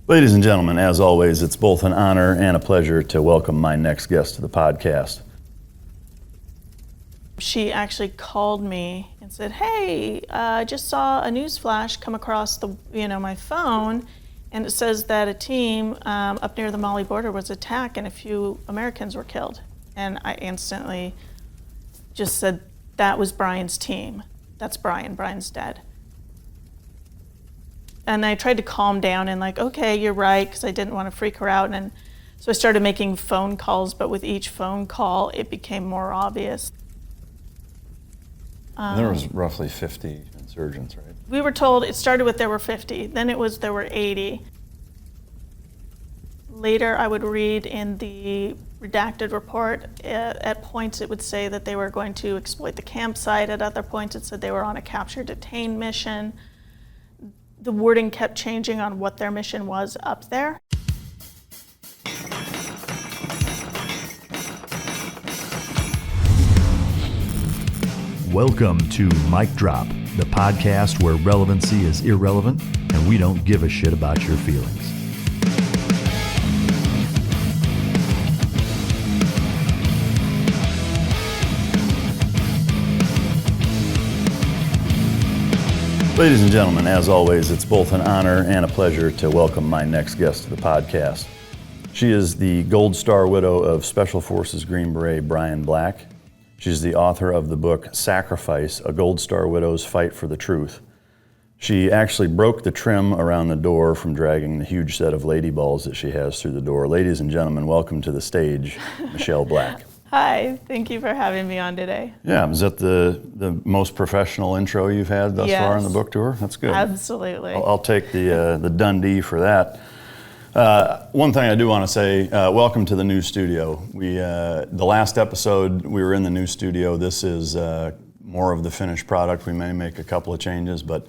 Ladies and gentlemen, as always, it's both an honor and a pleasure to welcome my next guest to the podcast. She actually called me and said, "Hey, I just saw a news flash come across my phone, and it says that a team up near the Mali border was attacked and a few Americans were killed." And I instantly just said, "That was Brian's team. That's Brian. Brian's dead." And I tried to calm down and okay, you're right, because I didn't want to freak her out. And so I started making phone calls, but with each phone call, it became more obvious. There was roughly 50 insurgents, right? We were told it started with there were 50, then it was there were 80. Later, I would read in the redacted report, at points it would say that they were going to exploit the campsite. At other points, it said they were on a capture-detain mission. The wording kept changing on what their mission was up there. Welcome to Mic Drop, the podcast where relevancy is irrelevant and we don't give a shit about your feelings. Ladies and gentlemen, as always, it's both an honor and a pleasure to welcome my next guest to the podcast. She is the Gold Star widow of Special Forces Green Beret Brian Black. She's the author of the book Sacrifice, A Gold Star Widow's Fight for the Truth. She actually broke the trim around the door from dragging the huge set of lady balls that she has through the door. Ladies and gentlemen, welcome to the stage, Michelle Black. Hi, thank you for having me on today. Yeah, is that the most professional intro you've had thus far on the book tour? That's good. Absolutely. I'll take the Dundee for that. One thing I do want to say, welcome to the new studio. The last episode, we were in the new studio. This is more of the finished product. We may make a couple of changes, but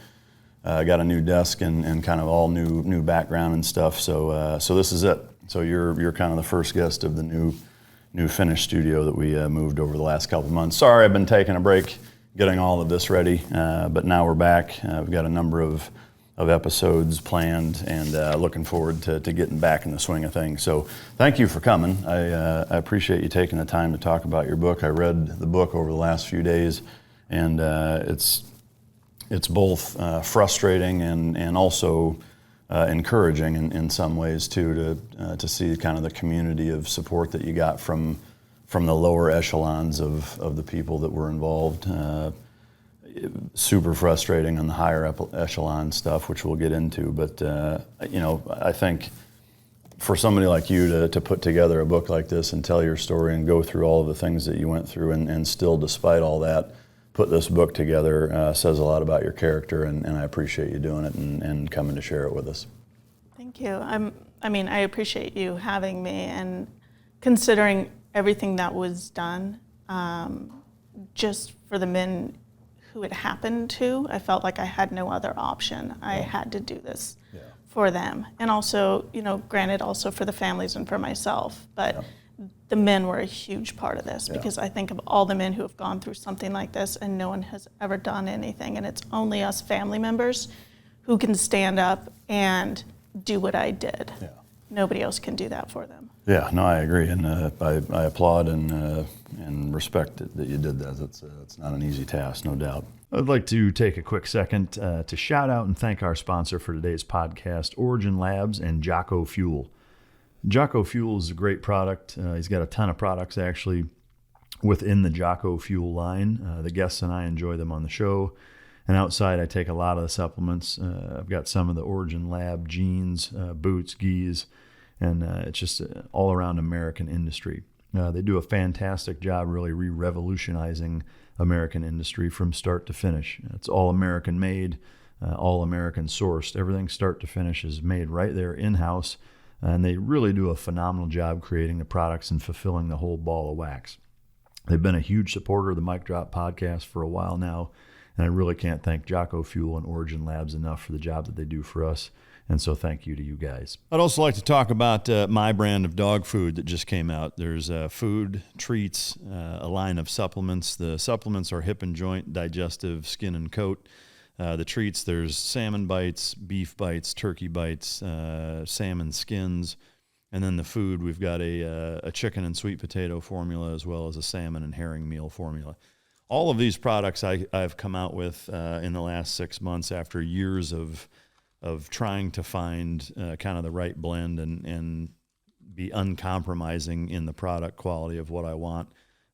I got a new desk and kind of all new background and stuff. So this is it. So you're kind of the first guest of the new finished studio that we moved over the last couple of months. Sorry, I've been taking a break getting all of this ready, but now we're back. We've got a number of episodes planned and looking forward to getting back in the swing of things. So thank you for coming. I appreciate you taking the time to talk about your book. I read the book over the last few days, and it's both frustrating and also encouraging in some ways too, to see kind of the community of support that you got from the lower echelons of the people that were involved. Super frustrating on the higher echelon stuff, which we'll get into. But I think for somebody like you to put together a book like this and tell your story and go through all of the things that you went through and still, despite all that, put this book together says a lot about your character, and I appreciate you doing it and coming to share it with us. Thank you. I appreciate you having me and considering everything that was done just for the men who it happened to. I felt like I had no other option. I had to do this for them. And also, granted also for the families and for myself, but the men were a huge part of this because I think of all the men who have gone through something like this and no one has ever done anything. And it's only us family members who can stand up and do what I did. Yeah. Nobody else can do that for them. Yeah, no, I agree. And I applaud and respect that you did that. It's not an easy task, no doubt. I'd like to take a quick second to shout out and thank our sponsor for today's podcast, Origin Labs and Jocko Fuel. Jocko Fuel is a great product. He's got a ton of products actually within the Jocko Fuel line. The guests and I enjoy them on the show. And outside, I take a lot of the supplements. I've got some of the Origin Lab jeans, boots, gis, and it's just all around American industry. They do a fantastic job really re-revolutionizing American industry from start to finish. It's all American made, all American sourced. Everything start to finish is made right there in-house. And they really do a phenomenal job creating the products and fulfilling the whole ball of wax. They've been a huge supporter of the Mic Drop podcast for a while now, and I really can't thank Jocko Fuel and Origin Labs enough for the job that they do for us. And so thank you to you guys. I'd also like to talk about my brand of dog food that just came out. There's food, treats, a line of supplements. The supplements are hip and joint, digestive, skin and coat. The treats, there's salmon bites, beef bites, turkey bites, salmon skins. And then the food, we've got a chicken and sweet potato formula, as well as a salmon and herring meal formula. All of these products I've come out with in the last 6 months after years of trying to find kind of the right blend and be uncompromising in the product quality of what I want,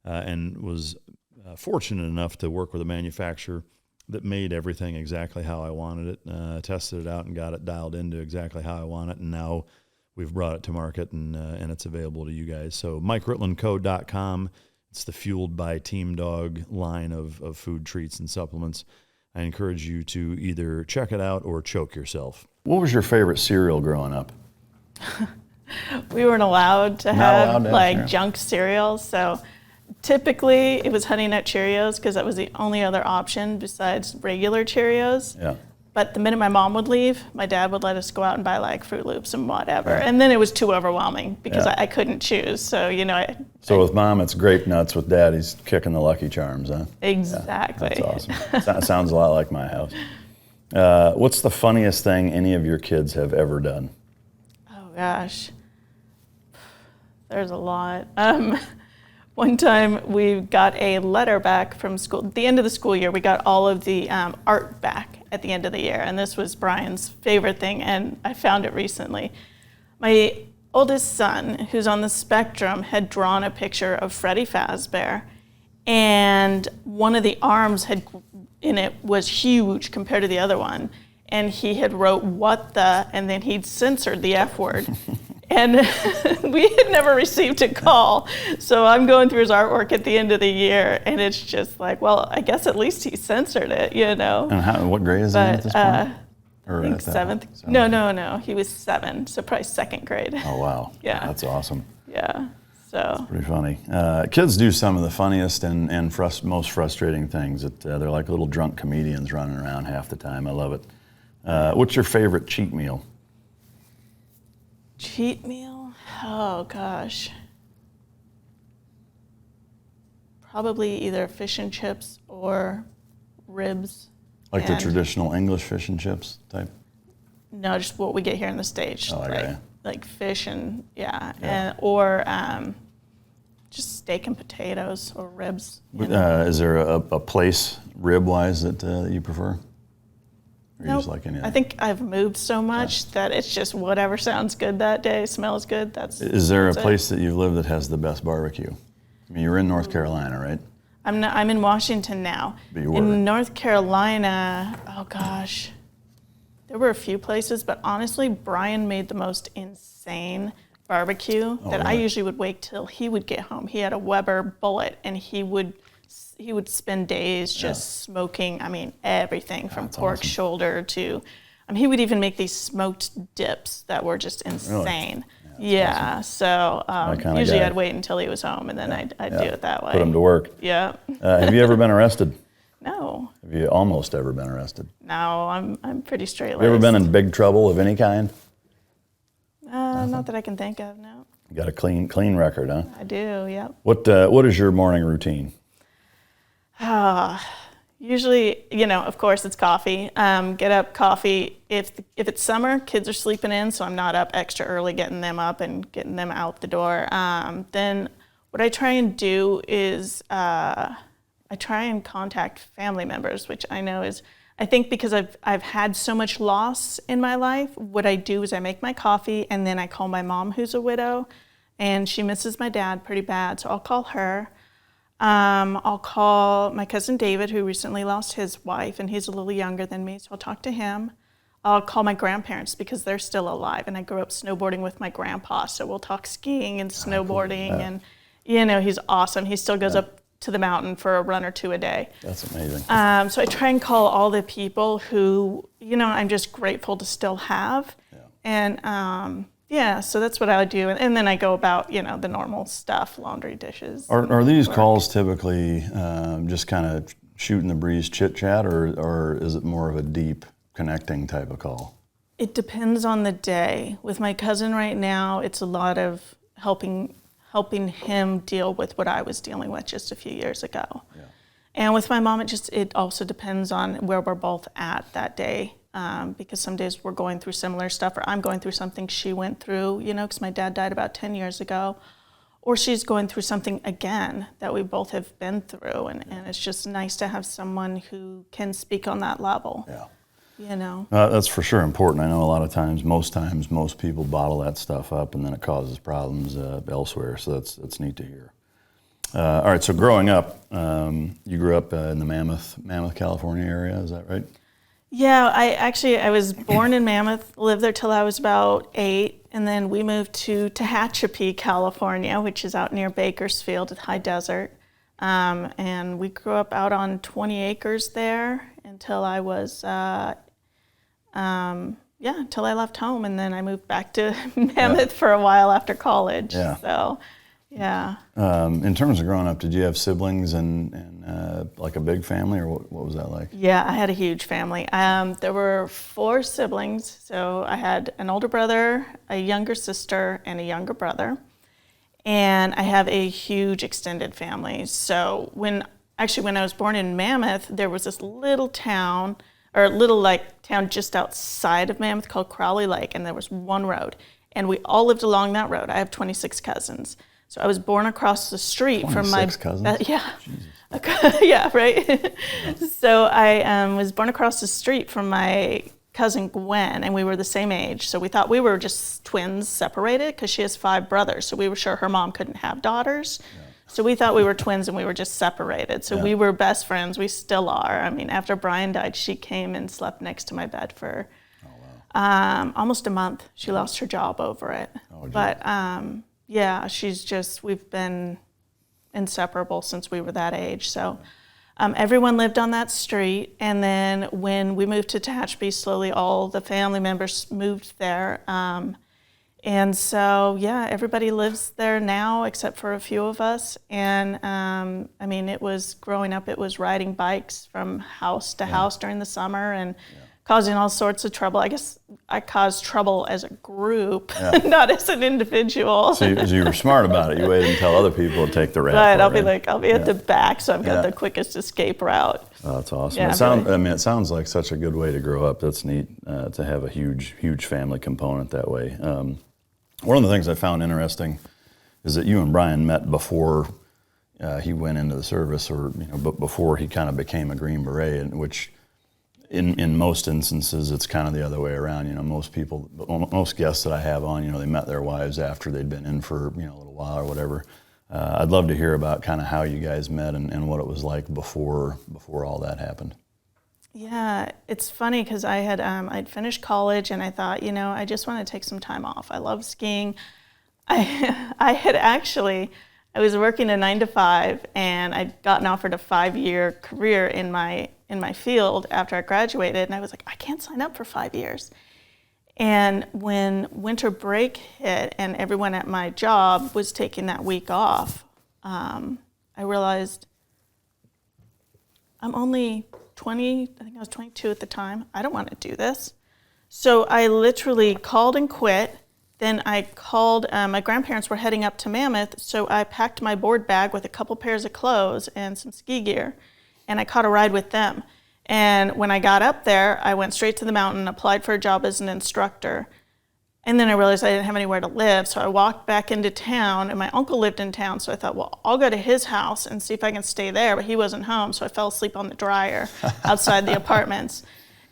and was fortunate enough to work with a manufacturer that made everything exactly how I wanted it, tested it out and got it dialed into exactly how I want it, and now we've brought it to market and it's available to you guys. So MikeRitlandCo.com. It's the Fueled by Team Dog line of food treats and supplements. I encourage you to either check it out or choke yourself. What was your favorite cereal growing up? We weren't allowed to have like junk cereals, so typically it was Honey Nut Cheerios because that was the only other option besides regular Cheerios. Yeah. But the minute my mom would leave, my dad would let us go out and buy like Fruit Loops and whatever. Right. And then it was too overwhelming because I couldn't choose. So, you know. So with mom, it's grape nuts. With dad, he's kicking the Lucky Charms, huh? Exactly. Yeah, that's awesome. Sounds a lot like my house. What's the funniest thing any of your kids have ever done? Oh, gosh. There's a lot. One time we got a letter back from school. At the end of the school year, we got all of the art back at the end of the year. And this was Brian's favorite thing, and I found it recently. My oldest son, who's on the spectrum, had drawn a picture of Freddy Fazbear, and one of the arms in it was huge compared to the other one. And he had wrote, "What the," and then he'd censored the F word. And we had never received a call. So I'm going through his artwork at the end of the year, and it's just like, well, I guess at least he censored it, you know. And what grade is he at this point? I think seventh. No. He was 7, so probably 2nd grade. Oh, wow. Yeah. That's awesome. Yeah. So. Pretty funny. Kids do some of the funniest and most frustrating things. They're like little drunk comedians running around half the time. I love it. What's your favorite cheat meal? Cheat meal? Oh, gosh. Probably either fish and chips or ribs. Like the traditional English fish and chips type? No, just what we get here in the States. Oh, okay. Like fish and, or just steak and potatoes or ribs. Is there a place rib-wise that you prefer? Or nope. Just like any I think I've moved so much that it's just whatever sounds good that day, smells good. Is there a place that you've lived that has the best barbecue? I mean, you're in North Carolina, right? I'm in Washington now. But you were. In North Carolina, oh gosh, there were a few places, but honestly, Brian made the most insane barbecue that I usually would wait till he would get home. He had a Weber bullet, and he would spend days just smoking, everything from pork shoulder to, he would even make these smoked dips that were just insane. Really? Awesome. So usually I'd wait until he was home, and then I'd do it that way. Put him to work. Yeah. Have you ever been arrested? No. Have you almost ever been arrested? No, I'm pretty straight-laced. Have you ever been in big trouble of any kind? Not that I can think of, no. You got a clean record, huh? I do, yep. What is your morning routine? Usually, of course, it's coffee. Get up, coffee. If it's summer, kids are sleeping in, so I'm not up extra early getting them up and getting them out the door. Then what I try and do is I try and contact family members, which I know is, I think because I've had so much loss in my life, what I do is I make my coffee, and then I call my mom, who's a widow, and she misses my dad pretty bad, so I'll call her. I'll call my cousin David, who recently lost his wife, and he's a little younger than me, so I'll talk to him. I'll call my grandparents because they're still alive, and I grew up snowboarding with my grandpa, so we'll talk skiing and snowboarding, and he's awesome. He still goes up to the mountain for a run or two a day. That's amazing. So I try and call all the people who, I'm just grateful to still have, and so that's what I would do. And then I go about, the normal stuff, laundry, dishes. Are these calls typically just kind of shooting the breeze chit chat, or is it more of a deep connecting type of call? It depends on the day. With my cousin right now, it's a lot of helping him deal with what I was dealing with just a few years ago. Yeah. And with my mom, it also depends on where we're both at that day. Because some days we're going through similar stuff, or I'm going through something she went through, because my dad died about 10 years ago, or she's going through something again that we both have been through. And it's just nice to have someone who can speak on that level. Yeah. That's for sure important. I know a lot of times, most people bottle that stuff up, and then it causes problems elsewhere. So that's neat to hear. All right. So growing up, you grew up in the Mammoth, California area. Is that right? Yeah, I was born in Mammoth, lived there till I was about 8, and then we moved to Tehachapi, California, which is out near Bakersfield, high desert. And we grew up out on 20 acres there until I was, until I left home, and then I moved back to Mammoth for a while after college. Yeah. So, yeah. In terms of growing up, did you have siblings and like a big family, or what was that like? Yeah, I had a huge family. There were 4 siblings. So I had an older brother, a younger sister, and a younger brother. And I have a huge extended family. So when I was born in Mammoth, there was this little town just outside of Mammoth called Crowley Lake, and there was one road. And we all lived along that road. I have 26 cousins. So I was born across the street from my 26 cousins? Yeah. Jesus. Yeah, right? So I was born across the street from my cousin Gwen, and we were the same age. So we thought we were just twins separated because she has 5 brothers. So we were sure her mom couldn't have daughters. Yeah. So we thought we were twins and we were just separated. So we were best friends. We still are. I mean, after Brian died, she came and slept next to my bed for almost a month. She lost her job over it. Oh, but we've been inseparable since we were that age. So everyone lived on that street. And then when we moved to Tehachapi, slowly all the family members moved there. And so, everybody lives there now except for a few of us. And it was growing up, it was riding bikes from house to house during the summer and causing all sorts of trouble. I guess I caused trouble as a group, not as an individual. So you were smart about it. You waited until other people would take the rap. Right, I'll be at the back, so I've got the quickest escape route. Oh, that's awesome. Yeah, it sounds like such a good way to grow up. That's neat to have a huge family component that way. One of the things I found interesting is that you and Brian met before he went into the service, but before he kind of became a Green Beret, which in most instances it's kind of the other way around. Most guests that I have on, they met their wives after they'd been in for a little while or whatever. I'd love to hear about kind of how you guys met and what it was like before all that happened. Yeah, it's funny because I'd finished college and I thought, I just want to take some time off. I love skiing. I was working a 9-to-5 and I'd gotten offered a 5-year career in my field after I graduated, and I was like, I can't sign up for 5 years. And when winter break hit and everyone at my job was taking that week off, I realized I'm only 20, I think I was 22 at the time. I don't want to do this. So I literally called and quit. Then I called, my grandparents were heading up to Mammoth, so I packed my board bag with a couple pairs of clothes and some ski gear, and I caught a ride with them. And when I got up there, I went straight to the mountain, applied for a job as an instructor, and then I realized I didn't have anywhere to live, so I walked back into town, and my uncle lived in town, so I thought, well, I'll go to his house and see if I can stay there, but he wasn't home, so I fell asleep on the dryer outside the apartments.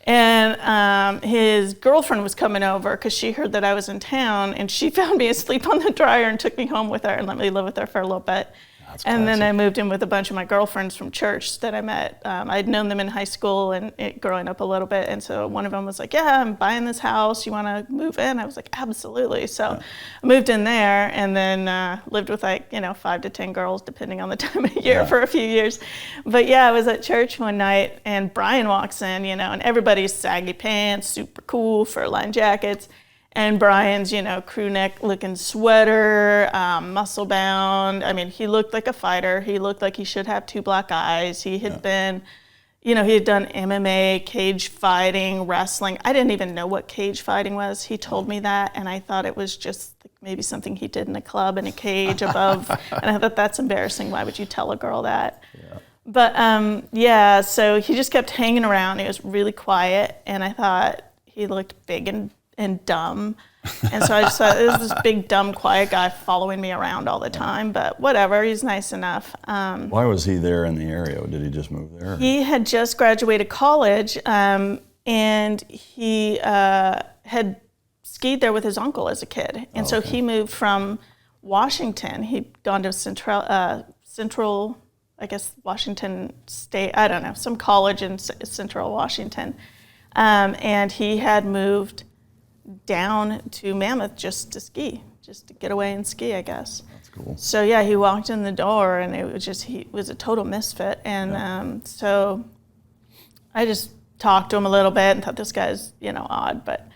And his girlfriend was coming over because she heard that I was in town, and she found me asleep on the dryer and took me home with her and let me live with her for a little bit. That's and classic. then I moved in with a bunch of my girlfriends from church that I met. I'd known them in high school and growing up a little bit. And so one of them was like, yeah, I'm buying this house. You want to move in? I was like, absolutely. So I moved in there and then lived with 5 to 10 girls, depending on the time of year for a few years. But I was at church one night and Brian walks in, and everybody's saggy pants, super cool, fur-lined jackets. And Brian's, crew neck looking sweater, muscle bound. I mean, he looked like a fighter. He looked like he should have 2 black eyes. He had been, he had done MMA, cage fighting, wrestling. I didn't even know what cage fighting was. He told me that, and I thought it was just maybe something he did in a club in a cage above. And I thought, that's embarrassing. Why would you tell a girl that? Yeah. But yeah, so he just kept hanging around. He was really quiet, and I thought he looked big and dumb. And so I just thought, this is this big, dumb, quiet guy following me around all the time. But whatever, he's nice enough. Why was he there in the area? Did he just move there? He had just graduated college, and he had skied there with his uncle as a kid. And so he moved from Washington. He'd gone to Central, I guess, Washington State, I don't know, some college in Central Washington. And he had moved down to Mammoth just to ski, just to get away and ski, I guess. That's cool. So yeah, he walked in the door and it was just, he was a total misfit. And so I just talked to him a little bit and thought, this guy's, odd, but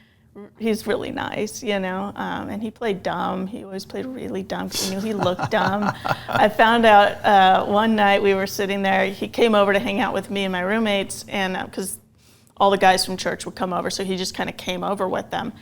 he's really nice, and he played dumb. He always played really dumb because he knew he looked dumb. I found out one night we were sitting there, he came over to hang out with me and my roommates, and because all the guys from church would come over, so he just kind of came over with them.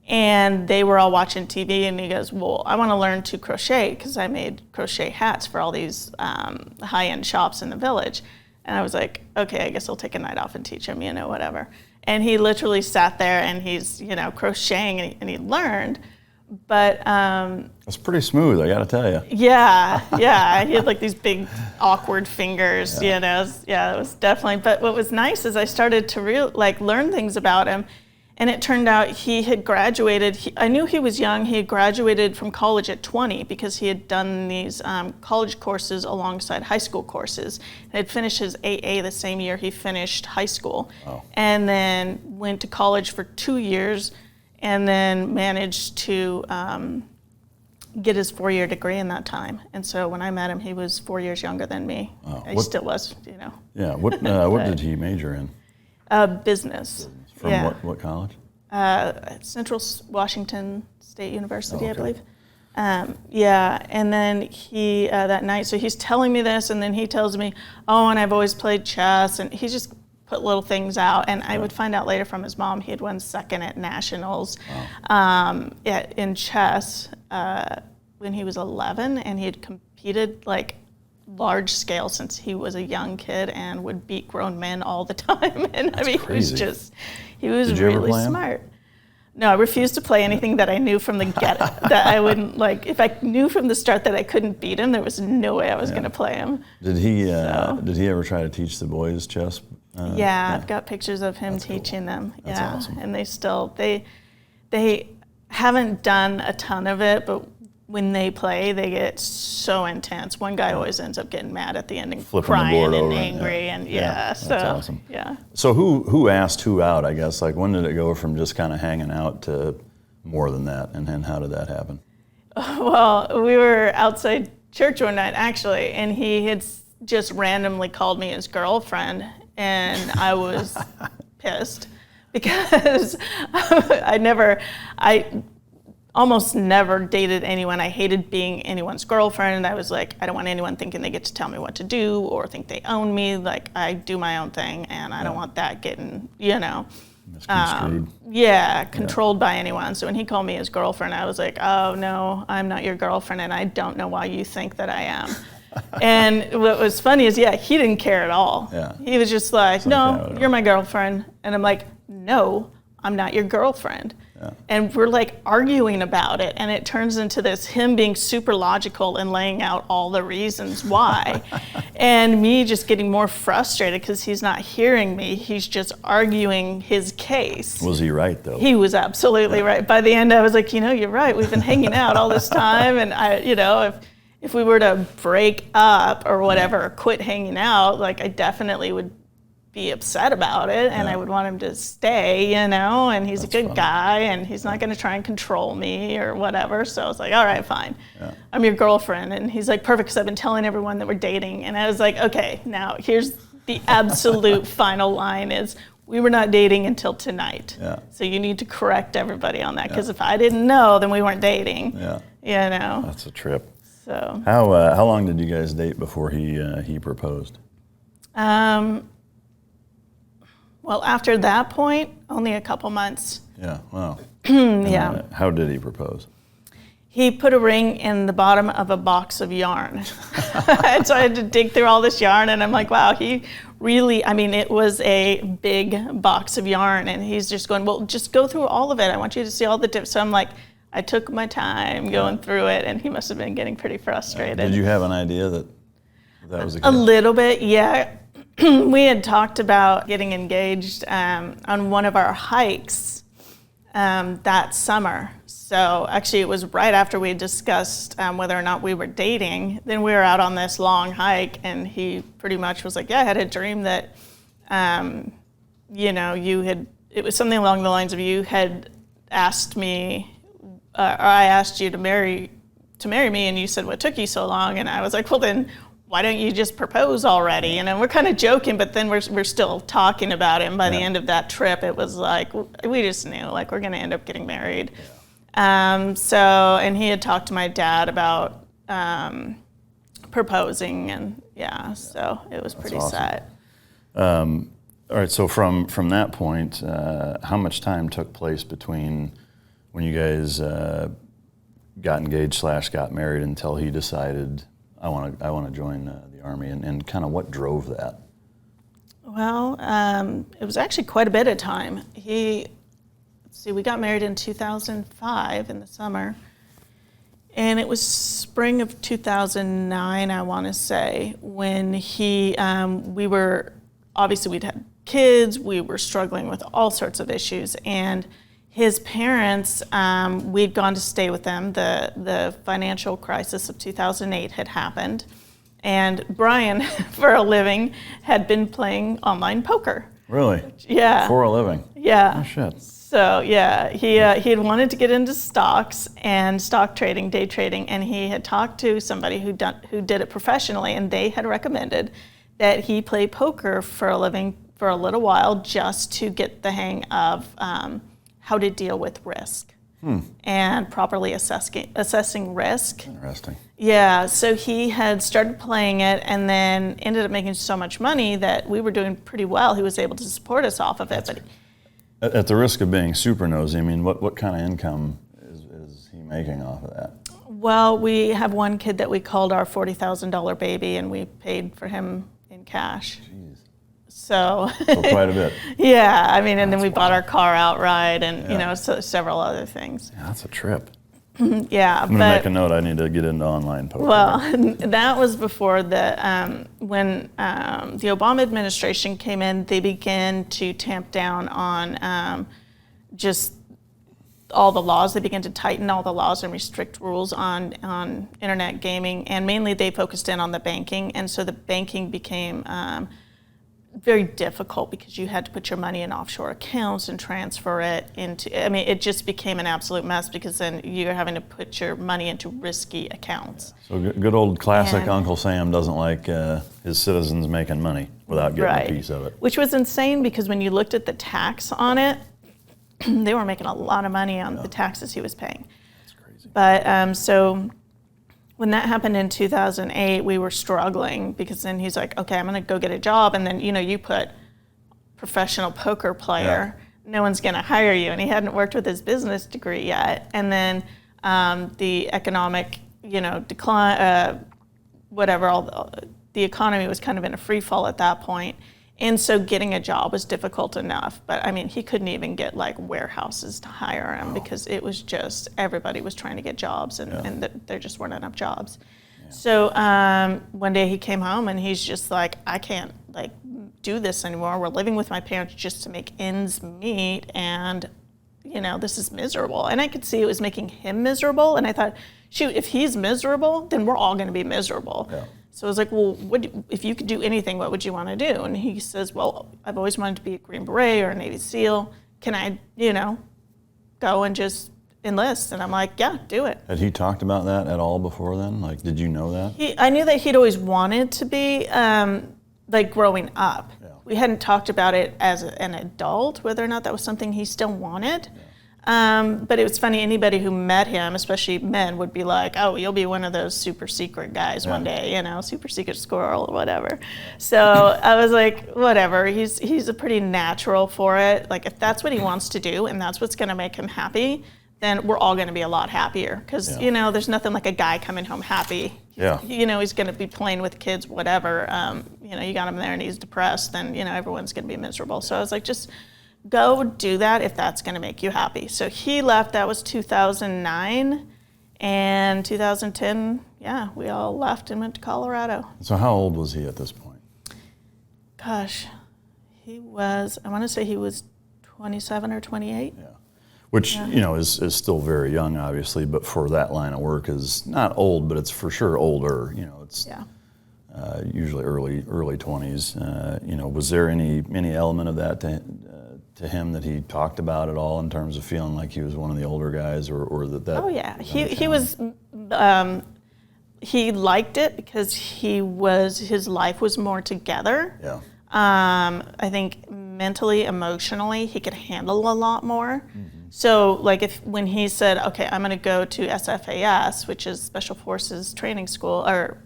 And they were all watching TV, and he goes, well, I want to learn to crochet because I made crochet hats for all these high-end shops in the village. And I was like, okay, I guess I'll take a night off and teach him, whatever. And he literally sat there and he's, crocheting and he learned. But that's pretty smooth, I got to tell you. Yeah. He had like these big awkward fingers, it was definitely. But what was nice is I started to learn things about him. And it turned out he had graduated. I knew he was young. He had graduated from college at 20 because he had done these college courses alongside high school courses. And had finished his AA the same year he finished high school. Wow. And then went to college for 2 years and then managed to get his 4-year degree in that time. And so when I met him, he was 4 years younger than me. Oh, He still was, Yeah, what did he major in? Business. From what college? Central Washington State University, okay. I believe. And then he, that night, so he's telling me this, and then he tells me, and I've always played chess, and he just put little things out, and I would find out later from his mom, he had won second at nationals in chess when he was 11, and he had competed large scale since he was a young kid and would beat grown men all the time. And That's crazy. He was Did you ever really play him? smart. No, I refused to play anything that I knew from the get-go that I wouldn't if I knew from the start that I couldn't beat him, there was no way I was going to play him. Did he ever try to teach the boys chess? I've got pictures of him teaching them. That's awesome. And they haven't done a ton of it, but when they play, they get so intense. One guy always ends up getting mad at the end and Flipping crying the board and over. angry, That's awesome. Yeah. So who asked who out, I guess? When did it go from just kind of hanging out to more than that, and how did that happen? Well, we were outside church one night, actually, and he had just randomly called me his girlfriend, and I was pissed because I almost never dated anyone. I hated being anyone's girlfriend. I was like, I don't want anyone thinking they get to tell me what to do or think they own me. I do my own thing, and I don't want that getting, Misconstrued. controlled by anyone. So when he called me his girlfriend, I was like, oh no, I'm not your girlfriend, and I don't know why you think that I am. And what was funny is, he didn't care at all. Yeah. He was just like, no, whatever. you're my girlfriend. And I'm like, no, I'm not your girlfriend. Yeah. And we're arguing about it, and it turns into this him being super logical and laying out all the reasons why, and me just getting more frustrated because he's not hearing me. He's just arguing his case. Was he right, though? He was absolutely right. By the end, I was like, you're right. We've been hanging out all this time, and if we were to break up or whatever, or quit hanging out, I definitely would be upset about it, and I would want him to stay, and he's That's a good funny. guy, and he's not going to try and control me or whatever. So I was like, all right, fine. Yeah. I'm your girlfriend. And he's like, perfect, because I've been telling everyone that we're dating. And I was like, okay, now here's the absolute final line is, we were not dating until tonight. Yeah. So you need to correct everybody on that, because if I didn't know, then we weren't dating. Yeah. That's a trip. So. How long did you guys date before he proposed? Well, after that point, only a couple months. Yeah, wow. Yeah. How did he propose? He put a ring in the bottom of a box of yarn. And so I had to dig through all this yarn, and I'm like, wow, he really, I mean, it was a big box of yarn, and he's just going, well, just go through all of it. I want you to see all the tips. So I'm like, I took my time going through it, and he must have been getting pretty frustrated. Did you have an idea that was a little bit, yeah. We had talked about getting engaged on one of our hikes that summer. So actually it was right after we discussed whether or not we were dating. Then we were out on this long hike, and he pretty much was like, yeah, I had a dream that, it was something along the lines of you had asked me, or I asked you to marry me, and you said, what took you so long? And I was like, well, then why don't you just propose already? And then we're kind of joking, but then we're still talking about it. And by the end of that trip, it was like, we just knew, like, we're going to end up getting married. And he had talked to my dad about proposing, and so it was pretty awesome. sad. All right, so from that point, how much time took place between when you guys got engaged / got married until he decided, I want to join the Army, and kind of what drove that? Well, it was actually quite a bit of time. We got married in 2005 in the summer, and it was spring of 2009, I want to say, when we'd had kids, we were struggling with all sorts of issues, and his parents, we'd gone to stay with them. The financial crisis of 2008 had happened, and Brian, for a living, had been playing online poker. Really? Yeah. For a living? Yeah. Oh, shit. So, yeah, he had wanted to get into stocks and stock trading, day trading, and he had talked to somebody who did it professionally, and they had recommended that he play poker for a living for a little while just to get the hang of how to deal with risk and properly assessing risk. Interesting. Yeah, so he had started playing it and then ended up making so much money that we were doing pretty well. He was able to support us off of it. But at the risk of being super nosy, I mean, what kind of income is he making off of that? Well, we have one kid that we called our $40,000 baby, and we paid for him in cash. Jeez. So quite a bit. Yeah, I mean, and then we bought our car outright, and several other things. Yeah, that's a trip. Yeah, I'm gonna make a note. I need to get into online poker. Well, that was before when the Obama administration came in. They began to tamp down on just all the laws. They began to tighten all the laws and restrict rules on internet gaming, and mainly they focused in on the banking, and so the banking became very difficult because you had to put your money in offshore accounts and transfer it into, it just became an absolute mess because then you're having to put your money into risky accounts. So good old classic Uncle Sam doesn't like his citizens making money without getting a piece of it. Which was insane because when you looked at the tax on it, they were making a lot of money on the taxes he was paying. That's crazy. But so when that happened in 2008, we were struggling because then he's like, okay, I'm going to go get a job. And then, you put professional poker player, no one's going to hire you. And he hadn't worked with his business degree yet. And then the economic, decline, the economy was kind of in a free fall at that point. And so getting a job was difficult enough. But he couldn't even get warehouses to hire him because it was just, everybody was trying to get jobs and there just weren't enough jobs. Yeah. So one day he came home and he's just like, I can't do this anymore. We're living with my parents just to make ends meet, and this is miserable. And I could see it was making him miserable. And I thought, shoot, if he's miserable, then we're all going to be miserable. Yeah. So I was like, well, if you could do anything, what would you want to do? And he says, well, I've always wanted to be a Green Beret or a Navy SEAL. Can I, go and just enlist? And I'm like, yeah, do it. Had he talked about that at all before then? Did you know that? I knew that he'd always wanted to be, growing up. Yeah. We hadn't talked about it as an adult, whether or not that was something he still wanted. Yeah. But it was funny, anybody who met him, especially men, would be like, oh, you'll be one of those super secret guys one day, super secret squirrel or whatever. So I was like, whatever, he's a pretty natural for it. If that's what he wants to do and that's what's going to make him happy, then we're all going to be a lot happier. Because, Yeah. you know, there's nothing like a guy coming home happy. Yeah. You know, he's going to be playing with kids, whatever. You know, you got him there and he's depressed, then, you know, everyone's going to be miserable. So I was like, just go do that if that's going to make you happy. So he left. That was 2009. And 2010, yeah, we all left and went to Colorado. So how old was he at this point? Gosh, I want to say he was 27 or 28. Yeah. Which, you know, is still very young, obviously, but for that line of work is not old, but it's for sure older. You know, it's usually early 20s. You know, was there any element of that to him that he talked about at all in terms of feeling like he was one of the older guys, or that? Oh yeah, he was. He liked it because his life was more together. Yeah. I think mentally, emotionally, he could handle a lot more. So, like, when he said, "Okay, I'm going to go to SFAS," which is Special Forces Training School, or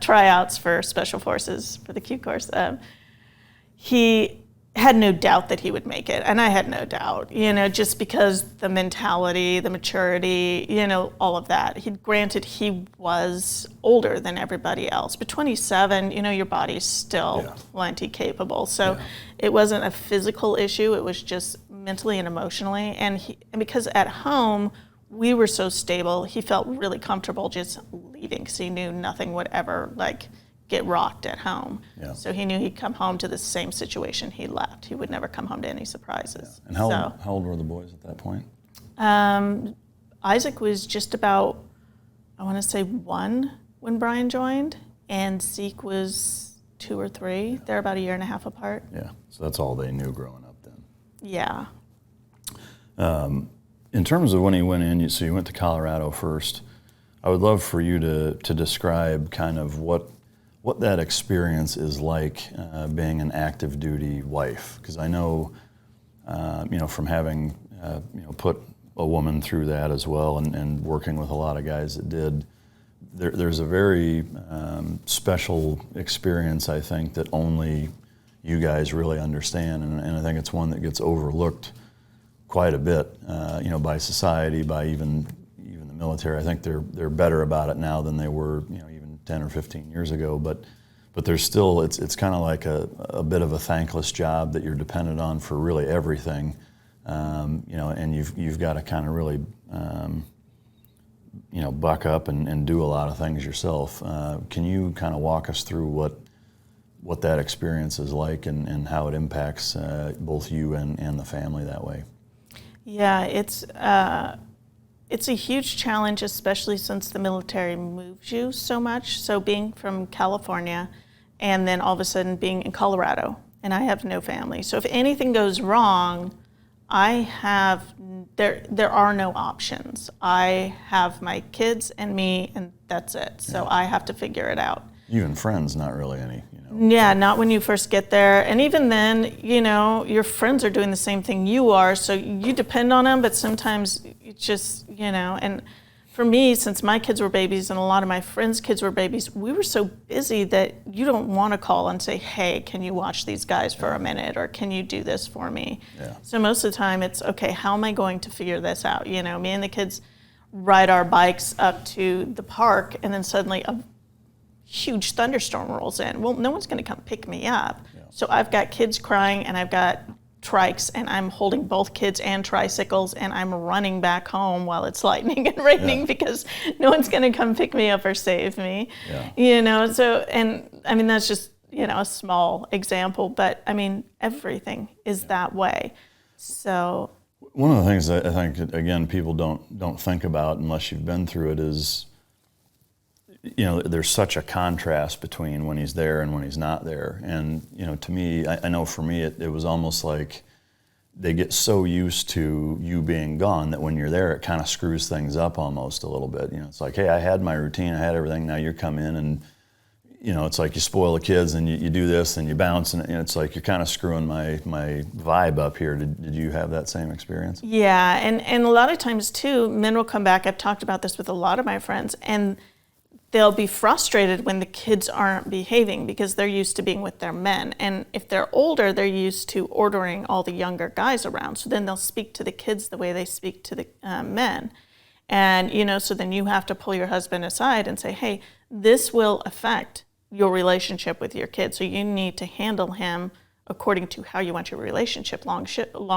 tryouts for Special Forces for the Q course, he had no doubt that he would make it, and I had no doubt, you know, just because the mentality, the maturity, you know, all of that. Granted, he was older than everybody else, but 27, you know, your body's still plenty capable. So it wasn't a physical issue; it was just mentally and emotionally. And because at home we were so stable, he felt really comfortable just leaving because he knew nothing would ever get rocked at home. Yeah. So he knew he'd come home to the same situation he left. He would never come home to any surprises. Yeah. And how old were the boys at that point? Isaac was just about, I want to say 1 when Brian joined, and Zeke was 2 or 3. They're about a year and a half apart. Yeah. So that's all they knew growing up then. Yeah. In terms of when he went in, so you went to Colorado first. I would love for you to describe kind of what that experience is like being an active duty wife, because I know, you know, from having you know, put a woman through that as well, and working with a lot of guys that did, there's a very special experience, I think, that only you guys really understand, and I think it's one that gets overlooked quite a bit, you know, by society, by even the military. I think they're better about it now than they were, you know, 10 or 15 years ago, but there's still, it's kind of like a bit of a thankless job that you're dependent on for really everything, you know, and you've got to kind of really, you know, buck up and do a lot of things yourself. Can you kind of walk us through what that experience is like and how it impacts both you and the family that way? Yeah, it's a huge challenge, especially since the military moves you so much. So being from California and then all of a sudden being in Colorado, and I have no family. So if anything goes wrong, there are no options. I have my kids and me, and that's it. So I have to figure it out. Even friends, not really any, you know. Yeah, not when you first get there. And even then, you know, your friends are doing the same thing you are, so you depend on them, but sometimes it's just, you know, and for me, since my kids were babies and a lot of my friends' kids were babies, we were so busy that you don't want to call and say, hey, can you watch these guys for a minute, or can you do this for me? Yeah. So most of the time it's, okay, how am I going to figure this out? You know, me and the kids ride our bikes up to the park, and then suddenly a huge thunderstorm rolls in. Well, no one's going to come pick me up. Yeah. So I've got kids crying, and I've got trikes, and I'm holding both kids and tricycles, and I'm running back home while it's lightning and raining because no one's going to come pick me up or save me. Yeah. You know, so, and I mean, that's just, you know, a small example, but I mean, everything is that way. So one of the things that I think, again, people don't think about unless you've been through it is, you know, there's such a contrast between when he's there and when he's not there. And, you know, to me, I know for me, it was almost like they get so used to you being gone that when you're there, it kind of screws things up almost a little bit. You know, it's like, hey, I had my routine, I had everything, now you come in and, you know, it's like you spoil the kids and you do this and you bounce, and it's like you're kind of screwing my vibe up here. Did you have that same experience? Yeah, and a lot of times too, men will come back. I've talked about this with a lot of my friends, and they'll be frustrated when the kids aren't behaving because they're used to being with their men. And if they're older, they're used to ordering all the younger guys around. So then they'll speak to the kids the way they speak to the men. And, so then you have to pull your husband aside and say, hey, this will affect your relationship with your kid. So you need to handle him according to how you want your relationship long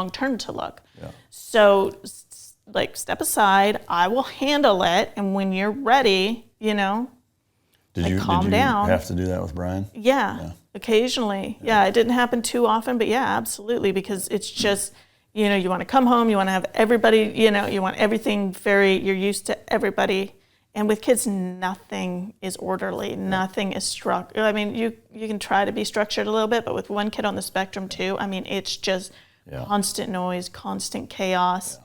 term to look. Yeah. So step aside, I will handle it. And when you're ready, calm down. Have to do that with Brian? Yeah. Occasionally. Yeah, it didn't happen too often, but yeah, absolutely. Because it's just, you want to come home, you want to have everybody, you want everything you're used to everybody. And with kids, nothing is orderly, nothing is structured. I mean, you can try to be structured a little bit, but with one kid on the spectrum too, I mean, it's just constant noise, constant chaos. Yeah.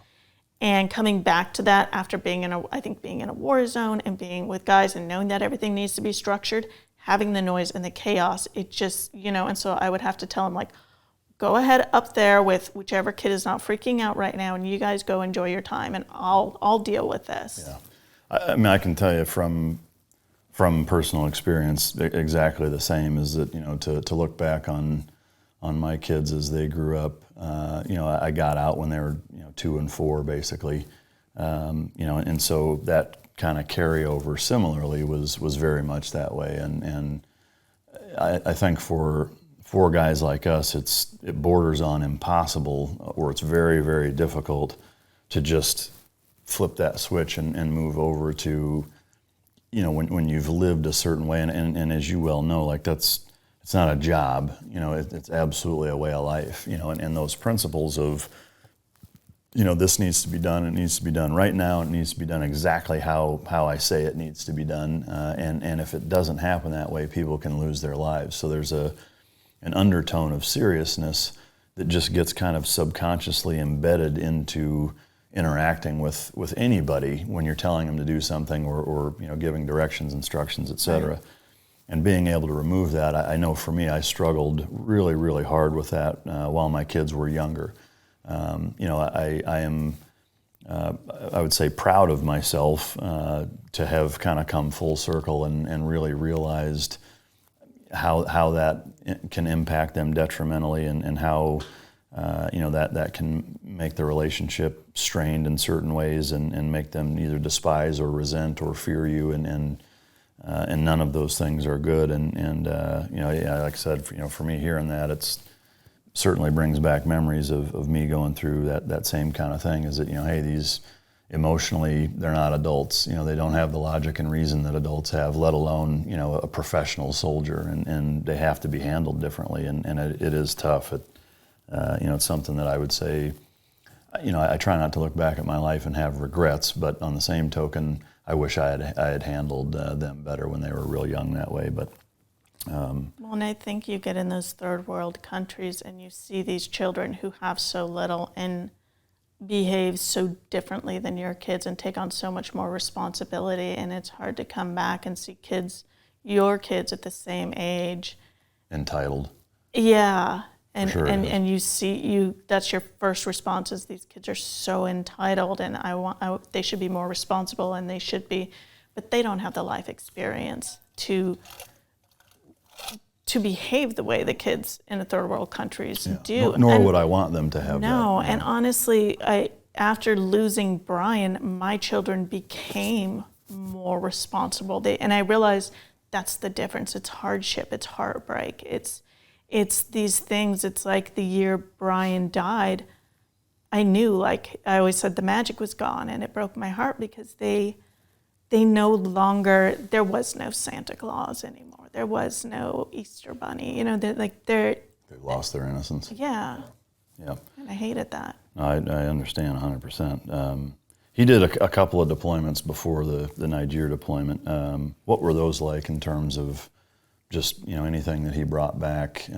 And coming back to that after being in a war zone and being with guys and knowing that everything needs to be structured, having the noise and the chaos, it just, and so I would have to tell him, go ahead up there with whichever kid is not freaking out right now, and you guys go enjoy your time, and I'll deal with this. Yeah. I mean, I can tell you from personal experience exactly the same. Is that to look back on my kids as they grew up. I got out when they were 2 and 4 basically, and so that kind of carryover similarly was very much that way. And I think for guys like us, it borders on impossible, or it's very, very difficult to just flip that switch and move over to, when you've lived a certain way, and as you well know, it's not a job, it's absolutely a way of life, and those principles of, this needs to be done, it needs to be done right now, it needs to be done exactly how I say it needs to be done, and if it doesn't happen that way, people can lose their lives. So there's an undertone of seriousness that just gets kind of subconsciously embedded into interacting with anybody when you're telling them to do something or giving directions, instructions, etc. Right. And being able to remove that, I know for me, I struggled really, really hard with that while my kids were younger. I am, I would say, proud of myself to have kind of come full circle and really realized how that can impact them detrimentally and how that can make the relationship strained in certain ways and make them either despise or resent or fear you, and none of those things are good. And like I said, for me hearing that, it's certainly brings back memories of me going through that same kind of thing. Is that hey, these emotionally, they're not adults. They don't have the logic and reason that adults have, let alone a professional soldier, and they have to be handled differently. And it is tough. It's something that I would say, I try not to look back at my life and have regrets, but on the same token, I wish I had handled them better when they were real young that way. But well, and I think you get in those third world countries and you see these children who have so little and behave so differently than your kids and take on so much more responsibility, and it's hard to come back and see your kids at the same age. Entitled. Yeah. And sure and you see that's your first response is these kids are so entitled, and they should be more responsible, and they should be, but they don't have the life experience to behave the way the kids in the third world countries do. Nor would I want them to have that. No, and honestly, after losing Brian, my children became more responsible. And I realized that's the difference. It's hardship, it's heartbreak, it's these things. It's like the year Brian died, I knew, like I always said, the magic was gone, and it broke my heart because they no longer, there was no Santa Claus anymore. There was no Easter Bunny. They lost their innocence. Yeah. Yeah. And I hated that. I understand 100%. He did a couple of deployments before the Niger deployment. What were those like in terms of just anything that he brought back,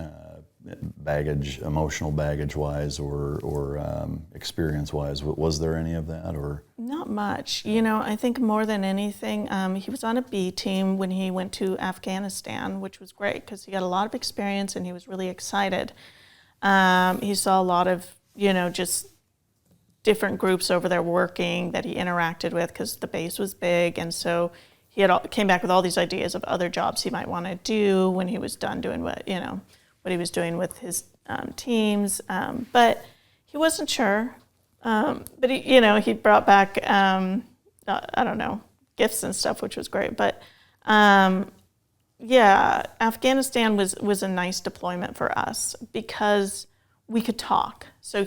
baggage, emotional baggage wise, or experience wise? Was there any of that, or not much? I think more than anything, he was on a B team when he went to Afghanistan, which was great because he got a lot of experience and he was really excited. He saw a lot of just different groups over there working that he interacted with because the base was big, and so came back with all these ideas of other jobs he might want to do when he was done doing what he was doing with his teams, but he wasn't sure. But he brought back I don't know, gifts and stuff, which was great. But Afghanistan was a nice deployment for us because we could talk. So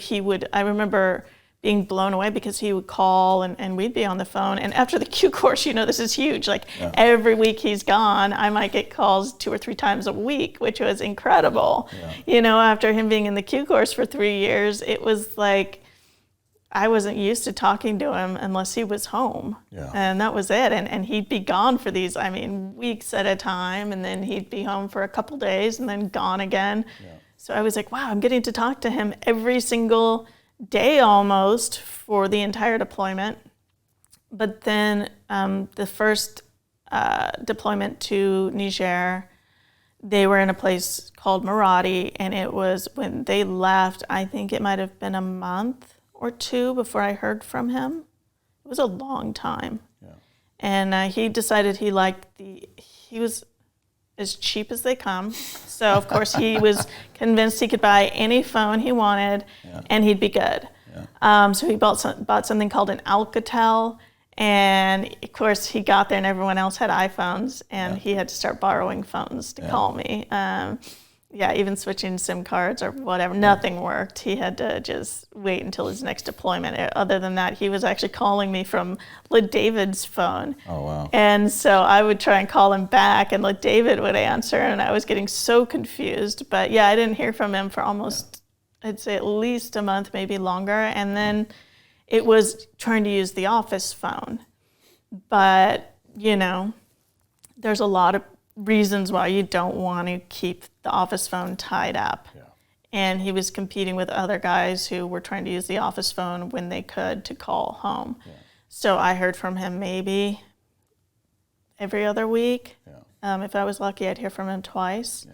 I remember being blown away because he would call and we'd be on the phone. And after the Q course, this is huge. Like every week he's gone, I might get calls 2 or 3 times a week, which was incredible. Yeah. After him being in the Q course for 3 years, it was like I wasn't used to talking to him unless he was home. Yeah. And that was it. And he'd be gone for these, weeks at a time. And then he'd be home for a couple days and then gone again. Yeah. So I was like, wow, I'm getting to talk to him every single day almost for the entire deployment. But then the first deployment to Niger, they were in a place called Maradi, and it was when they left, I think it might have been a month or 2 before I heard from him. It was a long time. Yeah. And he decided he was as cheap as they come. So, of course, he was convinced he could buy any phone he wanted, and he'd be good. Yeah. So he bought something called an Alcatel, and, of course, he got there and everyone else had iPhones, and he had to start borrowing phones to call me. Even switching SIM cards or whatever, nothing worked. He had to just wait until his next deployment. Other than that, he was actually calling me from David's phone. Oh, wow. And so I would try and call him back, and David would answer, and I was getting so confused. But, I didn't hear from him for almost, I'd say at least a month, maybe longer. And then it was trying to use the office phone. But, there's a lot of reasons why you don't want to keep the office phone tied up. Yeah. And he was competing with other guys who were trying to use the office phone when they could to call home. Yeah. So I heard from him maybe every other week. Yeah. If I was lucky, I'd hear from him twice.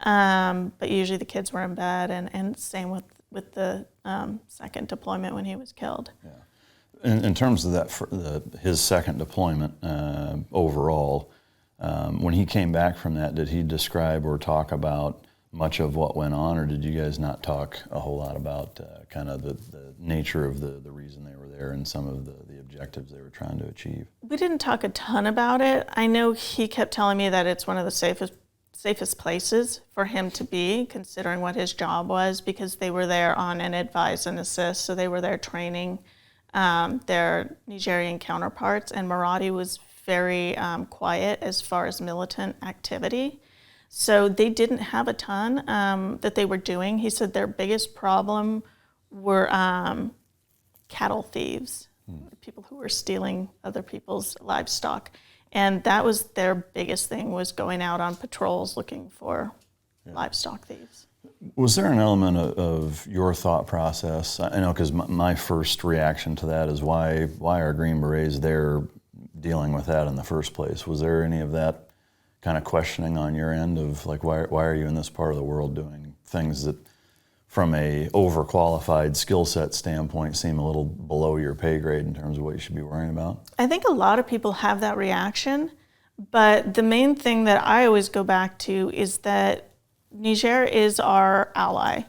Yeah. But usually the kids were in bed, and same with the second deployment when he was killed. Yeah. In terms of his second deployment overall, when he came back from that, did he describe or talk about much of what went on, or did you guys not talk a whole lot about kind of the nature of the reason they were there and some of the objectives they were trying to achieve? We didn't talk a ton about it. I know he kept telling me that it's one of the safest places for him to be, considering what his job was, because they were there on an advise and assist, so they were there training their Nigerian counterparts, and Maradi was very quiet as far as militant activity. So they didn't have a ton that they were doing. He said their biggest problem were cattle thieves, people who were stealing other people's livestock. And that was their biggest thing, was going out on patrols looking for livestock thieves. Was there an element of your thought process? I know, because my first reaction to that is why are Green Berets there dealing with that in the first place? Was there any of that kind of questioning on your end of why are you in this part of the world doing things that from a overqualified skill set standpoint seem a little below your pay grade in terms of what you should be worrying about? I think a lot of people have that reaction, but the main thing that I always go back to is that Niger is our ally,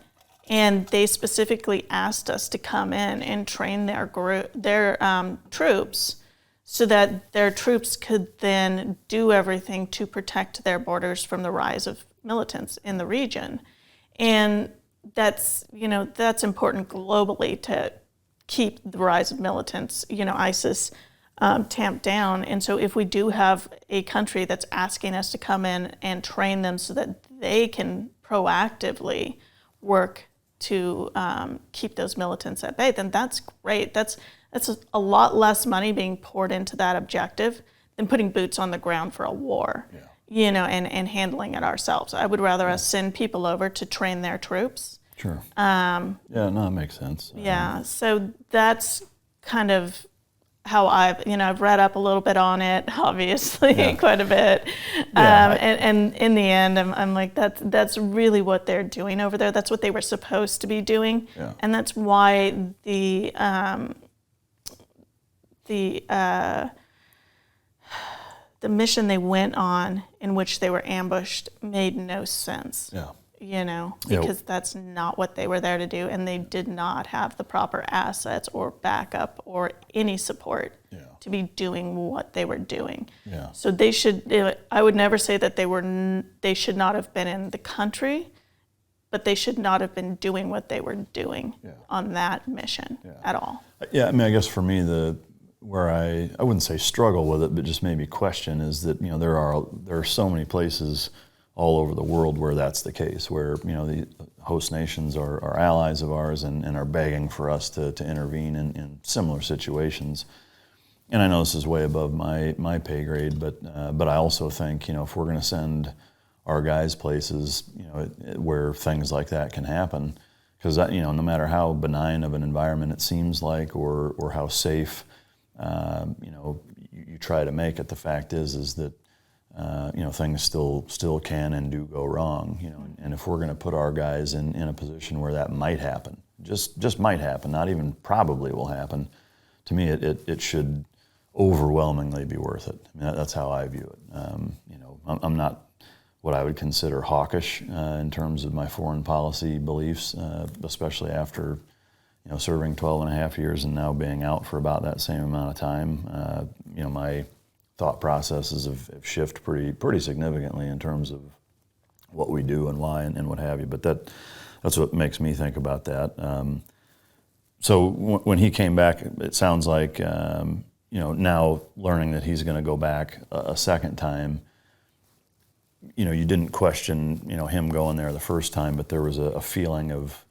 and they specifically asked us to come in and train their troops so that their troops could then do everything to protect their borders from the rise of militants in the region. And that's important globally to keep the rise of militants, ISIS tamped down. And so if we do have a country that's asking us to come in and train them so that they can proactively work to keep those militants at bay, then that's great. That's a lot less money being poured into that objective than putting boots on the ground for a war, and handling it ourselves. I would rather us send people over to train their troops. Sure. That makes sense. Yeah, so that's kind of how I've read up a little bit on it, obviously, quite a bit. And in the end, I'm like, that's really what they're doing over there. That's what they were supposed to be doing. Yeah. And that's why the mission they went on, in which they were ambushed, made no sense. Yeah. You know, because that's not what they were there to do, and they did not have the proper assets or backup or any support to be doing what they were doing. Yeah. So they should. I would never say that they should not have been in the country, but they should not have been doing what they were doing on that mission at all. Yeah, I mean, I guess for me, where I wouldn't say struggle with it, but just maybe question is that, you know, there are so many places all over the world where that's the case, where, you know, the host nations are allies of ours and are begging for us to intervene in similar situations. And I know this is way above my pay grade, but I also think, you know, if we're going to send our guys places, you know, where things like that can happen, because, you know, no matter how benign of an environment it seems like, or how safe, you know, you try to make it, the fact is that you know, things still can and do go wrong, you know, and if we're going to put our guys in a position where that might happen, just might happen, not even probably will happen, to me it should overwhelmingly be worth it. I mean, that's how I view it. You know, I'm not what I would consider hawkish in terms of my foreign policy beliefs, especially after, you know, serving 12 and a half years and now being out for about that same amount of time. You know, my thought processes have shifted pretty significantly in terms of what we do and why and what have you. But that's what makes me think about that. So when he came back, it sounds like, you know, now learning that he's going to go back a second time, you know, you didn't question, you know, him going there the first time, but there was a feeling of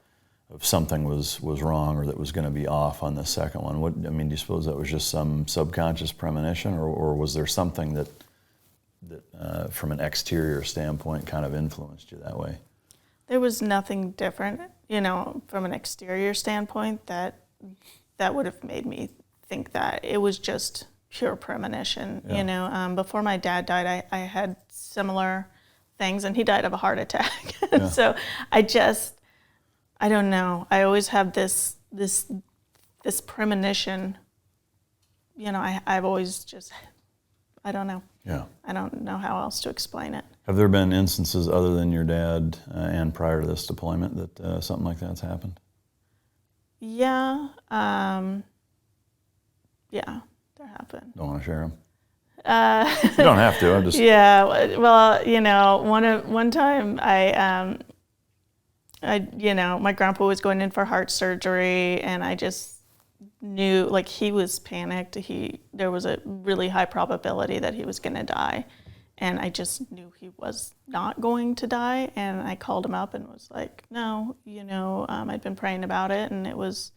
something was wrong or that was going to be off on the second one. What, I mean, do you suppose that was just some subconscious premonition, or was there something that from an exterior standpoint kind of influenced you that way? There was nothing different, you know, from an exterior standpoint that would have made me think that. It was just pure premonition. You know, before my dad died, I had similar things, and he died of a heart attack. So I don't know. I always have this premonition. You know, I've always just, I don't know. Yeah. I don't know how else to explain it. Have there been instances other than your dad and prior to this deployment that something like that's happened? Yeah. Yeah, there have been. Don't want to share them? You don't have to. I'm just. Yeah. Well, you know, one time you know, my grandpa was going in for heart surgery, and I just knew, like, he was panicked. There was a really high probability that he was going to die, and I just knew he was not going to die. And I called him up and was like, no, you know, I'd been praying about it, and it was,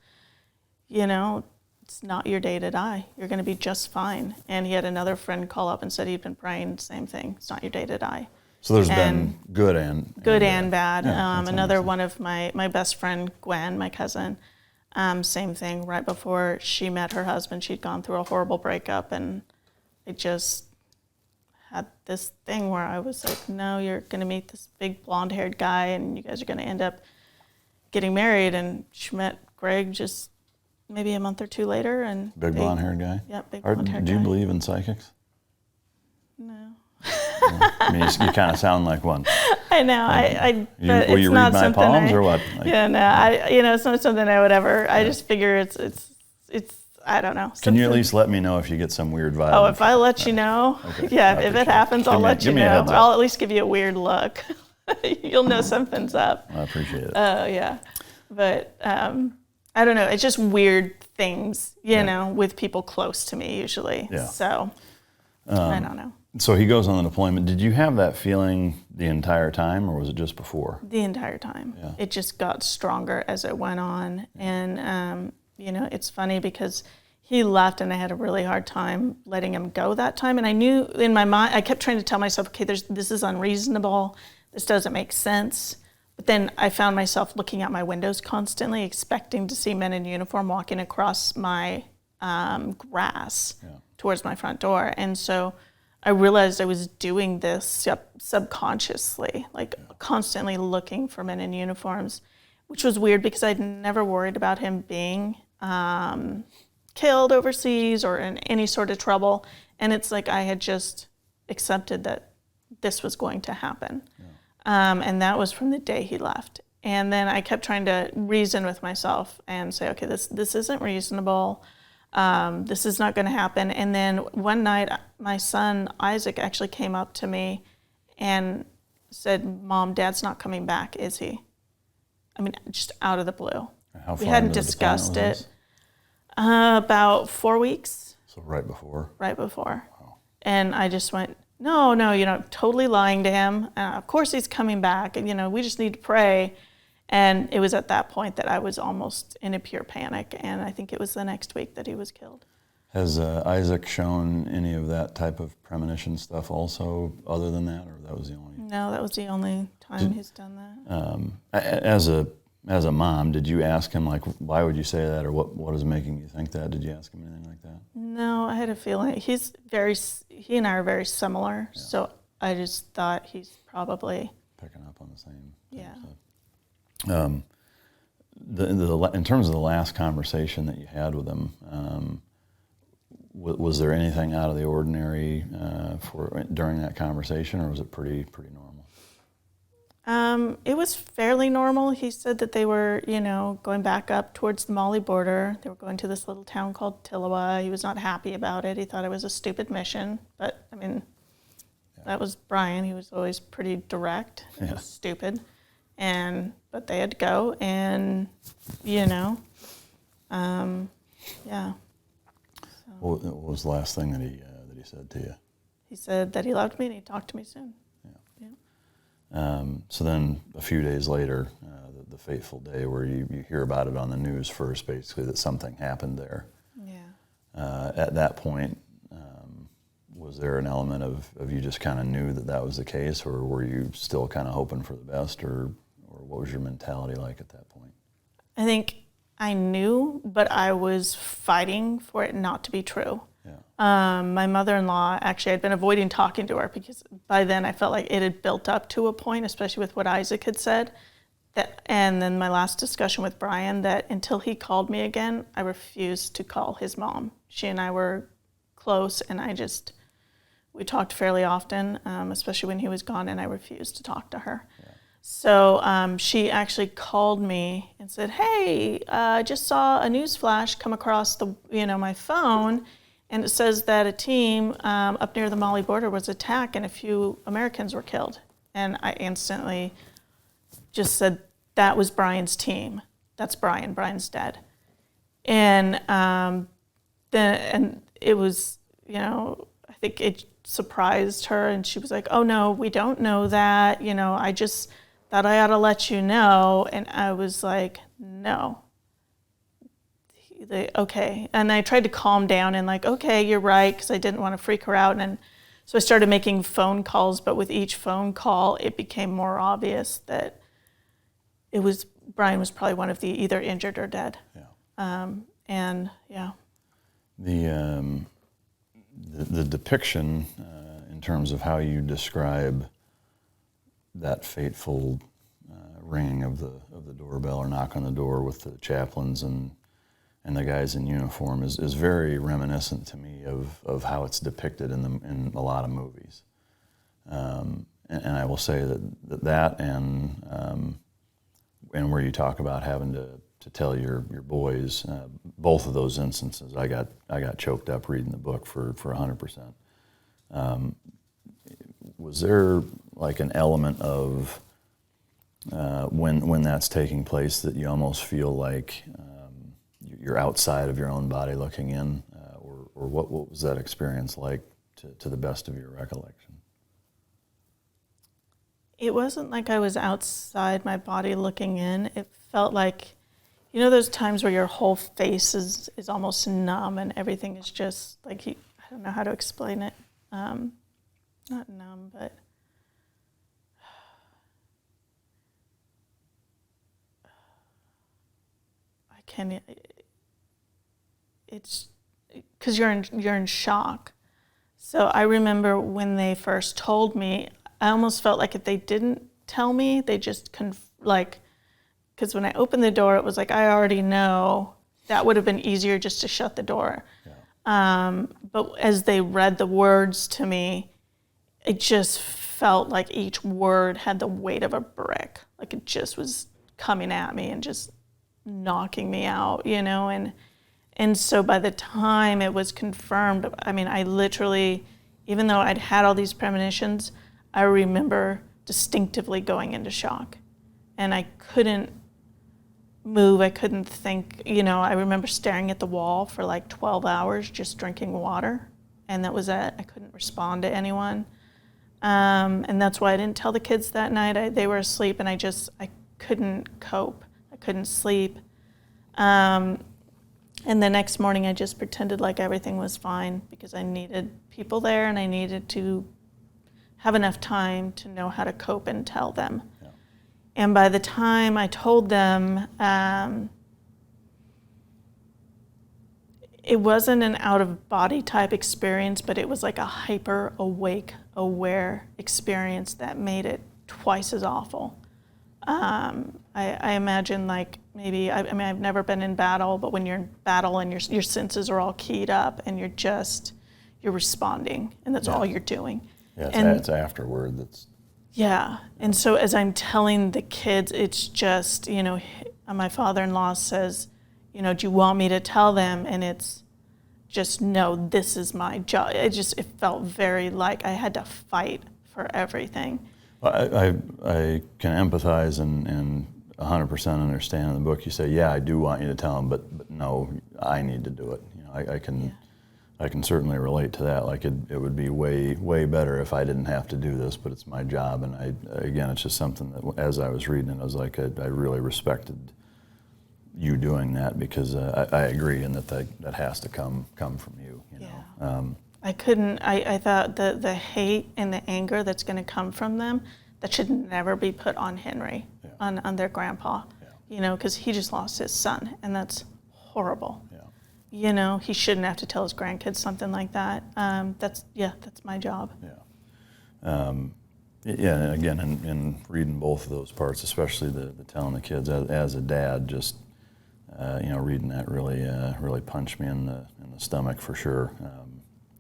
you know, it's not your day to die. You're going to be just fine. And he had another friend call up and said he'd been praying, same thing. It's not your day to die. So there's been good and bad. Yeah, another one of my best friend, Gwen, my cousin, same thing. Right before she met her husband, she'd gone through a horrible breakup, and I just had this thing where I was like, no, you're going to meet this big blonde-haired guy, and you guys are going to end up getting married. And she met Greg just maybe a month or two later. And big blonde-haired guy? Yep, big blonde-haired guy. Do you believe in psychics? No. I mean, you kind of sound like one. I know. Will you read my palms or what? Yeah, no. You know, it's not something I would ever. I just figure it's. I don't know. Can you at least let me know if you get some weird vibe? Oh, if I let you know, Okay. yeah. If it happens, I'll let you me a know. heads up. I'll at least give you a weird look. You'll know something's up. I appreciate it. Oh yeah, but I don't know. It's just weird things, you know, with people close to me usually. Yeah. So I don't know. So he goes on the deployment. Did you have that feeling the entire time, or was it just before? The entire time. Yeah. It just got stronger as it went on. And, you know, it's funny because he left and I had a really hard time letting him go that time. And I knew in my mind, I kept trying to tell myself, okay, this is unreasonable. This doesn't make sense. But then I found myself looking out my windows constantly, expecting to see men in uniform walking across my grass towards my front door. And so I realized I was doing this subconsciously, like constantly looking for men in uniforms, which was weird because I'd never worried about him being killed overseas or in any sort of trouble. And it's like I had just accepted that this was going to happen. And that was from the day he left. And then I kept trying to reason with myself and say, okay, this isn't reasonable. This is not going to happen. And then one night, my son, Isaac, actually came up to me and said, Mom, Dad's not coming back, is he? I mean, just out of the blue. How far We hadn't into the discussed deployment was it. About 4 weeks. this? So right before. Right before. Wow. And I just went, no, totally lying to him. Of course he's coming back. And, we just need to pray. And it was at that point that I was almost in a pure panic. And I think it was the next week that he was killed. Has Isaac shown any of that type of premonition stuff also, other than that, or that was the only? No, that was the only time he's done that. As a mom, did you ask him, like, why would you say that, or what is making you think that? Did you ask him anything like that? No, I had a feeling. He and I are very similar, so I just thought he's probably Picking up on the same Yeah. stuff. In terms of the last conversation that you had with him, was there anything out of the ordinary during that conversation, or was it pretty normal? It was fairly normal. He said that they were, going back up towards the Mali border. They were going to this little town called Tilawa. He was not happy about it. He thought it was a stupid mission. But, that was Brian. He was always pretty direct. It was stupid. But they had to go, and, yeah. What was the last thing that he said to you? He said that he loved me and he'd talk to me soon. So then a few days later, the fateful day where you hear about it on the news first, basically, that something happened there. Yeah. At that point, was there an element of you just kind of knew that was the case, or were you still kind of hoping for the best, or what was your mentality like at that point? I think I knew, but I was fighting for it not to be true. Yeah. My mother-in-law, actually, I'd been avoiding talking to her because by then I felt like it had built up to a point, especially with what Isaac had said. And then my last discussion with Brian, that until he called me again, I refused to call his mom. She and I were close, and we talked fairly often, especially when he was gone, and I refused to talk to her. Yeah. So she actually called me and said, hey, I just saw a news flash come across my phone, and it says that a team up near the Mali border was attacked and a few Americans were killed. And I instantly just said, that was Brian's team. That's Brian. Brian's dead. And it was, I think it surprised her, and she was like, oh no, we don't know that. I just thought I ought to let you know. And I was like, no. Okay. And I tried to calm down and okay, you're right, because I didn't want to freak her out. And so I started making phone calls, but with each phone call, it became more obvious that Brian was probably one of the either injured or dead. Yeah. And yeah. The depiction in terms of how you describe that fateful ringing of the doorbell or knock on the door with the chaplains and the guys in uniform is very reminiscent to me of how it's depicted in a lot of movies. And I will say that and where you talk about having to tell your boys, both of those instances, I got choked up reading the book for 100%. Was there like an element of when that's taking place that you almost feel like you're outside of your own body looking in, or what was that experience like to the best of your recollection? It wasn't like I was outside my body looking in. It felt like, those times where your whole face is almost numb and everything is just like, I don't know how to explain it. Not numb, but I can't. It's because you're in shock. So I remember when they first told me, I almost felt like if they didn't tell me, they just because when I opened the door, it was like, I already know. That would have been easier just to shut the door. Yeah. But as they read the words to me, it just felt like each word had the weight of a brick. Like it just was coming at me and just knocking me out, you know? And so by the time it was confirmed, I mean, I literally, even though I'd had all these premonitions, I remember distinctively going into shock. And I couldn't move, I couldn't think, you know, I remember staring at the wall for like 12 hours just drinking water. And that was it. I couldn't respond to anyone. And that's why I didn't tell the kids that night. They were asleep, and I couldn't cope. I couldn't sleep. And the next morning, I just pretended like everything was fine because I needed people there, and I needed to have enough time to know how to cope and tell them. Yeah. And by the time I told them, it wasn't an out-of-body type experience, but it was like a hyper awake, aware experience that made it twice as awful. I imagine like maybe, I mean, I've never been in battle, but when you're in battle and your senses are all keyed up and you're responding, and that's all you're doing. Yeah, it's afterward that's... Yeah, and so as I'm telling the kids, it's just, you know, my father-in-law says, you know, do you want me to tell them? And it's just, no, this is my job. It felt very like I had to fight for everything. I can empathize and 100% understand. In the book you say, yeah, I do want you to tell them, but no, I need to do it. You know, I can certainly relate to that. Like it would be way better if I didn't have to do this, but it's my job. And again, it's just something that as I was reading it, I was like, I really respected you doing that, because I agree, and that has to come from you. You know? I thought the hate and the anger that's going to come from them, that should never be put on Henry, on their grandpa, you know, because he just lost his son, and that's horrible. Yeah. You know, he shouldn't have to tell his grandkids something like that. That's my job. Yeah. And again, in reading both of those parts, especially the telling the kids, as a dad, just you know, reading that really punched me in the stomach for sure.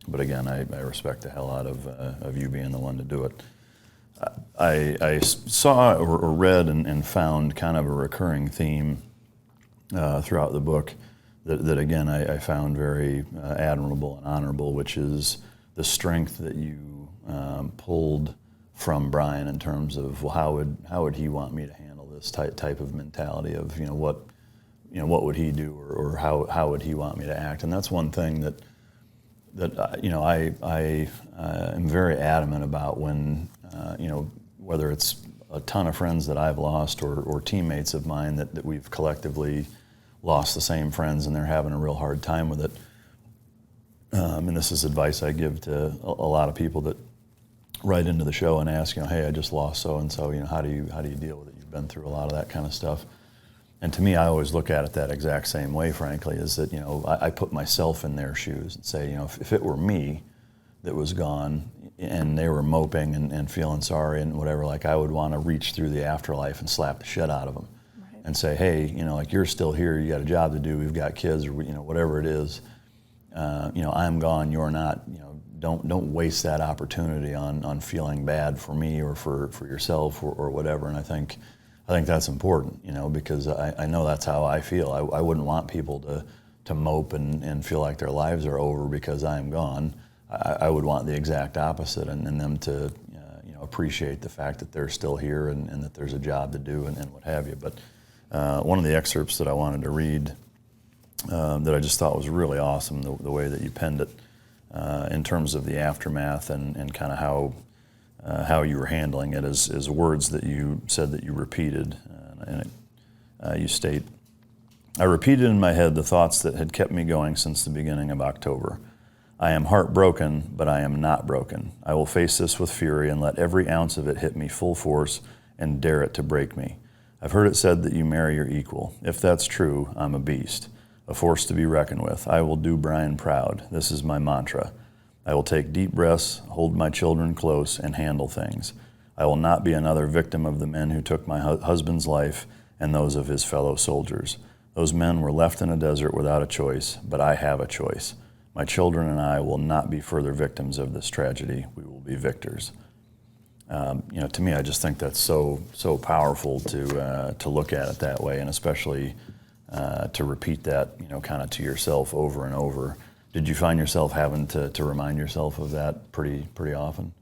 But again, I respect the hell out of you being the one to do it. I saw or read and found kind of a recurring theme throughout the book that again I found very admirable and honorable, which is the strength that you pulled from Brian in terms of, well, how would he want me to handle this type of mentality of, you know, what would he do, or how would he want me to act? And that's one thing that you know, I am very adamant about when you know, whether it's a ton of friends that I've lost or teammates of mine that we've collectively lost the same friends and they're having a real hard time with it. And this is advice I give to a lot of people that write into the show and ask, you know, hey, I just lost so-and-so, you know, how do you deal with it? You've been through a lot of that kind of stuff. And to me, I always look at it that exact same way, frankly, is that, you know, I put myself in their shoes and say, you know, if it were me that was gone and they were moping and feeling sorry and whatever, like I would want to reach through the afterlife and slap the shit out of them. Right. And say, hey, you know, like, you're still here, you got a job to do, we've got kids, or, you know, whatever it is, you know, I'm gone, you're not, you know, don't waste that opportunity on feeling bad for me or for yourself or whatever. And I think that's important, you know, because I know that's how I feel. I wouldn't want people to mope and feel like their lives are over because I'm gone. I would want the exact opposite, and them to you know, appreciate the fact that they're still here and that there's a job to do and what have you. But one of the excerpts that I wanted to read that I just thought was really awesome, the way that you penned it in terms of the aftermath and kind of how you were handling it, is words that you said that you repeated. You state, I repeated in my head the thoughts that had kept me going since the beginning of October. I am heartbroken, but I am not broken. I will face this with fury and let every ounce of it hit me full force and dare it to break me. I've heard it said that you marry your equal. If that's true, I'm a beast, a force to be reckoned with. I will do Brian proud. This is my mantra. I will take deep breaths, hold my children close, and handle things. I will not be another victim of the men who took my husband's life and those of his fellow soldiers. Those men were left in a desert without a choice, but I have a choice. My children and I will not be further victims of this tragedy. We will be victors. To me, I just think that's so powerful to look at it that way, and especially to repeat that, kind of to yourself over and over. Did you find yourself having to remind yourself of that pretty often?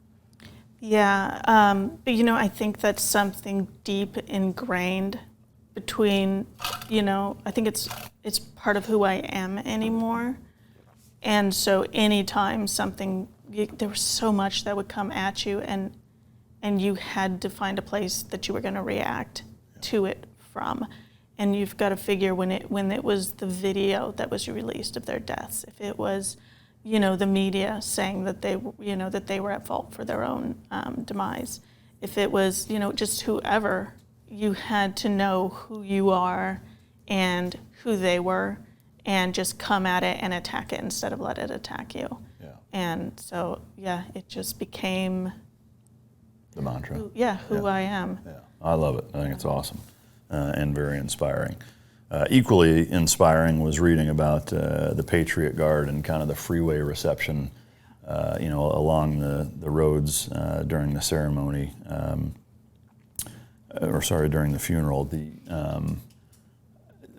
Yeah, but I think that's something deep ingrained between, I think it's part of who I am anymore. And so anytime there was so much that would come at you, and you had to find a place that you were going to react to it from. And you've got to figure when it was the video that was released of their deaths, if it was, the media saying that they were at fault for their own demise, if it was, just whoever, you had to know who you are and who they were, and just come at it and attack it instead of let it attack you. Yeah. And so, it just became the mantra. Who I am. Yeah, I love it. I think it's awesome and very inspiring. Equally inspiring was reading about the Patriot Guard and kind of the freeway reception, along the roads during the ceremony, during the funeral.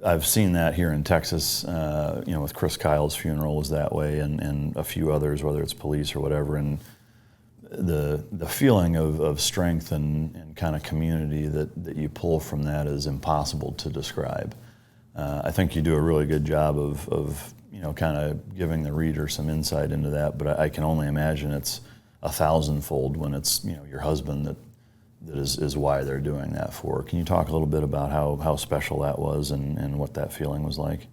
I've seen that here in Texas, with Chris Kyle's funeral was that way, and a few others, whether it's police or whatever, and the feeling of strength and kind of community that you pull from that is impossible to describe. I think you do a really good job of kind of giving the reader some insight into that, but I can only imagine it's 1,000-fold when it's your husband that is why they're doing that for. Can you talk a little bit about how special that was and what that feeling was like?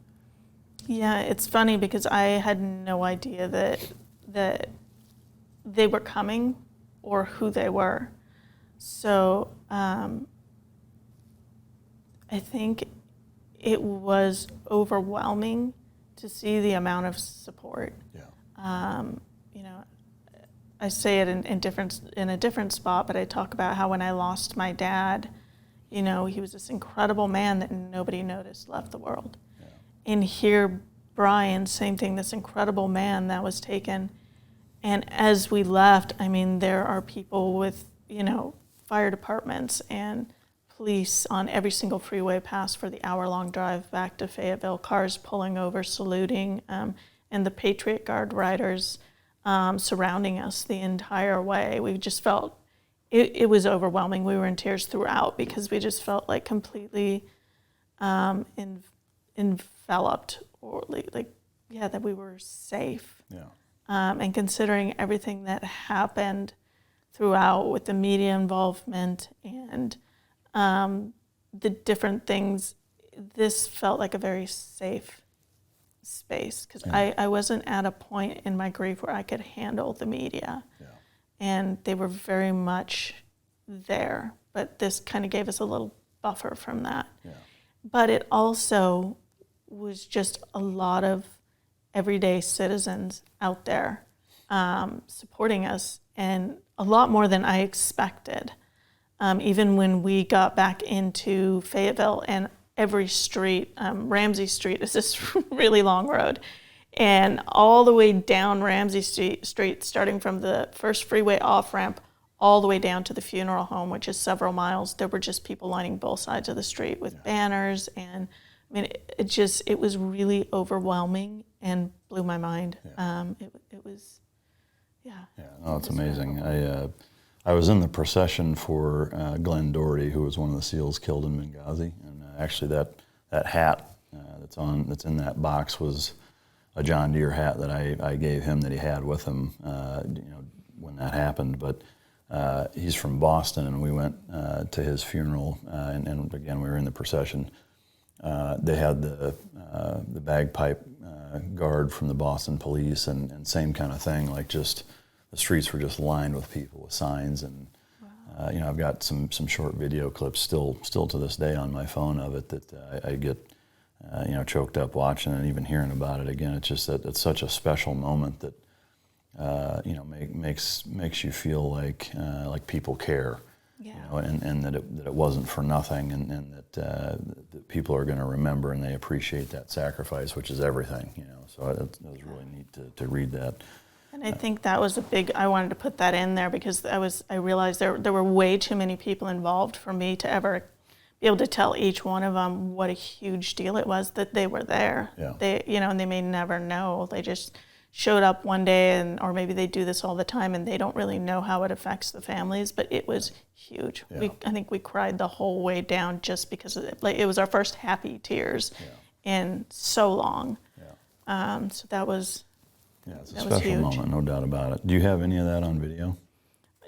Yeah, it's funny because I had no idea that they were coming or who they were. So I think it was overwhelming to see the amount of support. Yeah. I say it in a different spot, but I talk about how when I lost my dad, he was this incredible man that nobody noticed left the world. Yeah. And here, Brian, same thing, this incredible man that was taken. And as we left, there are people with, fire departments and police on every single freeway pass for the hour-long drive back to Fayetteville, cars pulling over, saluting, and the Patriot Guard riders surrounding us the entire way. We just felt, it was overwhelming. We were in tears throughout because we just felt like completely enveloped, or that we were safe. Yeah. And considering everything that happened throughout with the media involvement and the different things, this felt like a very safe space because I wasn't at a point in my grief where I could handle the media. Yeah. And they were very much there, but this kind of gave us a little buffer from that. Yeah. But it also was just a lot of everyday citizens out there supporting us, and a lot more than I expected. Even when we got back into Fayetteville, and every street, Ramsey Street is this really long road, and all the way down Ramsey Street, starting from the first freeway off-ramp all the way down to the funeral home, which is several miles, there were just people lining both sides of the street with banners, and it was really overwhelming and blew my mind. Yeah. It was, yeah. Yeah, no, it's amazing. I was in the procession for Glenn Doherty, who was one of the SEALs killed in Benghazi, and actually that hat that's in that box was a John Deere hat that I gave him that he had with him, when that happened. But he's from Boston, and we went to his funeral, and again we were in the procession. They had the bagpipe guard from the Boston police, and same kind of thing, like just the streets were just lined with people with signs, and I've got some short video clips still to this day on my phone of it that I get choked up watching and even hearing about it again. It's just that it's such a special moment that makes you feel like people care. Yeah. And that it wasn't for nothing, and that people are going to remember and they appreciate that sacrifice, which is everything. So it was really neat to read that. And I think that was I wanted to put that in there because I realized there were way too many people involved for me to ever be able to tell each one of them what a huge deal it was that they were there. Yeah. And they may never know. They just showed up one day, or maybe they do this all the time, and they don't really know how it affects the families. But it was huge. Yeah. I think we cried the whole way down just because of it. Like, it was our first happy tears in so long. Yeah. So that was. Yeah, it's a That was special huge. moment, no doubt about it. Do you have any of that on video?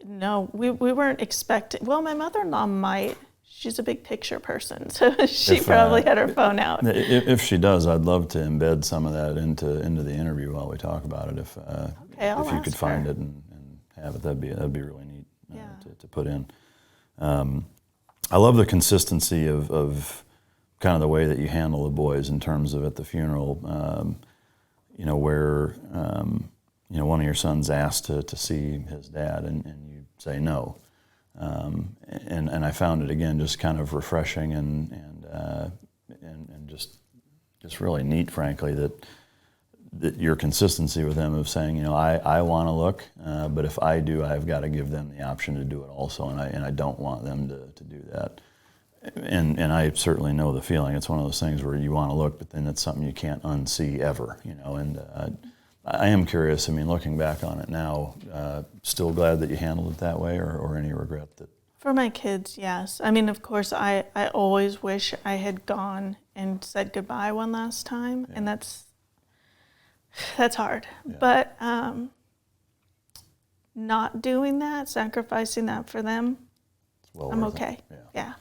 No, we weren't expecting. Well, my mother-in-law might. She's a big picture person, so she probably had her phone out. If she does, I'd love to embed some of that into the interview while we talk about it. If I'll if you could ask find her. it and have it, that'd be really neat Yeah. to put in. I love the consistency of kind of the way that you handle the boys in terms of at the funeral. Where one of your sons asked to see his dad, and you say no. And I found it again just kind of refreshing and just really neat, frankly, that your consistency with them of saying, I want to look, but if I do, I've got to give them the option to do it also, and I don't want them to do that. And I certainly know the feeling. It's one of those things where you want to look, but then it's something you can't unsee ever, And I am curious. I mean, looking back on it now, still glad that you handled it that way, or any regret that? For my kids, yes. I mean, of course, I always wish I had gone and said goodbye one last time, and that's hard. Yeah. But not doing that, sacrificing that for them, Well I'm worth it. okay. Yeah.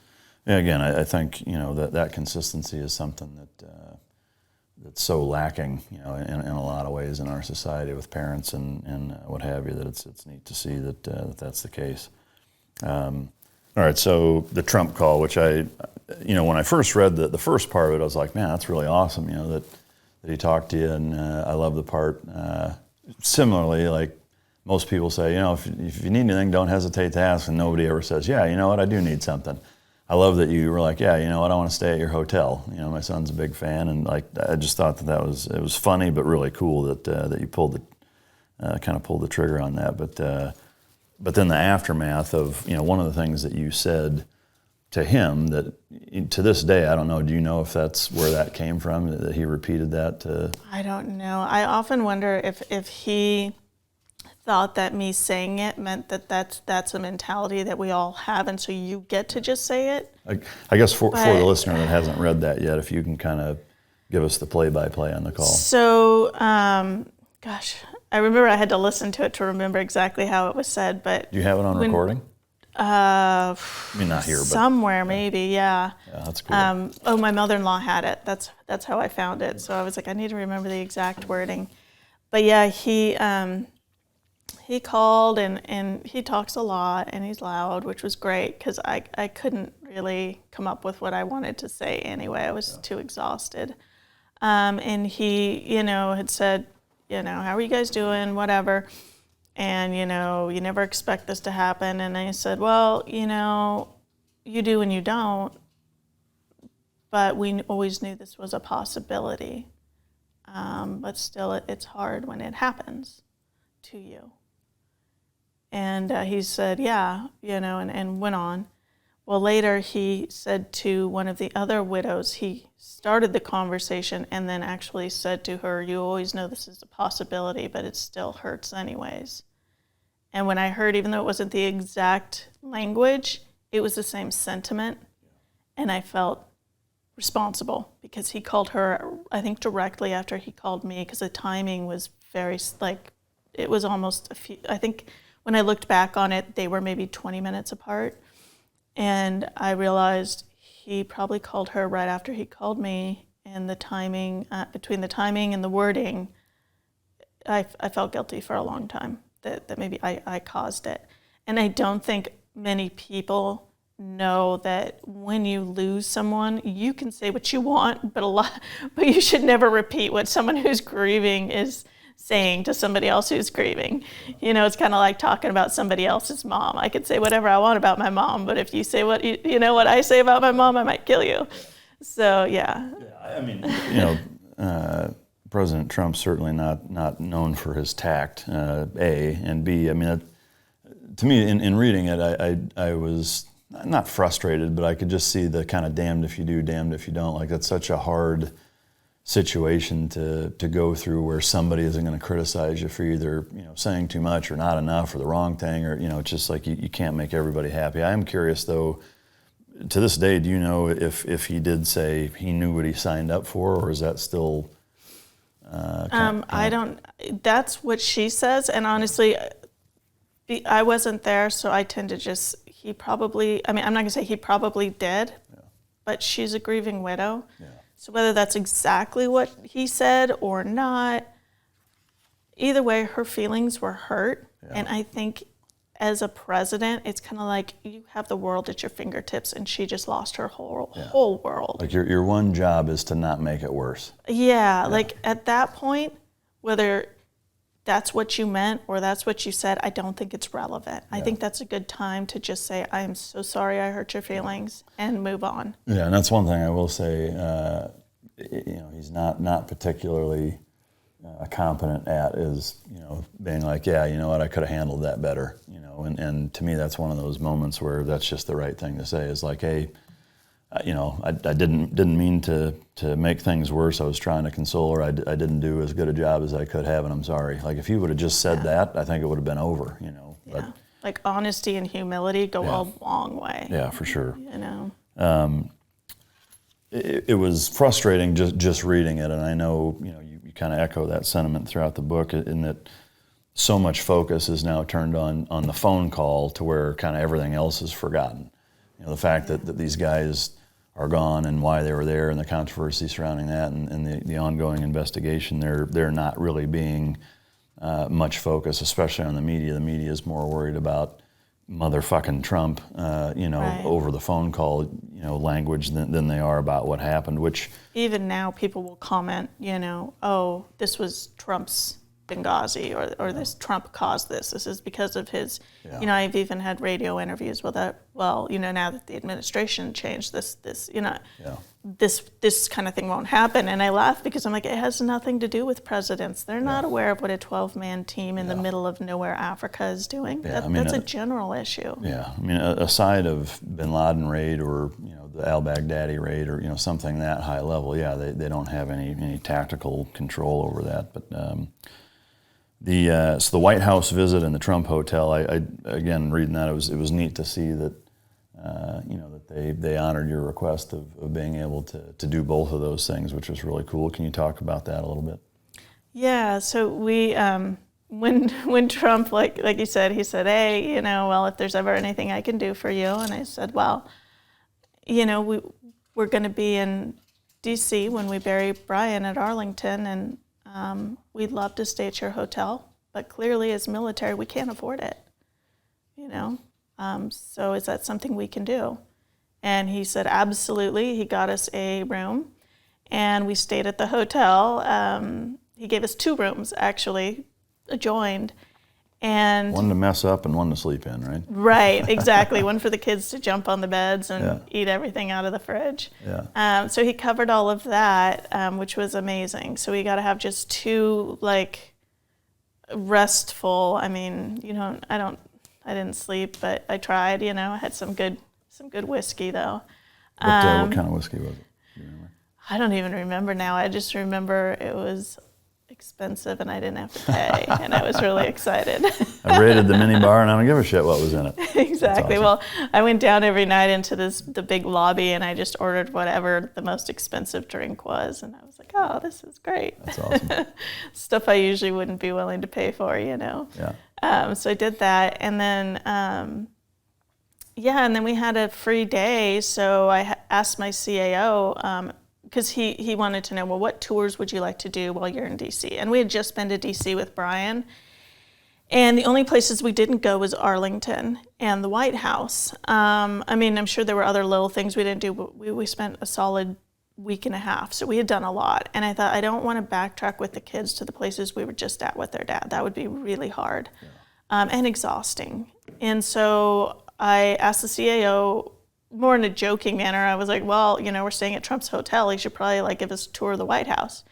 Yeah, again, I think that consistency is something that's so lacking, in a lot of ways in our society with parents and what have you. That it's neat to see that that's the case. All right, so the Trump call, which when I first read the first part of it, I was like, man, that's really awesome. That he talked to you, and I love the part. Similarly, like most people say, if you need anything, don't hesitate to ask, and nobody ever says, yeah, you know what, I do need something. I love that you were like, yeah, you know what, I want to stay at your hotel. My son's a big fan, and like I just thought that it was funny, but really cool that you pulled the trigger on that. But then the aftermath of one of the things that you said to him that to this day, I don't know. Do you know if that's where that came from? That he repeated that to? I don't know. I often wonder if he thought that me saying it meant that's a mentality that we all have, and so you get to just say it. I guess for the listener that hasn't read that yet, if you can kind of give us the play-by-play on the call. So, gosh, I remember I had to listen to it to remember exactly how it was said, but... Do you have it on recording? I mean, not here, but... Somewhere, maybe, yeah. Yeah, that's cool. My mother-in-law had it. That's how I found it. So I was like, I need to remember the exact wording. But yeah, he called, and he talks a lot, and he's loud, which was great, because I couldn't really come up with what I wanted to say anyway. I was too exhausted. And he, had said, how are you guys doing, whatever. And, you never expect this to happen. And I said, well, you do and you don't. But we always knew this was a possibility. But still, it's hard when it happens to you. And he said, yeah, and went on. Well, later he said to one of the other widows, he started the conversation and then actually said to her, you always know this is a possibility, but it still hurts anyways. And when I heard, even though it wasn't the exact language, it was the same sentiment. And I felt responsible because he called her, I think, directly after he called me, because the timing was very, it was almost I think when I looked back on it, they were maybe 20 minutes apart. And I realized he probably called her right after he called me, and the timing, between the timing and the wording, I felt guilty for a long time that maybe I caused it. And I don't think many people know that when you lose someone, you can say what you want, but you should never repeat what someone who's grieving is saying to somebody else who's grieving. It's kind of like talking about somebody else's mom. I could say whatever I want about my mom, but if you say what what I say about my mom, I might kill you. So yeah. I mean, President Trump's certainly not known for his tact, A, and B, I mean, to me, in reading it, I was not frustrated, but I could just see the kind of damned if you do, damned if you don't. Like, that's such a hard situation to go through, where somebody isn't going to criticize you for either, saying too much or not enough or the wrong thing, or, it's just like you can't make everybody happy. I am curious, though, to this day, do you know if he did say he knew what he signed up for, or is that still... I don't, that's what she says, and honestly, I wasn't there, so I tend to just, I'm not going to say he probably did, but she's a grieving widow. Yeah. So whether that's exactly what he said or not, either way, her feelings were hurt. Yeah. And I think as a president, it's kind of like you have the world at your fingertips, and she just lost her whole world. Like your one job is to not make it worse. Yeah, like at that point, whether that's what you meant or that's what you said, I don't think it's relevant. I think that's a good time to just say, I am so sorry I hurt your feelings, and move on. Yeah, and that's one thing I will say, he's not particularly competent at is, being like, yeah, you know what, I could have handled that better, and to me, that's one of those moments where that's just the right thing to say, is like, hey, I didn't mean to make things worse. I was trying to console her. I didn't do as good a job as I could have, and I'm sorry. Like, if he would have just said that, I think it would have been over, But, like, honesty and humility go a long way. Yeah, for sure. It was frustrating just reading it, and I know, you kind of echo that sentiment throughout the book, in that so much focus is now turned on the phone call, to where kind of everything else is forgotten. The fact that these guys are gone, and why they were there, and the controversy surrounding that, and the ongoing investigation, they're not really being much focus, especially on the media. The media is more worried about motherfucking Trump, over the phone call, language than they are about what happened, which... Even now, people will comment, oh, this was Trump's Benghazi, or this Trump caused this. This is because of his, I've even had radio interviews with that. Well, now that the administration changed, this kind of thing won't happen. And I laugh, because I'm like, it has nothing to do with presidents. They're not aware of what a 12-man team in the middle of nowhere Africa is doing. That's a general issue. Yeah, aside of Bin Laden raid, or the al-Baghdadi raid, or something that high level, they don't have any tactical control over that. But so the White House visit and the Trump hotel, I again, reading that, it was neat to see that that they honored your request of being able to do both of those things, which was really cool. Can you talk about that a little bit? Yeah, so we when Trump, like you said, he said, hey, well, if there's ever anything I can do for you, and I said, well, we're going to be in D.C. when we bury Brian at Arlington, and we'd love to stay at your hotel, but clearly as military, we can't afford it, so is that something we can do? And he said, absolutely. He got us a room, and we stayed at the hotel. He gave us 2 rooms, actually, adjoined. And one to mess up and one to sleep in, right? Right, exactly. One for the kids to jump on the beds and eat everything out of the fridge. Yeah. So he covered all of that, which was amazing. So we got to have just 2 restful. I didn't sleep, but I tried. I had some good whiskey though. What kind of whiskey was it? Do you remember? I don't even remember now. I just remember it was expensive and I didn't have to pay, and I was really excited. I raided the mini bar and I don't give a shit what was in it. Exactly. Awesome. Well, I went down every night into the big lobby, and I just ordered whatever the most expensive drink was, and I was like, oh, this is great. That's awesome. Stuff I usually wouldn't be willing to pay for, Yeah. So I did that, and then and then we had a free day, so I asked my CAO, because he wanted to know, well, what tours would you like to do while you're in D.C.? And we had just been to D.C. with Brian, and the only places we didn't go was Arlington and the White House. I'm sure there were other little things we didn't do, but we spent a solid week and a half, so we had done a lot. And I thought, I don't want to backtrack with the kids to the places we were just at with their dad. That would be really hard and exhausting. And so I asked the CAO, more in a joking manner, I was like, well, we're staying at Trump's hotel. He should probably give us a tour of the White House.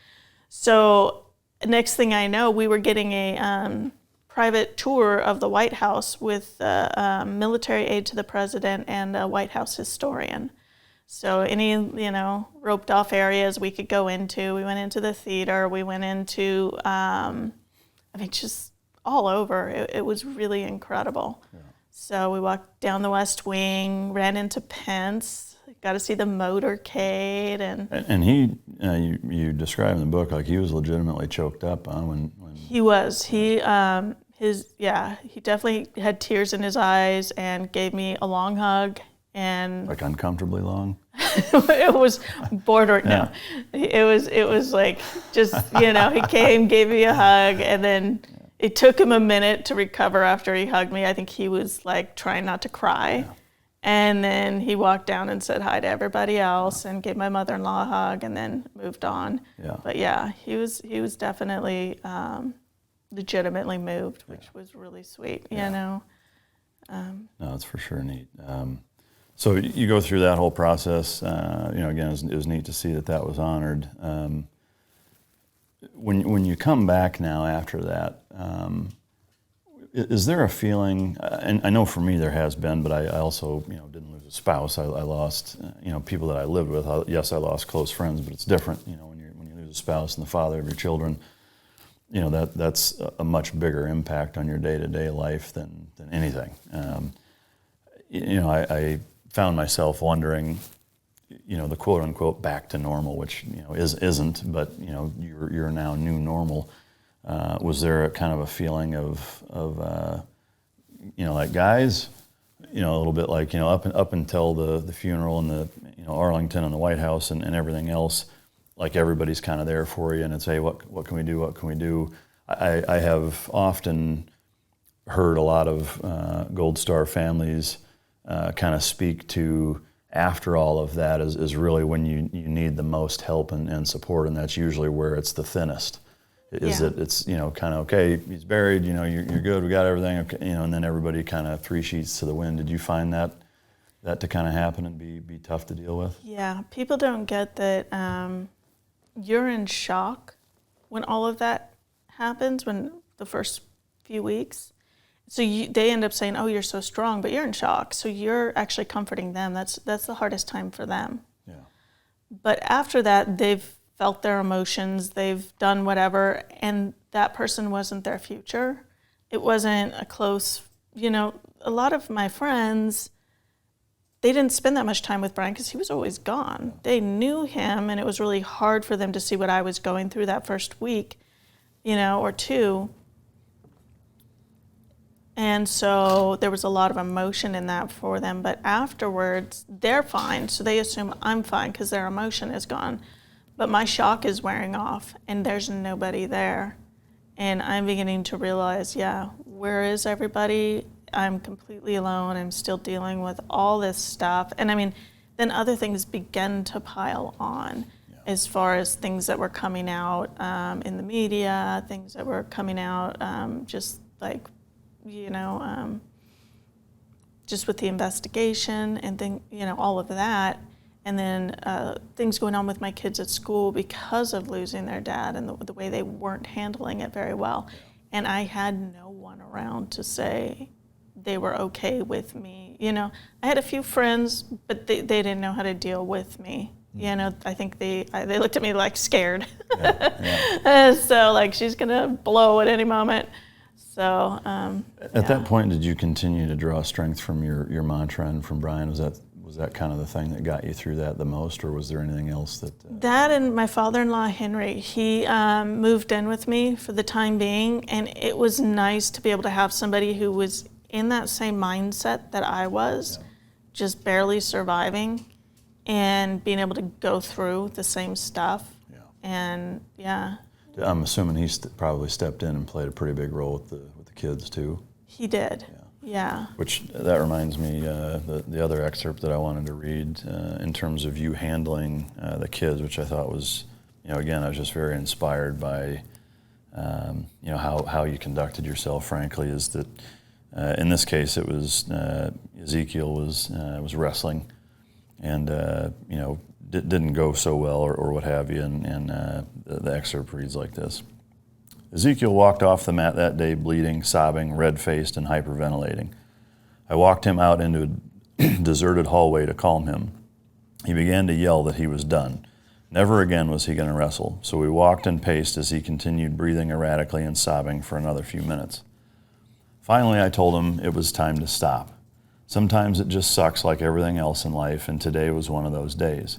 So next thing I know, we were getting a private tour of the White House with military aide to the president and a White House historian. So any, roped off areas we could go into. We went into the theater. We went into, just all over. It was really incredible. Yeah. So we walked down the West Wing, ran into Pence, got to see the motorcade. And he, you describe in the book, like he was legitimately choked up when He was. He definitely had tears in his eyes and gave me a long hug. And like uncomfortably long. It was bordering. Yeah. No, it was like just he came, gave me a hug, and then it took him a minute to recover after he hugged me. I think he was like trying not to cry, and then he walked down and said hi to everybody else and gave my mother-in-law a hug, and then moved on. Yeah. But yeah, he was definitely legitimately moved, which was really sweet. No, it's for sure neat. So you go through that whole process. Again, it was neat to see that was honored. When you come back now after that, is there a feeling? And I know for me there has been, but I also didn't lose a spouse. I lost people that I lived with. Yes, I lost close friends, but it's different. When you lose a spouse and the father of your children, that's a much bigger impact on your day-to-day life than anything. I found myself wondering, the quote unquote back to normal, which isn't, but you're now new normal. Was there a kind of a feeling of like guys, a little bit like up until the funeral and the Arlington and the White House and everything else, like everybody's kind of there for you and it's, hey, what can we do? What can we do? I have often heard a lot of Gold Star families kind of speak to after all of that is really when you need the most help and support, and that's usually where it's the thinnest. It's kind of okay, he's buried, you're good, we got everything, okay, and then everybody kind of three sheets to the wind. Did you find that to kind of happen and be tough to deal with? Yeah, people don't get that you're in shock when all of that happens, when the first few weeks. So they end up saying, "Oh, you're so strong," but you're in shock. So you're actually comforting them. That's the hardest time for them. Yeah. But after that, they've felt their emotions. They've done whatever, and that person wasn't their future. It wasn't a close. A lot of my friends, they didn't spend that much time with Brian because he was always gone. They knew him, and it was really hard for them to see what I was going through that first week, or two. And so there was a lot of emotion in that for them. But afterwards, they're fine. So they assume I'm fine because their emotion is gone. But my shock is wearing off, and there's nobody there. And I'm beginning to realize, where is everybody? I'm completely alone. I'm still dealing with all this stuff. And then other things began to pile on as far as things that were coming out in the media, things that were coming out just like, just with the investigation and all of that. And then things going on with my kids at school because of losing their dad and the way they weren't handling it very well. And I had no one around to say they were okay with me. I had a few friends, but they didn't know how to deal with me. I think they looked at me like scared. So like she's gonna blow at any moment. So at that point, did you continue to draw strength from your mantra and from Brian? Was that kind of the thing that got you through that the most, or was there anything else that? That and my father-in-law Henry, he moved in with me for the time being, and it was nice to be able to have somebody who was in that same mindset that I was, just barely surviving, and being able to go through the same stuff. Yeah. And I'm assuming he probably stepped in and played a pretty big role with the kids too. He did. Yeah. Which that reminds me, the other excerpt that I wanted to read in terms of you handling the kids, which I thought was, again, I was just very inspired by, how you conducted yourself. Frankly, is that in this case it was Ezekiel was wrestling, and didn't go so well or what have you, and the excerpt reads like this. Ezekiel walked off the mat that day bleeding, sobbing, red-faced, and hyperventilating. I walked him out into a deserted hallway to calm him. He began to yell that he was done. Never again was he going to wrestle, so we walked and paced as he continued breathing erratically and sobbing for another few minutes. Finally, I told him it was time to stop. Sometimes it just sucks like everything else in life, and today was one of those days.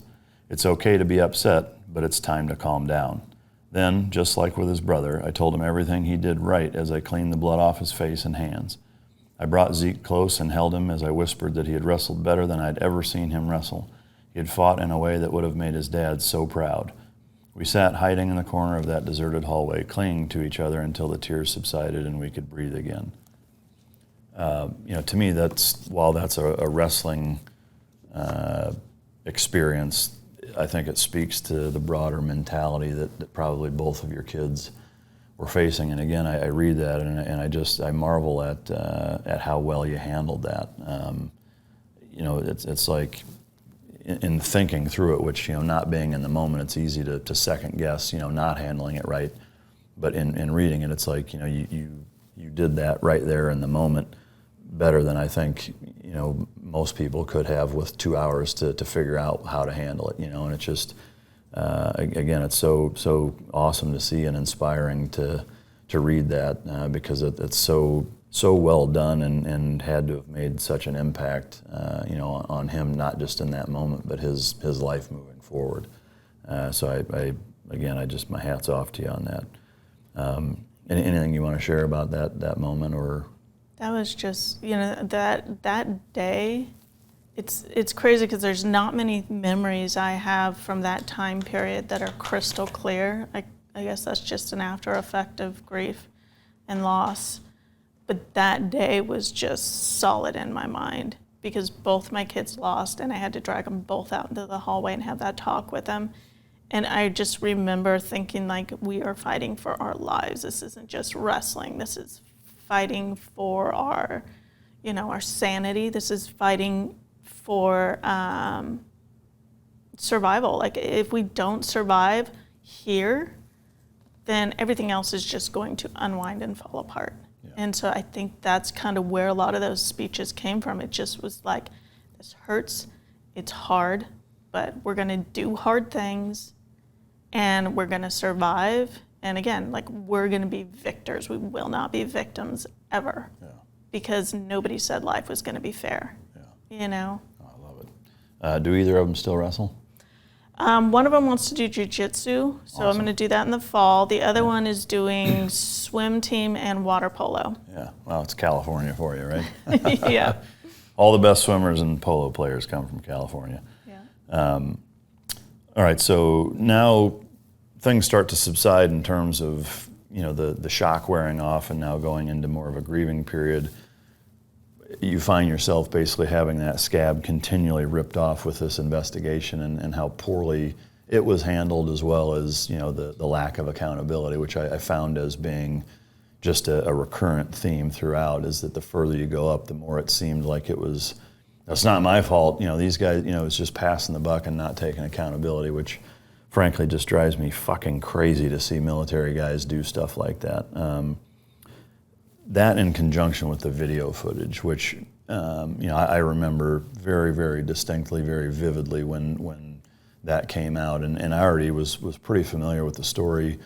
It's okay to be upset, but it's time to calm down. Then, just like with his brother, I told him everything he did right as I cleaned the blood off his face and hands. I brought Zeke close and held him as I whispered that he had wrestled better than I'd ever seen him wrestle. He had fought in a way that would have made his dad so proud. We sat hiding in the corner of that deserted hallway, clinging to each other until the tears subsided and we could breathe again. To me, while that's a wrestling experience, I think it speaks to the broader mentality that probably both of your kids were facing. And again, I read that and I marvel at how well you handled that. It's like in thinking through it, which not being in the moment, it's easy to second guess not handling it right. But in reading it, it's like you did that right there in the moment better than I think most people could have with 2 hours to figure out how to handle it. And it's just again, it's so awesome to see and inspiring to read that because it's so well done and had to have made such an impact on him, not just in that moment but his life moving forward. So my hat's off to you on that. Anything you want to share about that moment or? That was just, that day, it's crazy because there's not many memories I have from that time period that are crystal clear. I guess that's just an after effect of grief and loss. But that day was just solid in my mind because both my kids lost and I had to drag them both out into the hallway and have that talk with them. And I just remember thinking we are fighting for our lives. This isn't just wrestling. This is fighting for our sanity. This is fighting for survival. If we don't survive here, then everything else is just going to unwind and fall apart. Yeah. And so I think that's kind of where a lot of those speeches came from. It just was like, this hurts, it's hard, but we're gonna do hard things and we're gonna survive. And again, we're going to be victors. We will not be victims ever. Yeah. Because nobody said life was going to be fair. Yeah. Oh, I love it. Do either of them still wrestle? One of them wants to do jiu-jitsu, so awesome. I'm going to do that in the fall. The other one is doing swim team and water polo. Yeah, well, it's California for you, right? Yeah. All the best swimmers and polo players come from California. Yeah. All right, so now things start to subside in terms of the shock wearing off and now going into more of a grieving period. You find yourself basically having that scab continually ripped off with this investigation and how poorly it was handled, as well as the lack of accountability, which I found as being just a recurrent theme throughout, is that the further you go up, the more it seemed like it's not my fault. These guys, it's just passing the buck and not taking accountability, which frankly just drives me fucking crazy to see military guys do stuff like that. That in conjunction with the video footage, which I remember very, very distinctly, very vividly when that came out, and I already was pretty familiar with the story,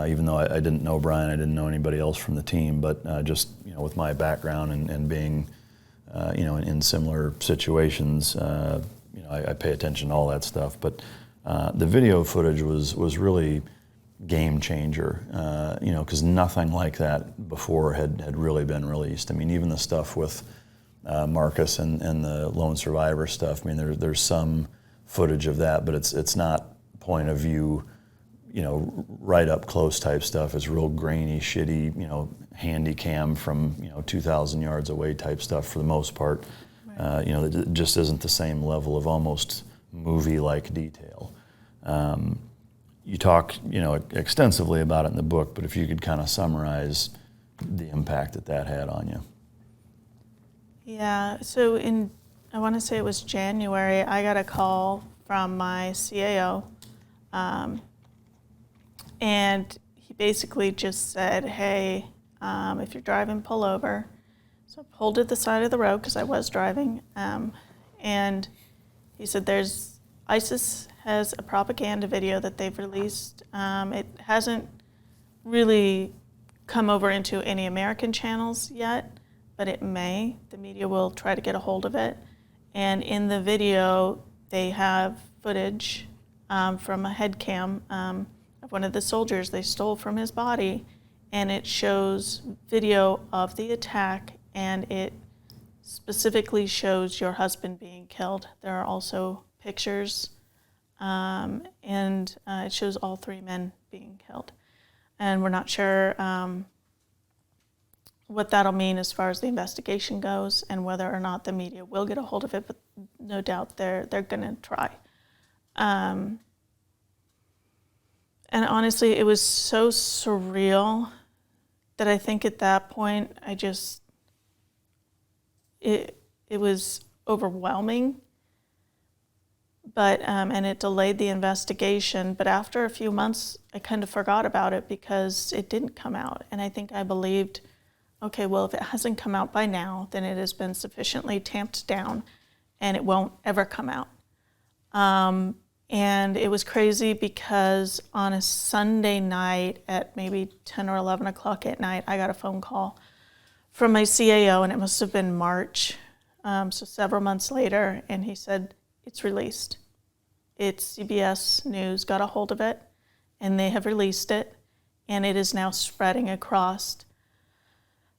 even though I didn't know Brian, I didn't know anybody else from the team, but just with my background and being in similar situations, I pay attention to all that stuff, but. The video footage was really game changer, because nothing like that before had really been released. I mean, even the stuff with Marcus and the lone survivor stuff. I mean, there's some footage of that, but it's not point of view, right up close type stuff. It's real grainy, shitty, handy cam from 2,000 yards away type stuff for the most part. Right. It just isn't the same level of almost movie-like detail. You talk, extensively about it in the book, but if you could kind of summarize the impact that had on you. Yeah, so I want to say it was January, I got a call from my CAO. And he basically just said, hey, if you're driving, pull over. So I pulled at the side of the road because I was driving. And he said ISIS has a propaganda video that they've released. It hasn't really come over into any American channels yet, but it may. The media will try to get a hold of it. And in the video, they have footage from a head cam of one of the soldiers they stole from his body, and it shows video of the attack, and it specifically shows your husband being killed. There are also pictures, and it shows all 3 men being killed. And we're not sure what that'll mean as far as the investigation goes and whether or not the media will get a hold of it, but no doubt they're going to try. And honestly, it was so surreal that I think at that point, it was overwhelming. But and it delayed the investigation. But after a few months, I kind of forgot about it because it didn't come out. And I think I believed, okay, well, if it hasn't come out by now, then it has been sufficiently tamped down and it won't ever come out. And it was crazy because on a Sunday night at maybe 10 or 11 o'clock at night, I got a phone call from my CAO, and it must have been March, so several months later, and he said, it's released. It's CBS News got a hold of it, and they have released it, and it is now spreading across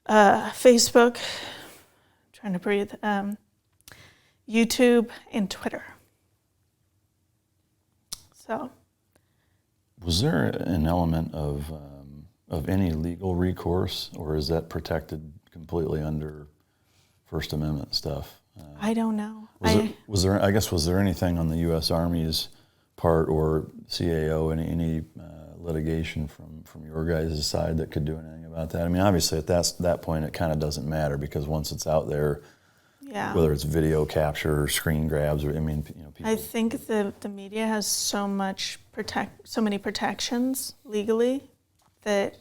Facebook, trying to breathe, YouTube, and Twitter. So, was there an element of any legal recourse, or is that protected completely under First Amendment stuff? I don't know. Was there anything on the U.S. Army's part or CAO, any litigation from your guys' side that could do anything about that? I mean, obviously at that point it kind of doesn't matter because once it's out there, yeah. Whether it's video capture or screen grabs, or people. I think the media has so many protections legally that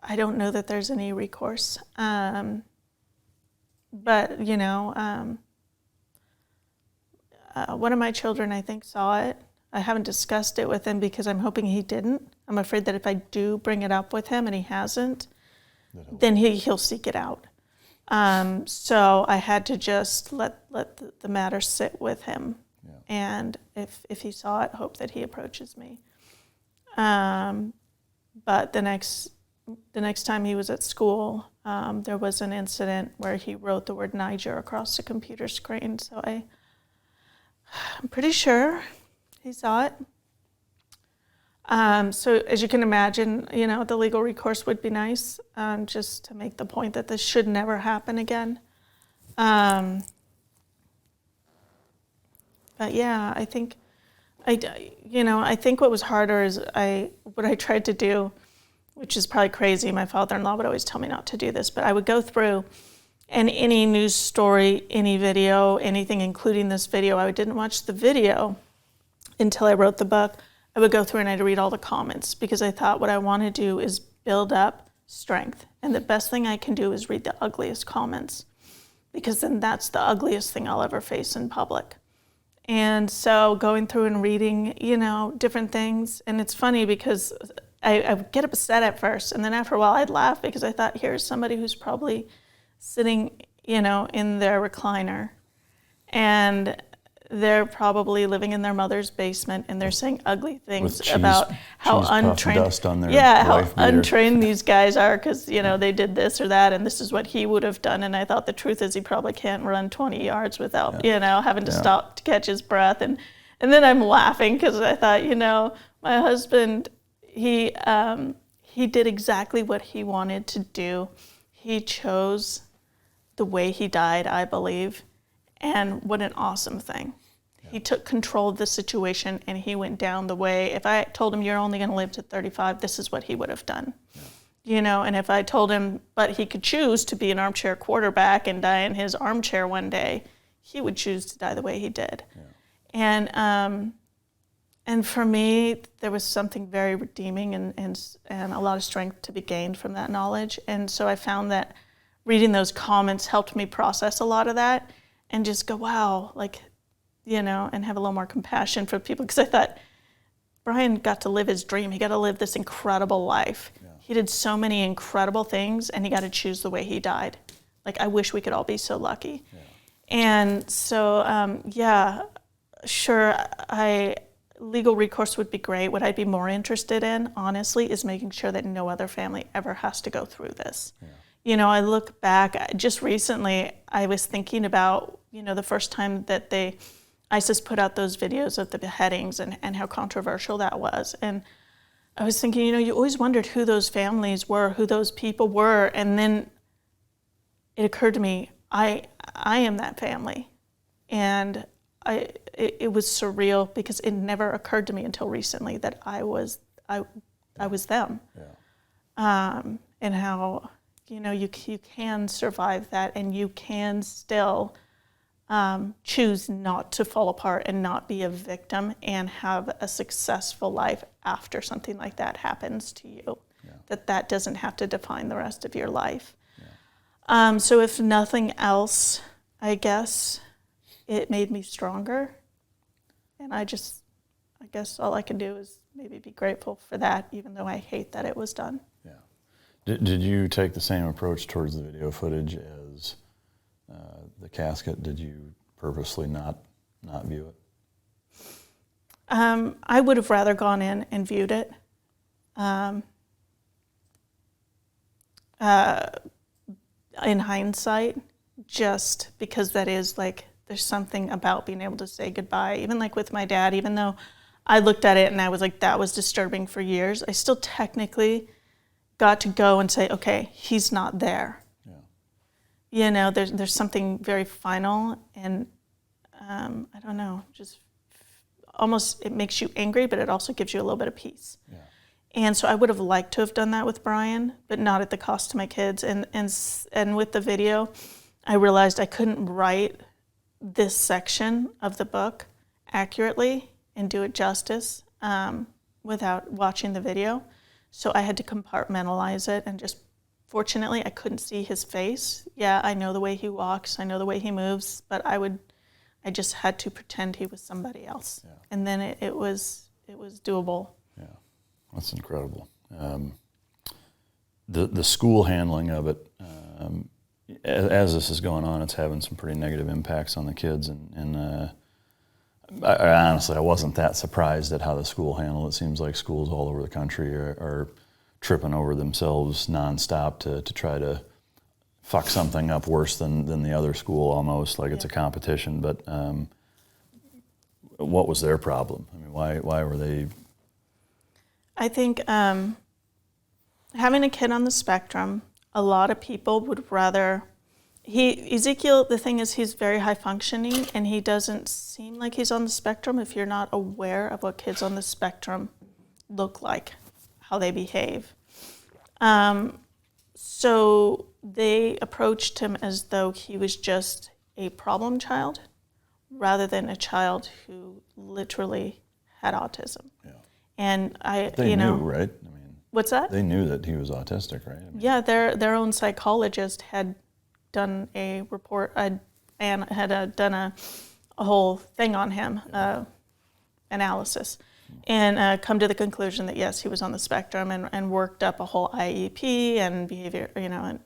I don't know that there's any recourse. But one of my children, I think, saw it. I haven't discussed it with him because I'm hoping he didn't. I'm afraid that if I do bring it up with him and he hasn't, then he'll seek it out. So I had to just let the matter sit with him. Yeah. And if he saw it, hope that he approaches me. But the next time he was at school, there was an incident where he wrote the word Niger across the computer screen. So I'm pretty sure he saw it. So as you can imagine, the legal recourse would be nice, just to make the point that this should never happen again. But yeah, I think what was harder is what I tried to do, which is probably crazy. My father-in-law would always tell me not to do this, but I would go through and any news story, any video, anything, including this video. I didn't watch the video until I wrote the book. I would go through and I'd read all the comments because I thought what I want to do is build up strength. And the best thing I can do is read the ugliest comments because then that's the ugliest thing I'll ever face in public. And so going through and reading, different things. And it's funny because I would get upset at first. And then after a while I'd laugh because I thought, here's somebody who's probably sitting, in their recliner. And they're probably living in their mother's basement, and they're saying ugly things about how untrained these guys are because they did this or that, and this is what he would have done. And I thought the truth is he probably can't run 20 yards without having to stop to catch his breath. And then I'm laughing because I thought my husband he did exactly what he wanted to do. He chose the way he died, I believe. And what an awesome thing. Yeah. He took control of the situation and he went down the way. If I told him you're only going to live to 35, this is what he would have done. Yeah. And if I told him, but he could choose to be an armchair quarterback and die in his armchair one day, he would choose to die the way he did. Yeah. And for me, there was something very redeeming and a lot of strength to be gained from that knowledge. And so I found that reading those comments helped me process a lot of that and just go, wow, like, you know, and have a little more compassion for people. Because I thought, Brian got to live his dream. He got to live this incredible life. Yeah. He did so many incredible things, and he got to choose the way he died. Like, I wish we could all be so lucky. Yeah. And so, sure, legal recourse would be great. What I'd be more interested in, honestly, is making sure that no other family ever has to go through this. Yeah. You know, I look back, just recently, I was thinking about, you know, the first time that ISIS put out those videos of the beheadings and how controversial that was. And I was thinking, you know, you always wondered who those families were, who those people were. And then it occurred to me, I am that family. And it was surreal because it never occurred to me until recently that I was them. Yeah. And how, you know, you can survive that, and you can still choose not to fall apart and not be a victim and have a successful life after something like that happens to you. Yeah. That doesn't have to define the rest of your life. Yeah. So if nothing else, I guess it made me stronger. And I guess all I can do is maybe be grateful for that, even though I hate that it was done. Yeah. Did you take the same approach towards the video footage as the casket? Did you purposely not view it? I would have rather gone in and viewed it. In hindsight, just because that is like, there's something about being able to say goodbye. Even like with my dad, even though I looked at it and I was like, that was disturbing for years, I still technically got to go and say, okay, he's not there. Yeah. You know, there's something very final, and I don't know, just almost it makes you angry, but it also gives you a little bit of peace. Yeah. And so I would have liked to have done that with Brian, but not at the cost to my kids. And with the video, I realized I couldn't write this section of the book accurately and do it justice without watching the video. So I had to compartmentalize it, and just fortunately I couldn't see his face. Yeah, I know the way he walks, I know the way he moves, but I just had to pretend he was somebody else. Yeah. And then it was doable. Yeah, that's incredible. The school handling of it, as this is going on, it's having some pretty negative impacts on the kids, and I honestly, I wasn't that surprised at how the school handled it. It seems like schools all over the country are tripping over themselves nonstop to try to fuck something up worse than the other school, almost like it's a competition. But what was their problem? I mean, why were they? I think having a kid on the spectrum, a lot of people would rather. Ezekiel, the thing is, he's very high functioning, and he doesn't seem like he's on the spectrum if you're not aware of what kids on the spectrum look like, how they behave. So they approached him as though he was just a problem child rather than a child who literally had autism. Yeah. And they knew, right? I mean, what's that? They knew that he was autistic, right? I mean, yeah, their own psychologist had done a report and had done a whole thing on him, analysis, and come to the conclusion that yes, he was on the spectrum, and worked up a whole IEP and behavior, an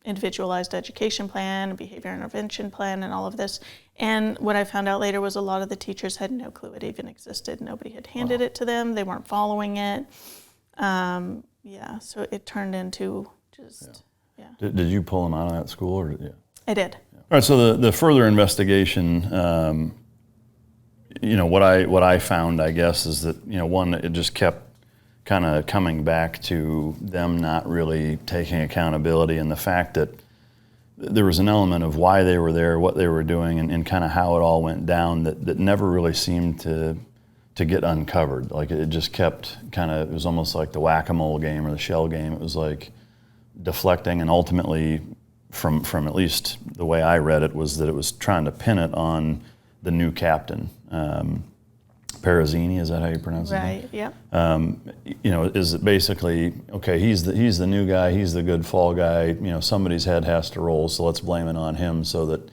individualized education plan, a behavior intervention plan, and all of this. And what I found out later was a lot of the teachers had no clue it even existed. Nobody had handed it to them. They weren't following it. So it turned into just. Yeah. Did you pull him out of that school, or I did. Yeah. All right. So the further investigation, what I found, I guess, is that one, it just kept kind of coming back to them not really taking accountability, and the fact that there was an element of why they were there, what they were doing, and kind of how it all went down that never really seemed to get uncovered. Like it just kept it was almost like the whack-a-mole game or the shell game. It was like deflecting, and ultimately, from at least the way I read it, was that it was trying to pin it on the new captain. Parazzini, is that how you pronounce it? Right, yep. Is it basically, okay, he's the new guy, he's the good fall guy, somebody's head has to roll, so let's blame it on him so that,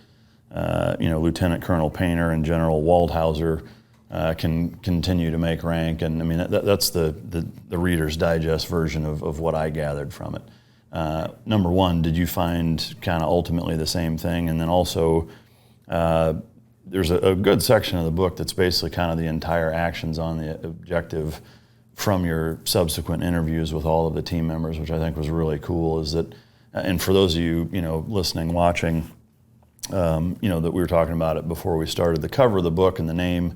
Lieutenant Colonel Painter and General Waldhauser can continue to make rank. And I mean, that's the Reader's Digest version of what I gathered from it. Number one, did you find kind of ultimately the same thing? And then also, there's a good section of the book that's basically kind of the entire actions on the objective from your subsequent interviews with all of the team members, which I think was really cool. Is that, and for those of you, listening, watching, that we were talking about it before we started, the cover of the book and the name,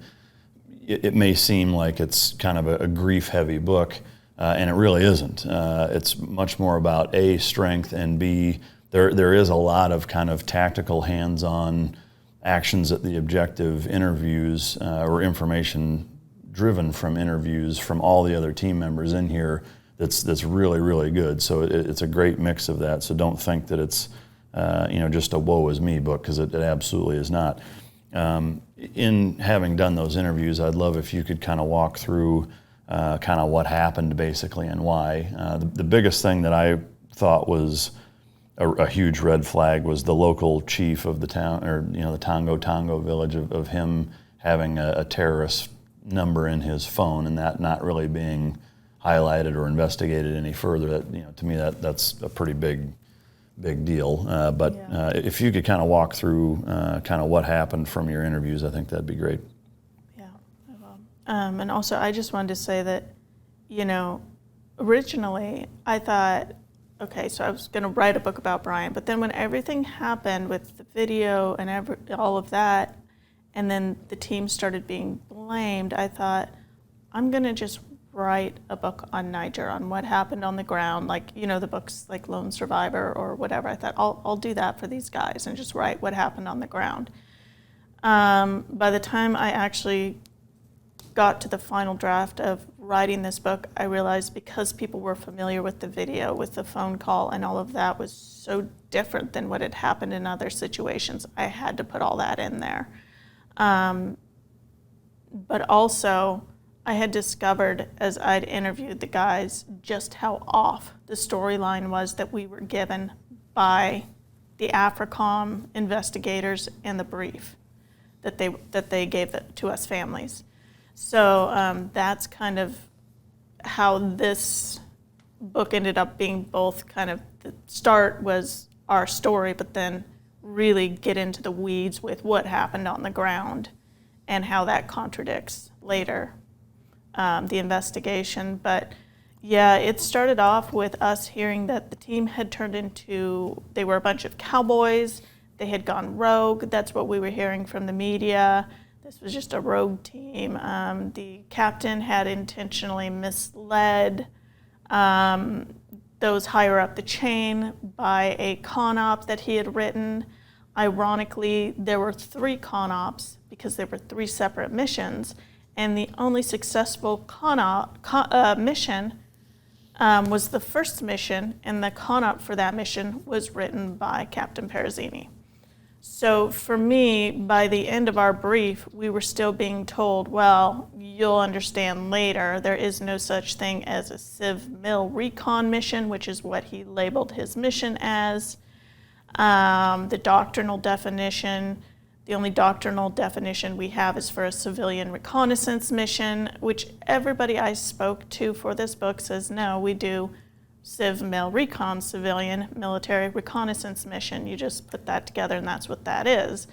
it may seem like it's kind of a grief-heavy book, and it really isn't. It's much more about A, strength, and B, there is a lot of kind of tactical, hands-on actions at the objective, interviews, or information driven from interviews from all the other team members in here that's really, really good. So it's a great mix of that. So don't think that it's just a woe is me book, because it absolutely is not. In having done those interviews, I'd love if you could kind of walk through kind of what happened basically and why. The biggest thing that I thought was a huge red flag was the local chief of the town, or the Tongo village, of him having a terrorist number in his phone and that not really being highlighted or investigated any further. That, to me, that's a pretty big deal. But if you could kind of walk through kind of what happened from your interviews, I think that'd be great. Yeah, I will. And also, I just wanted to say that, originally I thought, okay, so I was going to write a book about Brian, but then when everything happened with the video and all of that, and then the team started being blamed, I thought, I'm going to just write a book on Niger, on what happened on the ground, like, the books like Lone Survivor or whatever. I thought, I'll do that for these guys and just write what happened on the ground. By the time I actually got to the final draft of writing this book, I realized, because people were familiar with the video, with the phone call and all of that was so different than what had happened in other situations, I had to put all that in there. But also, I had discovered as I'd interviewed the guys just how off the storyline was that we were given by the AFRICOM investigators and the brief that they gave to us families. So that's kind of how this book ended up being both kind of, the start was our story, but then really get into the weeds with what happened on the ground and how that contradicts later the investigation. But yeah, it started off with us hearing that the team had turned into, they were a bunch of cowboys, they had gone rogue. That's what we were hearing from the media. This was just a rogue team. The captain had intentionally misled those higher up the chain by a con op that he had written. Ironically, there were 3 con ops because there were 3 separate missions, and the only successful mission was the first mission, and the con op for that mission was written by Captain Parazzini. So for me, by the end of our brief, we were still being told, well, you'll understand later, there is no such thing as a Civ Mil recon mission, which is what he labeled his mission as. The doctrinal definition, the only doctrinal definition we have is for a civilian reconnaissance mission, which everybody I spoke to for this book says, no, we do Civ Mil Recon, civilian military reconnaissance mission. You just put that together and that's what that is.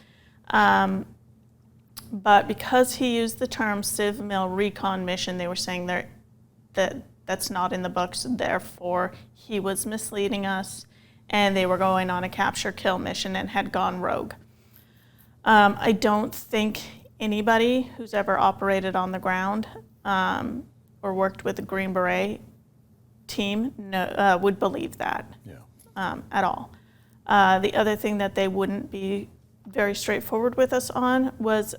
But because he used the term Civ Mil Recon mission, they were saying that's not in the books, therefore he was misleading us, and they were going on a capture-kill mission and had gone rogue. I don't think anybody who's ever operated on the ground or worked with the Green Beret team would believe that at all. The other thing that they wouldn't be very straightforward with us on was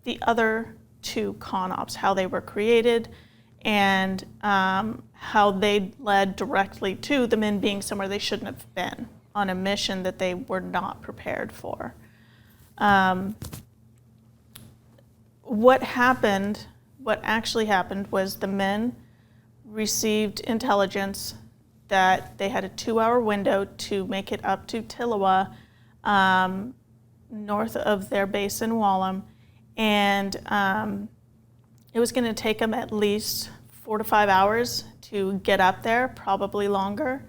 the other 2 con ops, how they were created and how they led directly to the men being somewhere they shouldn't have been on a mission that they were not prepared for. what actually happened was the men received intelligence that they had a 2-hour window to make it up to Tilawa, north of their base in Wallam, and it was going to take them at least 4 to 5 hours to get up there, probably longer.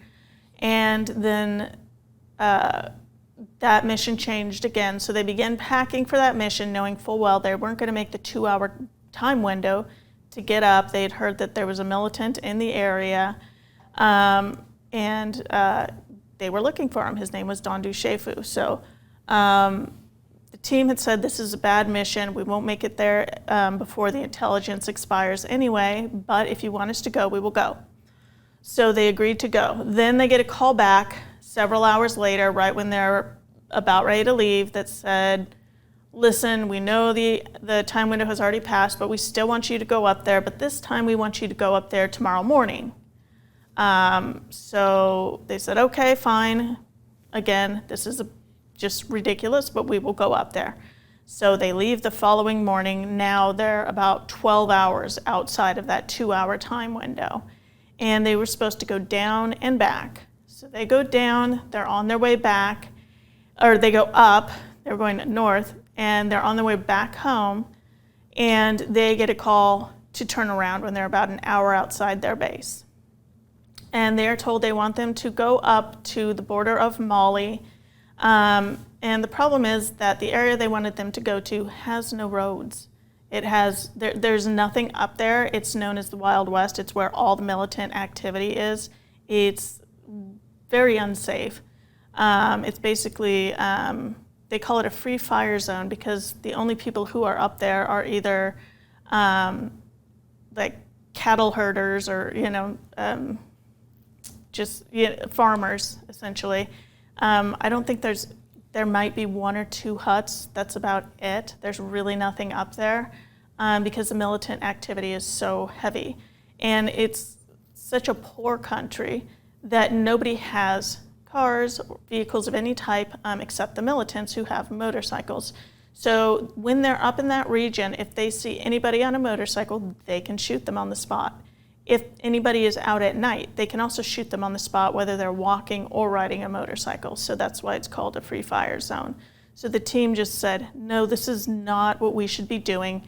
And then that mission changed again, so they began packing for that mission, knowing full well they weren't going to make the 2-hour time window to get up. They had heard that there was a militant in the area, and they were looking for him. His name was Dondu Shefu. So the team had said, this is a bad mission. We won't make it there before the intelligence expires anyway, but if you want us to go, we will go. So they agreed to go. Then they get a call back several hours later, right when they're about ready to leave, that said, listen, we know the time window has already passed, but we still want you to go up there, but this time we want you to go up there tomorrow morning. So they said, okay, fine. Again, this is just ridiculous, but we will go up there. So they leave the following morning. Now they're about 12 hours outside of that 2-hour time window. And they were supposed to go down and back. So they go down, they're on their way back, or they go up, they're going north, and they're on their way back home, and they get a call to turn around when they're about an hour outside their base. And they're told they want them to go up to the border of Mali. And the problem is that the area they wanted them to go to has no roads. There's nothing up there. It's known as the Wild West. It's where all the militant activity is. It's very unsafe. It's basically, they call it a free fire zone because the only people who are up there are either like cattle herders or, farmers, essentially. I don't think there might be 1 or 2 huts. That's about it. There's really nothing up there because the militant activity is so heavy. And it's such a poor country that nobody has cars or vehicles of any type except the militants who have motorcycles. So when they're up in that region, if they see anybody on a motorcycle, they can shoot them on the spot. If anybody is out at night, they can also shoot them on the spot, whether they're walking or riding a motorcycle. So that's why it's called a free fire zone. So the team just said, no, this is not what we should be doing.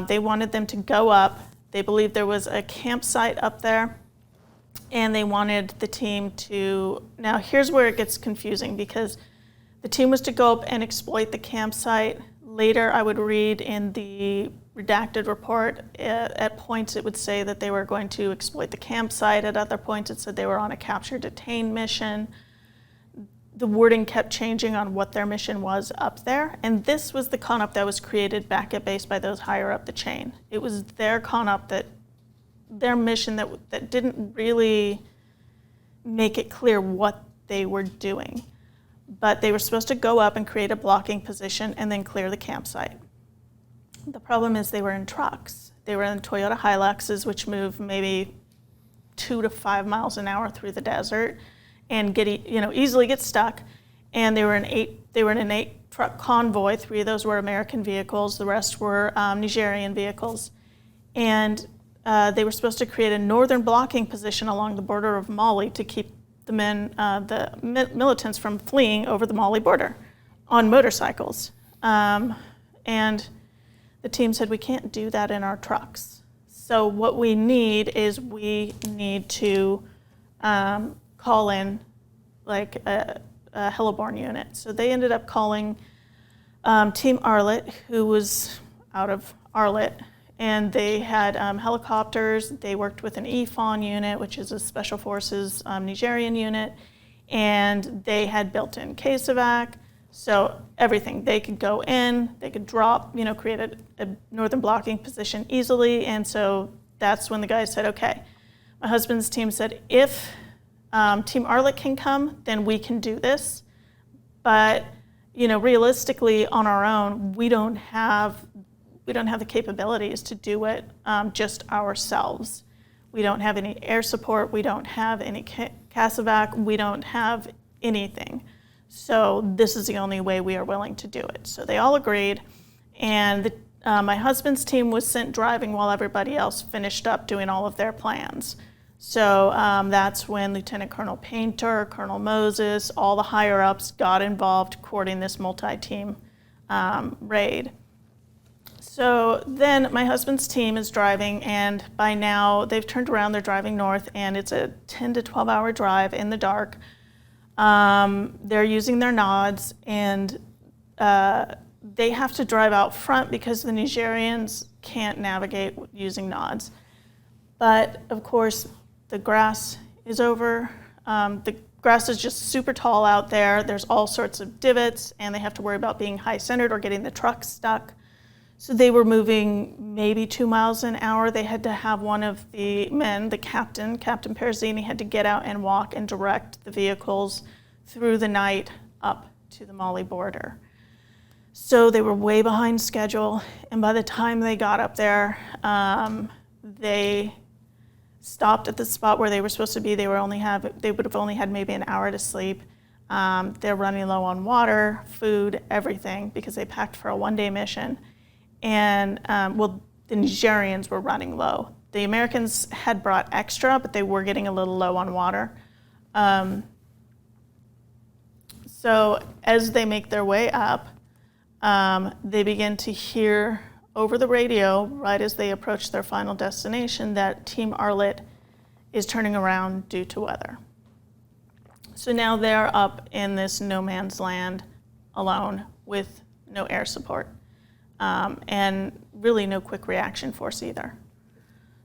They wanted them to go up. They believed there was a campsite up there, and they wanted the team to, now here's where it gets confusing, because the team was to go up and exploit the campsite. Later I would read in the redacted report, at points it would say that they were going to exploit the campsite. At other points it said they were on a capture-detain mission. The wording kept changing on what their mission was up there, and this was the con-op that was created back at base by those higher up the chain. It was their con-op, their mission that didn't really make it clear what they were doing. But they were supposed to go up and create a blocking position and then clear the campsite. The problem is they were in trucks. They were in Toyota Hiluxes, which move maybe 2 to 5 miles an hour through the desert and easily get stuck. And they were in an 8-truck convoy. 3 of those were American vehicles. The rest were Nigerian vehicles. And they were supposed to create a northern blocking position along the border of Mali to keep the militants from fleeing over the Mali border on motorcycles. And the team said, we can't do that in our trucks. So what we need to call in like a heliborne unit. So they ended up calling Team Arlet, who was out of Arlet, and they had helicopters. They worked with an EFON unit, which is a Special Forces Nigerian unit, and they had built-in CASEVAC. So everything, they could go in, they could drop, create a northern blocking position easily. And so that's when the guys said, okay, my husband's team said, if Team Arlet can come, then we can do this. But, realistically on our own, we don't have the capabilities to do it just ourselves. We don't have any air support, we don't have any CASEVAC, we don't have anything. So this is the only way we are willing to do it. So they all agreed, and my husband's team was sent driving while everybody else finished up doing all of their plans. So that's when Lieutenant Colonel Painter, Colonel Moses, all the higher-ups got involved courting this multi-team raid. So then my husband's team is driving, and by now they've turned around, they're driving north, and it's a 10 to 12-hour drive in the dark. They're using their nods, and they have to drive out front because the Nigerians can't navigate using nods. But of course, the grass is over. The grass is just super tall out there. There's all sorts of divots, and they have to worry about being high-centered or getting the truck stuck. So they were moving maybe 2 miles an hour. They had to have one of the men, the captain, Captain Perzini, had to get out and walk and direct the vehicles through the night up to the Mali border. So they were way behind schedule, and by the time they got up there, they stopped at the spot where they were supposed to be. They would have only had maybe an hour to sleep. They're running low on water, food, everything, because they packed for a one-day mission. And the Nigerians were running low. The Americans had brought extra, but they were getting a little low on water. So as they make their way up, they begin to hear over the radio, right as they approach their final destination, that Team Arlit is turning around due to weather. So now they're up in this no man's land alone with no air support, and really no quick reaction force either.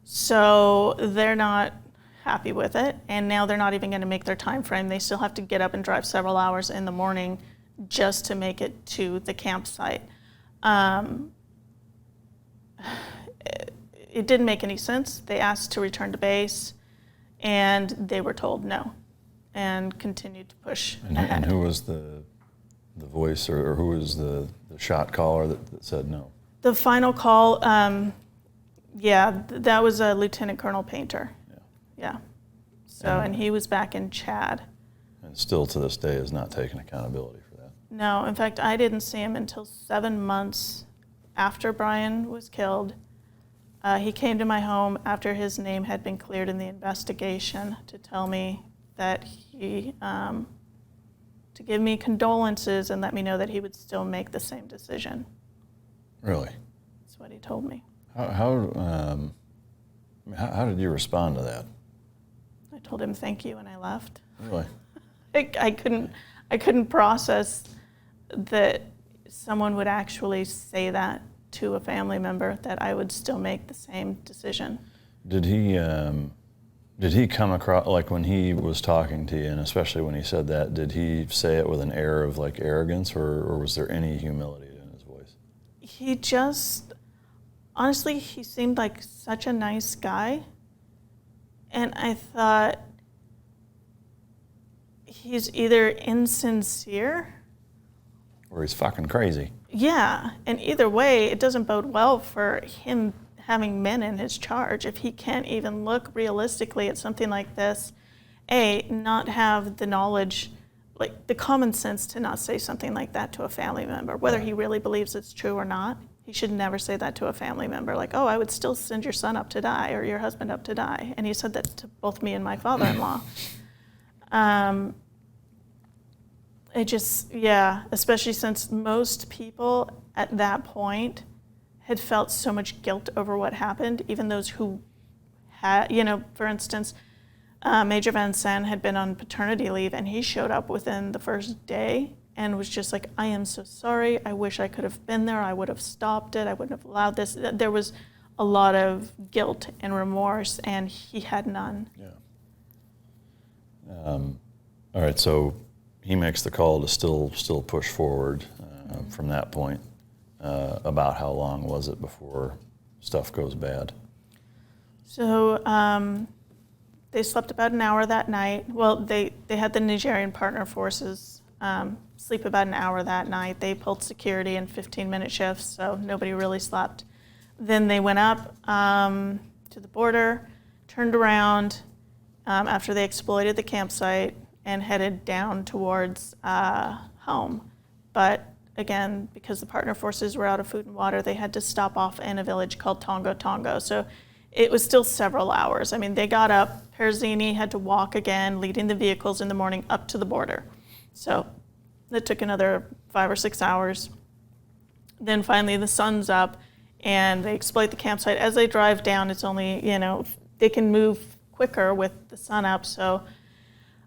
So they're not happy with it, and now they're not even going to make their time frame. They still have to get up and drive several hours in the morning just to make it to the campsite. It didn't make any sense. They asked to return to base, and they were told no, and continued to push ahead. And who was the voice, or who was the shot caller that said no? The final call, that was Lieutenant Colonel Painter. Yeah. So, and he was back in Chad. And still to this day has not taken accountability for that. No, in fact, I didn't see him until 7 months after Brian was killed. He came to my home after his name had been cleared in the investigation to tell me that to give me condolences and let me know that he would still make the same decision. Really? That's what he told me. How did you respond to that? I told him thank you and I left. Really? I couldn't process that someone would actually say that to a family member, that I would still make the same decision. Did he come across, like when he was talking to you, and especially when he said that, did he say it with an air of like arrogance, or was there any humility in his voice? He just, honestly, he seemed like such a nice guy. And I thought, he's either insincere, Or he's fucking crazy. yeah, and either way, it doesn't bode well for him having men in his charge if he can't even look realistically at something like this. Not have the knowledge, like the common sense to not say something like that to a family member, whether he really believes it's true or not. He should never say that to a family member, like, oh, I would still send your son up to die or your husband up to die. And he said that to both me and my father-in-law. It just, especially since most people at that point had felt so much guilt over what happened, even those who had, for instance, Major Van Zandt had been on paternity leave, and he showed up within the first day and was just like, I am so sorry. I wish I could have been there. I would have stopped it. I wouldn't have allowed this. There was a lot of guilt and remorse, and he had none. Yeah. All right, so he makes the call to still push forward from that point. About how long was it before stuff goes bad? So they slept about an hour that night. Well, they had the Nigerian partner forces sleep about an hour that night. They pulled security in 15-minute shifts, so nobody really slept. Then they went up to the border, turned around after they exploited the campsite, and headed down towards home. But again, because the partner forces were out of food and water, they had to stop off in a village called Tongo. So it was still several hours. I mean, they got up, Perezzini had to walk again, leading the vehicles in the morning up to the border. So that took another 5 or 6 hours. Then finally the sun's up and they exploit the campsite. As they drive down, it's only, they can move quicker with the sun up. So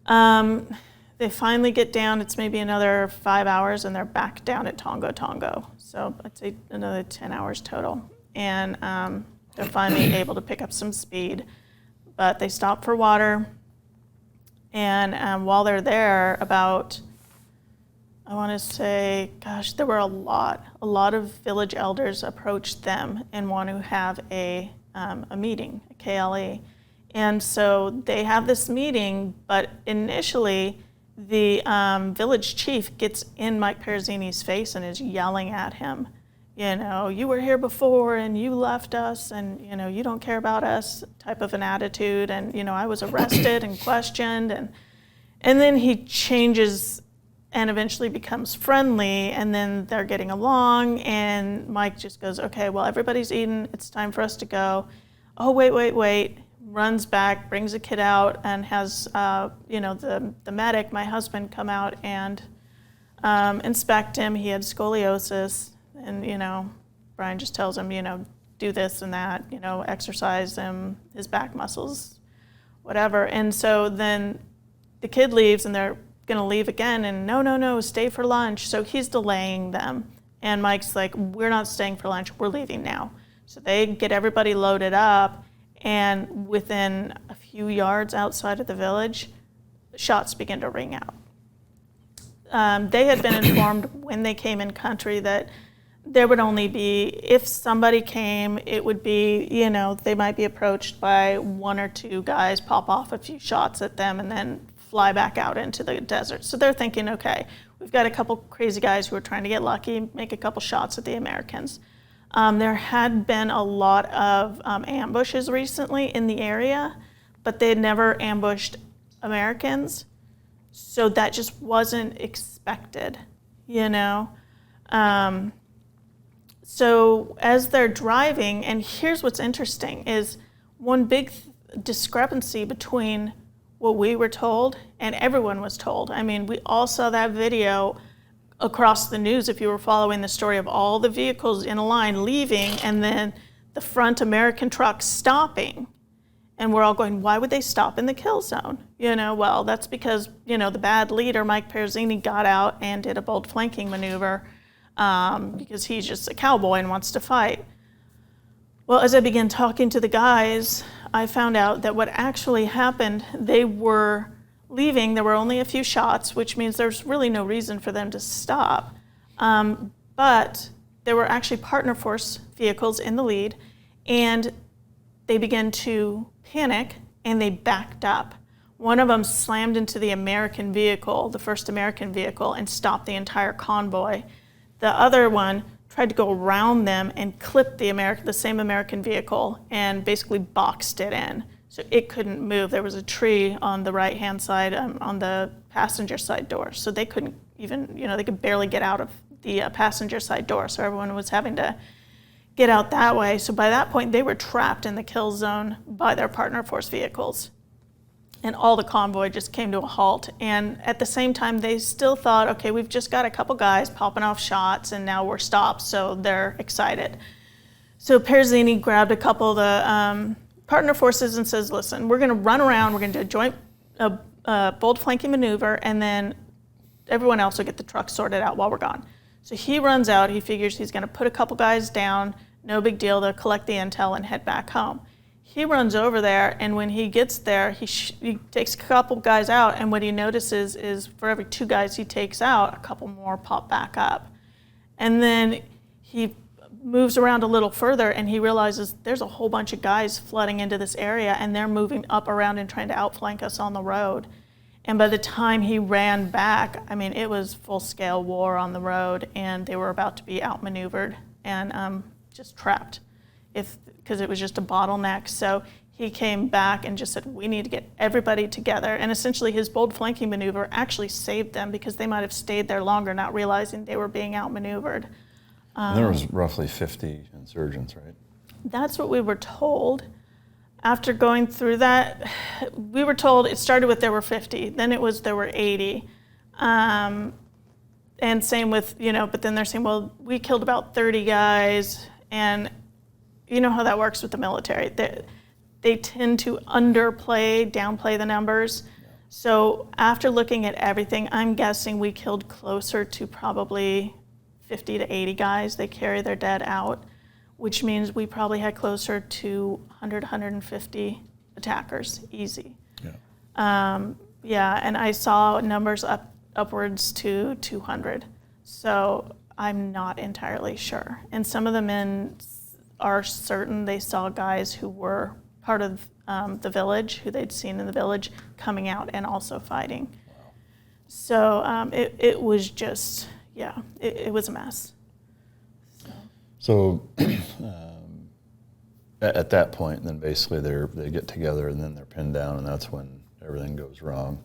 they finally get down. It's maybe another 5 hours and they're back down at Tongo. So I'd say another 10 hours total. And they're finally able to pick up some speed, but they stop for water. And while they're there, about, I want to say, there were a lot of village elders approached them and want to have a meeting, a KLE. And so they have this meeting, but initially the village chief gets in Mike Perezzini's face and is yelling at him. You were here before and you left us and, you don't care about us type of an attitude. And, I was arrested and questioned. And then he changes and eventually becomes friendly. And then they're getting along. And Mike just goes, okay, well, everybody's eaten. It's time for us to go. Oh, wait. Runs back, brings a kid out and has, the medic, my husband, come out and inspect him. He had scoliosis. And, Brian just tells him, do this and that, exercise him, his back muscles, whatever. And so then the kid leaves and they're going to leave again. And no, stay for lunch. So he's delaying them. And Mike's like, we're not staying for lunch. We're leaving now. So they get everybody loaded up. And within a few yards outside of the village, shots begin to ring out. They had been informed when they came in country that there would only be, if somebody came, it would be, they might be approached by 1 or 2 guys, pop off a few shots at them, and then fly back out into the desert. So they're thinking, okay, we've got a couple crazy guys who are trying to get lucky, make a couple shots at the Americans. There had been a lot of ambushes recently in the area, but they had never ambushed Americans. So that just wasn't expected, So as they're driving, and here's what's interesting, is one big discrepancy between what we were told and everyone was told. I mean, we all saw that video across the news if you were following the story of all the vehicles in a line leaving and then the front American truck stopping. And we're all going, why would they stop in the kill zone? Well, that's because, the bad leader, Mike Perezzini, got out and did a bold flanking maneuver because he's just a cowboy and wants to fight. Well, as I began talking to the guys, I found out that what actually happened, they were leaving. There were only a few shots, which means there's really no reason for them to stop. But there were actually partner force vehicles in the lead, and they began to panic, and they backed up. One of them slammed into the American vehicle, the first American vehicle, and stopped the entire convoy. The other one tried to go around them and clip the same American vehicle and basically boxed it in. So it couldn't move. There was a tree on the right-hand side on the passenger side door. So they couldn't even, they could barely get out of the passenger side door. So everyone was having to get out that way. So by that point, they were trapped in the kill zone by their partner force vehicles. And all the convoy just came to a halt. And at the same time, they still thought, okay, we've just got a couple guys popping off shots and now we're stopped. So they're excited. So Perezzini grabbed a couple of the partner forces and says, listen, we're going to run around. We're going to do a joint bold flanking maneuver. And then everyone else will get the truck sorted out while we're gone. So he runs out. He figures he's going to put a couple guys down. No big deal. They'll collect the intel and head back home. He runs over there, and when he gets there, he takes a couple guys out, and what he notices is for every 2 guys he takes out, a couple more pop back up. And then he moves around a little further, and he realizes there's a whole bunch of guys flooding into this area, and they're moving up around and trying to outflank us on the road. And by the time he ran back, I mean, it was full-scale war on the road, and they were about to be outmaneuvered and just trapped. Because it was just a bottleneck. So he came back and just said, we need to get everybody together. And essentially his bold flanking maneuver actually saved them because they might have stayed there longer, not realizing they were being outmaneuvered. There was roughly 50 insurgents, right? That's what we were told. After going through that, we were told it started with there were 50, then it was there were 80. And same with, but then they're saying, well, we killed about 30 guys. And you know how that works with the military. They tend to downplay the numbers. Yeah. So after looking at everything, I'm guessing we killed closer to probably 50 to 80 guys. They carry their dead out, which means we probably had closer to 100, 150 attackers, easy. Yeah. And I saw numbers upwards to 200. So I'm not entirely sure. And some of the men are certain they saw guys who were part of the village, who they'd seen in the village, coming out and also fighting. Wow. So it was just, it was a mess. So at that point, then basically they get together and then they're pinned down, and that's when everything goes wrong.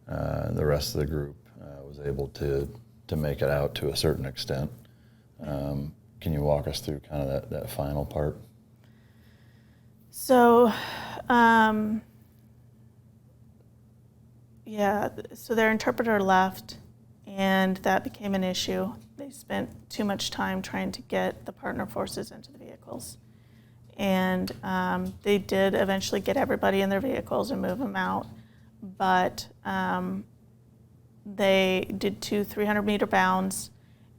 The rest of the group was able to make it out to a certain extent. Can you walk us through kind of that final part? So, so their interpreter left, and that became an issue. They spent too much time trying to get the partner forces into the vehicles. And they did eventually get everybody in their vehicles and move them out, but they did 2 300-meter bounds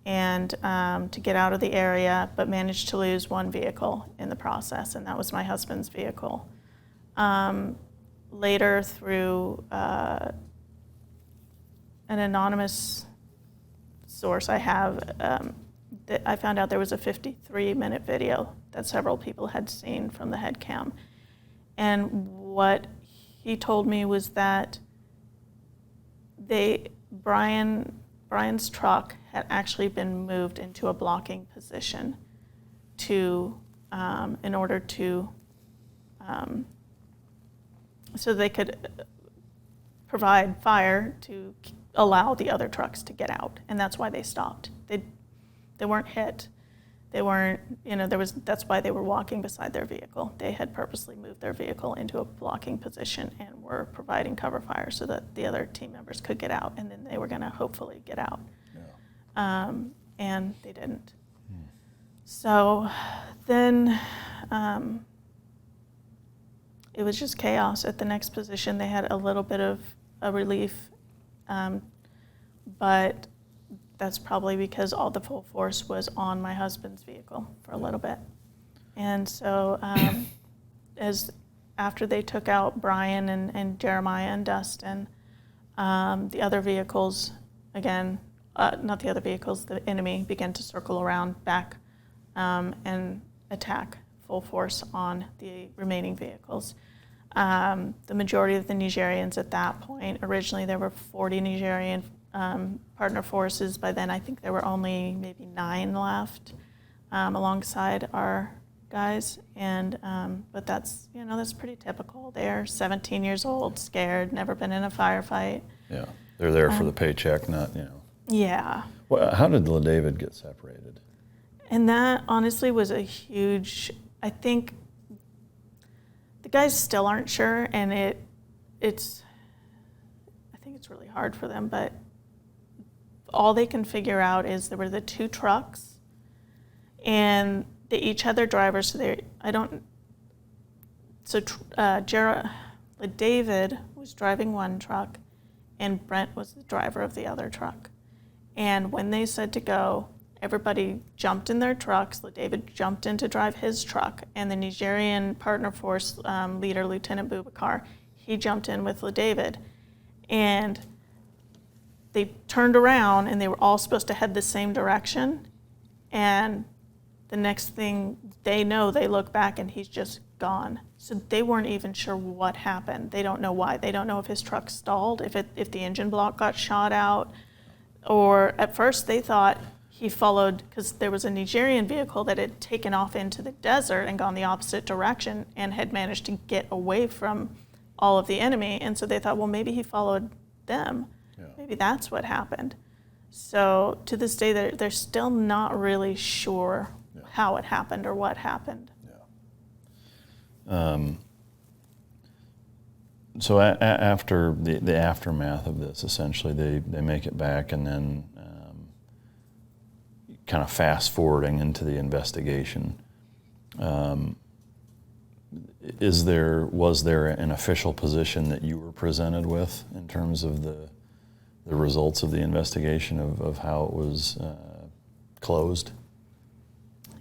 and to get out of the area, but managed to lose one vehicle in the process, and that was my husband's vehicle. Later, through an anonymous source I have, I found out there was a 53-minute video that several people had seen from the head cam. And what he told me was that Brian's truck had actually been moved into a blocking position in order to, so they could provide fire to allow the other trucks to get out, and that's why they stopped. They weren't hit. They weren't, that's why they were walking beside their vehicle. They had purposely moved their vehicle into a blocking position and were providing cover fire so that the other team members could get out, and then they were going to hopefully get out. Yeah. And they didn't. So then it was just chaos. At the next position, they had a little bit of a relief, but that's probably because all the full force was on my husband's vehicle for a little bit. And so after they took out Brian and Jeremiah and Dustin, the other vehicles, again, not the other vehicles, the enemy began to circle around back and attack full force on the remaining vehicles. The majority of the Nigerians at that point, originally there were 40 Nigerian partner forces. By then I think there were only maybe 9 left alongside our guys, and but that's pretty typical. They're 17 years old, scared, never been in a firefight. Yeah, they're there for the paycheck, not Yeah. Well, how did LaDavid get separated? And that honestly was a huge. I think the guys still aren't sure, and it's. I think it's really hard for them, but all they can figure out is there were the 2 trucks, and they each had their drivers. So David was driving one truck, and Brent was the driver of the other truck. And when they said to go, everybody jumped in their trucks. David jumped in to drive his truck, and the Nigerian partner force leader, Lieutenant Bubakar, he jumped in with David, and they turned around, and they were all supposed to head the same direction. And the next thing they know, they look back, and he's just gone. So they weren't even sure what happened. They don't know why. They don't know if his truck stalled, if the engine block got shot out, or at first they thought he followed, because there was a Nigerian vehicle that had taken off into the desert and gone the opposite direction and had managed to get away from all of the enemy. And so they thought, well, maybe he followed them. Yeah. Maybe that's what happened. So to this day, they're still not really sure how it happened or what happened. Yeah. So after the aftermath of this, essentially, they make it back, and then kind of fast forwarding into the investigation. Was there an official position that you were presented with in terms of the results of the investigation of how it was closed?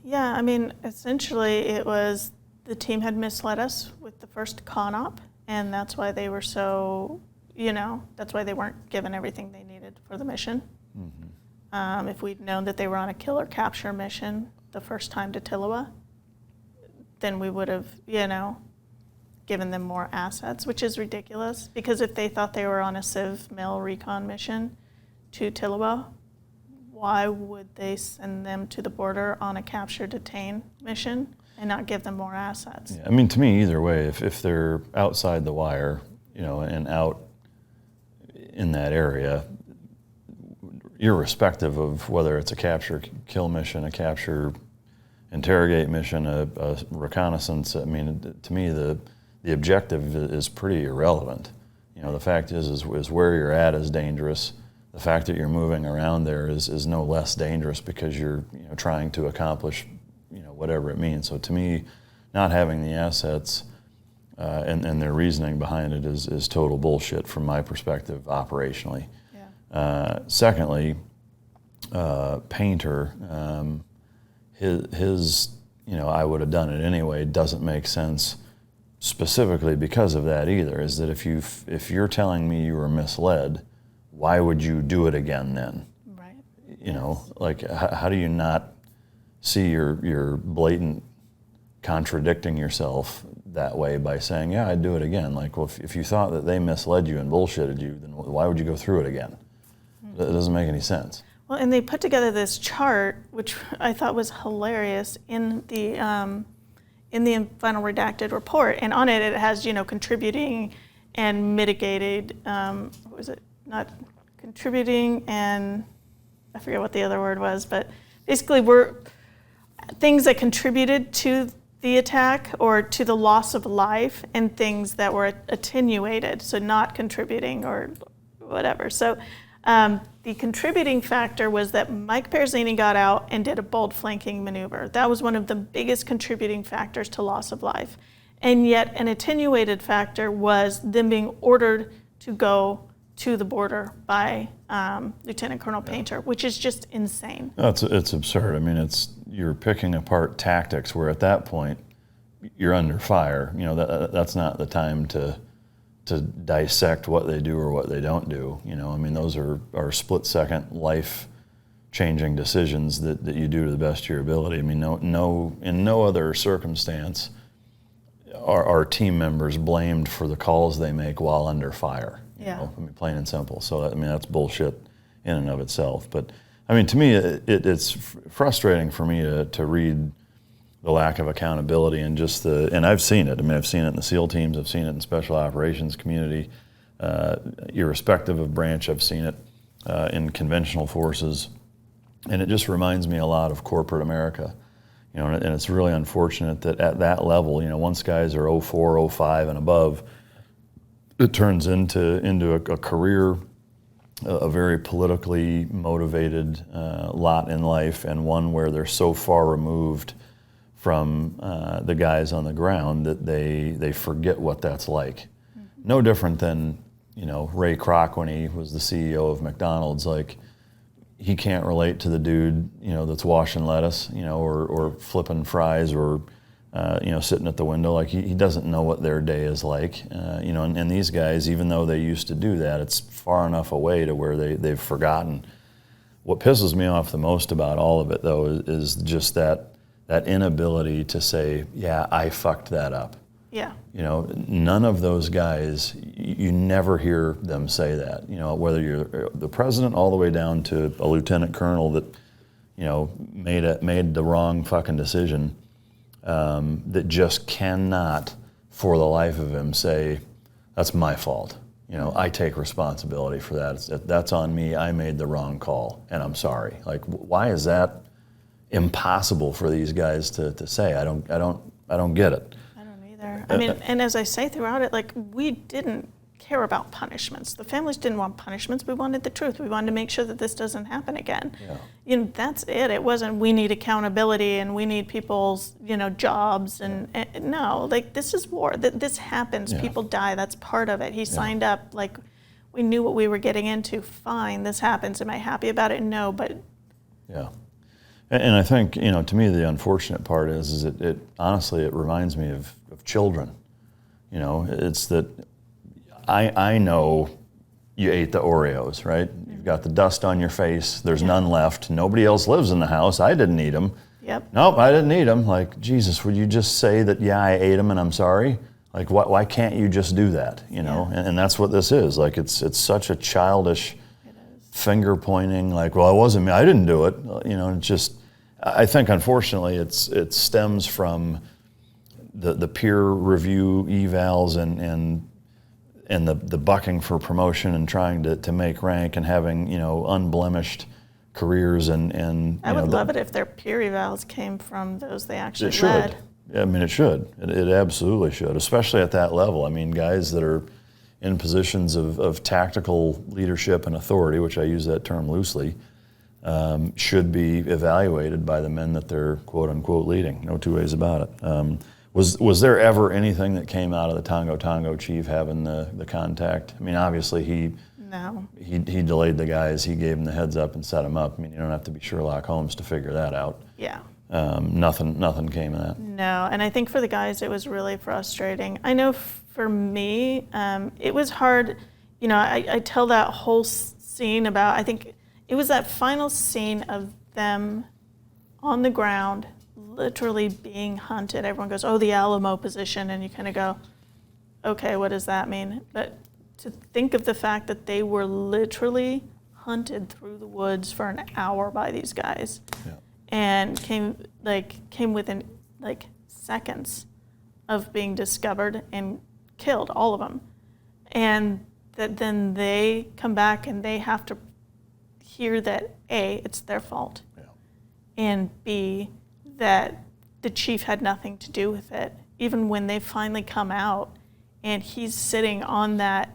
Yeah, I mean, essentially it was the team had misled us with the first con-op, and that's why they were so, that's why they weren't given everything they needed for the mission. Mm-hmm. If we'd known that they were on a kill or capture mission the first time to Tillowa, then we would have, given them more assets, which is ridiculous, because if they thought they were on a Civ Mil recon mission to Tillowa, why would they send them to the border on a capture-detain mission and not give them more assets? Yeah, I mean, to me, either way, if they're outside the wire, and out in that area, irrespective of whether it's a capture-kill mission, a capture-interrogate mission, a reconnaissance, I mean, to me, the objective is pretty irrelevant. The fact is where you're at is dangerous. The fact that you're moving around there is no less dangerous because you're trying to accomplish whatever it means. So to me, not having the assets and their reasoning behind it is total bullshit from my perspective operationally. Yeah. Secondly, Painter, his I would have done it anyway doesn't make sense specifically because of that either. Is that if you're telling me you were misled, why would you do it again then? Right. Like how do you not see your blatant contradicting yourself that way by saying, yeah, I'd do it again? Like, well, if you thought that they misled you and bullshitted you, then why would you go through it again? Mm-hmm. It doesn't make any sense. Well, and they put together this chart, which I thought was hilarious in the final redacted report, and on it has contributing and mitigated. What was it? Not contributing and I forget what the other word was, but basically were things that contributed to the attack or to the loss of life, and things that were attenuated, so not contributing or whatever. So the contributing factor was that Mike Perzini got out and did a bold flanking maneuver. That was one of the biggest contributing factors to loss of life. And yet an attenuated factor was them being ordered to go to the border by Lieutenant Colonel Painter, which is just insane. No, it's absurd. I mean, you're picking apart tactics where at that point you're under fire. That's not the time to dissect what they do or what they don't do. I mean, those are split-second life-changing decisions that you do to the best of your ability. I mean, in no other circumstance are team members blamed for the calls they make while under fire. I mean, plain and simple. So, I mean, that's bullshit in and of itself. But, I mean, to me, it's frustrating for me to read the lack of accountability and and I've seen it. I mean, I've seen it in the SEAL teams. I've seen it in special operations community. Irrespective of branch, I've seen it in conventional forces. And it just reminds me a lot of corporate America. And it's really unfortunate that at that level, once guys are 04, 05 and above, it turns into a career, a very politically motivated lot in life, and one where they're so far removed from the guys on the ground that they forget what that's like. Mm-hmm. No different than Ray Kroc when he was the CEO of McDonald's. Like, he can't relate to the dude that's washing lettuce, or flipping fries, or sitting at the window. Like, he doesn't know what their day is like. And these guys, even though they used to do that, it's far enough away to where they've forgotten. What pisses me off the most about all of it, though, is just that inability to say, yeah, I fucked that up. Yeah. None of those guys, you never hear them say that. Whether you're the president all the way down to a lieutenant colonel that, made the wrong fucking decision, that just cannot, for the life of him, say, that's my fault. I take responsibility for that. That's on me. I made the wrong call, and I'm sorry. Like, why is that impossible for these guys to say? I don't get it. I don't either. I mean, and as I say throughout it, like, we didn't care about punishments. The families didn't want punishments. We wanted the truth. We wanted to make sure that this doesn't happen again. Yeah. That's it. It wasn't we need accountability and we need people's, jobs and no, like, this is war. This happens. Yeah. People die. That's part of it. He signed up, like, we knew what we were getting into. Fine, this happens. Am I happy about it? No, but. Yeah. And I think, to me, the unfortunate part is it honestly, it reminds me of children. It's that I know you ate the Oreos, right? You've got the dust on your face. There's none left. Nobody else lives in the house. I didn't eat them. Yep. Nope, I didn't eat them. Like, Jesus, would you just say that, yeah, I ate them and I'm sorry? Like, why can't you just do that, And that's what this is. Like, it's such a childish finger pointing, like, well, it wasn't me. I didn't do it. It's just, I think, unfortunately, it stems from the peer review evals and the bucking for promotion and trying to make rank and having, unblemished careers and I would love it if their peer evals came from those they actually it should. led. I mean, it should. It absolutely should, especially at that level. I mean, guys that are in positions of tactical leadership and authority, which I use that term loosely, should be evaluated by the men that they're quote unquote leading. No two ways about it. Was there ever anything that came out of the Tongo chief having the contact? I mean, obviously he delayed the guys. He gave them the heads up and set them up. I mean, you don't have to be Sherlock Holmes to figure that out. Yeah. Nothing came of that. No, and I think for the guys it was really frustrating. I know for me, it was hard. I tell that whole scene about, I think it was that final scene of them on the ground, literally being hunted. Everyone goes, oh, the Alamo position, and you kind of go, okay, what does that mean? But to think of the fact that they were literally hunted through the woods for an hour by these guys, and came within seconds of being discovered and killed, all of them, and that then they come back and they have to hear that A, it's their fault, and B, that the chief had nothing to do with it. Even when they finally come out and he's sitting on that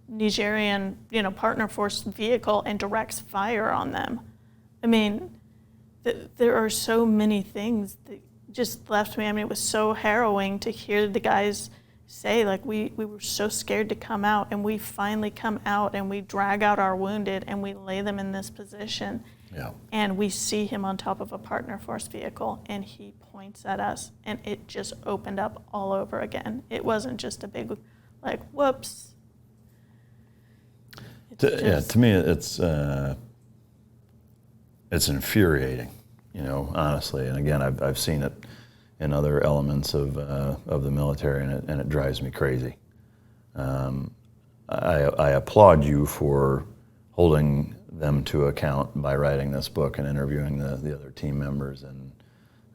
Nigerian, partner force vehicle and directs fire on them. I mean, there are so many things that just left me. I mean, it was so harrowing to hear the guys say, like, we were so scared to come out, and we finally come out and we drag out our wounded and we lay them in this position. Yeah. And we see him on top of a partner force vehicle, and he points at us, and it just opened up all over again. It wasn't just a big, like, whoops. To me, it's infuriating, honestly. And again, I've seen it in other elements of the military, and it drives me crazy. I applaud you for holding them to account by writing this book and interviewing the other team members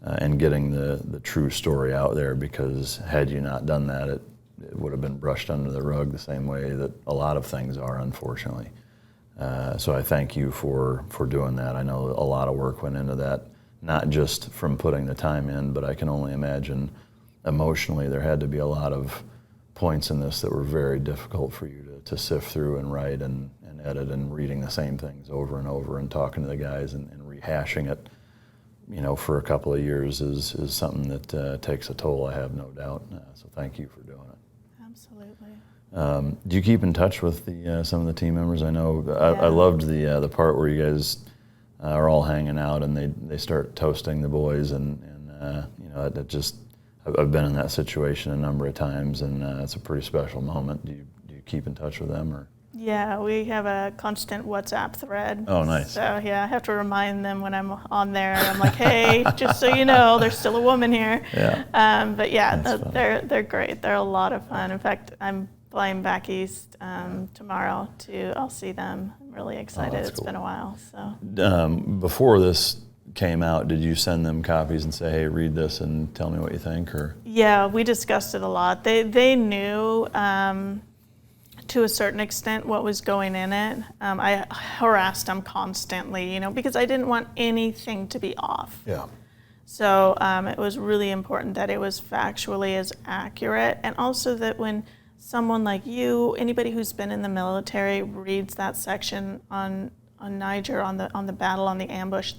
and getting the true story out there, because had you not done that, it would have been brushed under the rug the same way that a lot of things are, unfortunately. So I thank you for doing that. I know a lot of work went into that, not just from putting the time in, but I can only imagine emotionally there had to be a lot of points in this that were very difficult for you to sift through and write and edit, and reading the same things over and over and talking to the guys and rehashing it, for a couple of years is something that takes a toll, I have no doubt. So thank you for doing it. Absolutely. Do you keep in touch with some of the team members? I know I loved the part where you guys are all hanging out and they start toasting the boys, and it just, I've been in that situation a number of times, and it's a pretty special moment. Do you keep in touch with them, or? Yeah, we have a constant WhatsApp thread. Oh, nice. So yeah, I have to remind them when I'm on there. I'm like, hey, just so you know, there's still a woman here. Yeah. But yeah, they're great. They're a lot of fun. In fact, I'm flying back east tomorrow I'll see them. really excited. that's It's cool. been a while. So Before this came out, did you send them copies and say, hey, read this and tell me what you think? Or yeah, we discussed it a lot. They knew to a certain extent what was going in it. I harassed them constantly, because I didn't want anything to be off. yeah, So it was really important that it was factually as accurate, and also that when someone like you, anybody who's been in the military, reads that section on Niger, on the battle, on the ambush,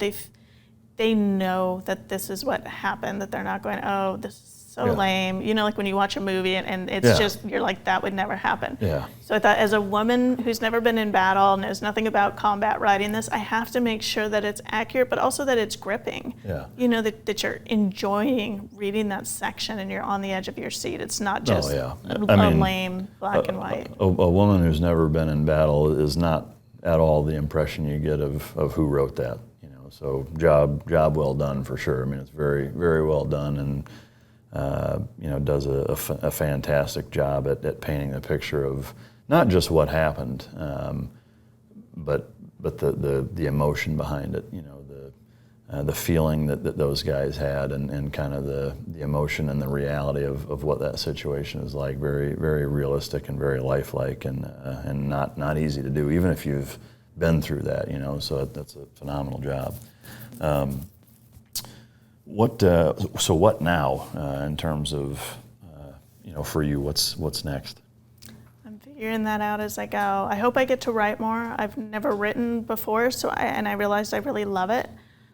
they know that this is what happened, that they're not going, oh, this is so Yeah. lame. Like when you watch a movie and it's Yeah. just, you're like, that would never happen. yeah, So I thought, as a woman who's never been in battle, knows nothing about combat, writing this, I have to make sure that it's accurate, but also that it's gripping. yeah. That you're enjoying reading that section and you're on the edge of your seat. It's not just yeah. a lame black and white. A woman who's never been in battle is not at all the impression you get of who wrote that. So job well done for sure. I mean, it's very, very well done, and does a fantastic job at painting the picture of not just what happened, but the emotion behind it. The feeling that those guys had, and kind of the emotion and the reality of what that situation is like. Very, very realistic and very lifelike, and not easy to do, even if you've been through that. So that's a phenomenal job. What now in terms of for you? What's next? I'm figuring that out as I go. I hope I get to write more. I've never written before, and I realized I really love it.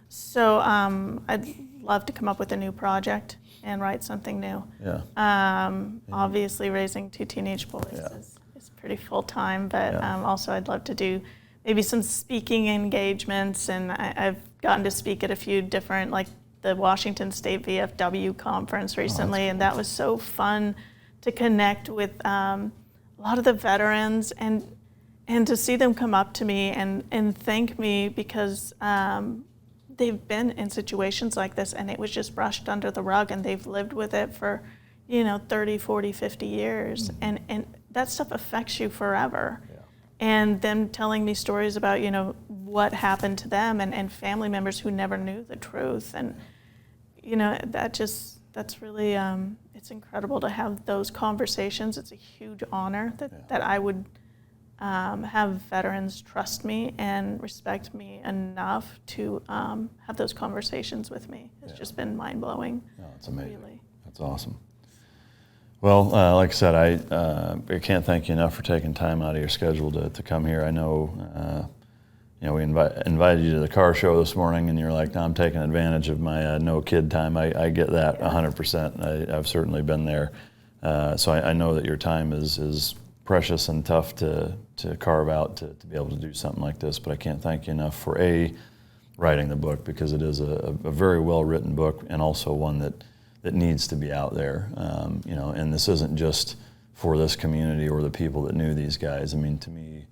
So I'd love to come up with a new project and write something new. Yeah. Obviously, raising 2 teenage boys is pretty full time, but also I'd love to do maybe some speaking engagements, and I've gotten to speak at a few different, like the Washington State VFW conference recently, and that was so fun to connect with a lot of the veterans and to see them come up to me and thank me because they've been in situations like this and it was just brushed under the rug, and they've lived with it for 30, 40, 50 years, and that stuff affects you forever. And them telling me stories about, what happened to them and family members who never knew the truth. And, that's really, it's incredible to have those conversations. It's a huge honor that I would have veterans trust me and respect me enough to have those conversations with me. It's just been mind-blowing. No, it's amazing. Really. That's awesome. Well, like I said, I can't thank you enough for taking time out of your schedule to come here. I know, we invited you to the car show this morning, and you're like, no, I'm taking advantage of my no kid time. I get that 100%. I've certainly been there. So I know that your time is precious and tough to carve out to be able to do something like this. But I can't thank you enough for writing the book, because it is a very well-written book, and also one that needs to be out there, and this isn't just for this community or the people that knew these guys. I mean, to me,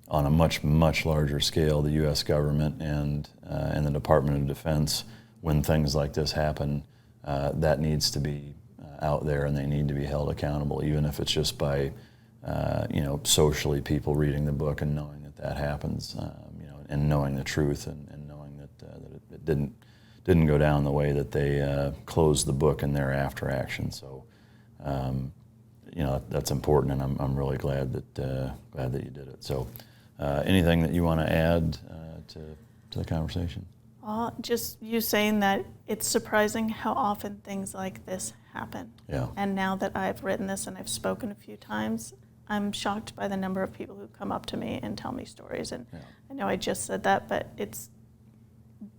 on a much, much larger scale, the U.S. government and the Department of Defense, when things like this happen, that needs to be out there, and they need to be held accountable, even if it's just by, socially people reading the book and knowing that happens, and knowing the truth and knowing that it didn't go down the way that they closed the book in their after action. So, that's important, and I'm really glad that you did it. So, anything that you want to add to the conversation? Just you saying that it's surprising how often things like this happen. Yeah. And now that I've written this and I've spoken a few times, I'm shocked by the number of people who come up to me and tell me stories. And I know I just said that, but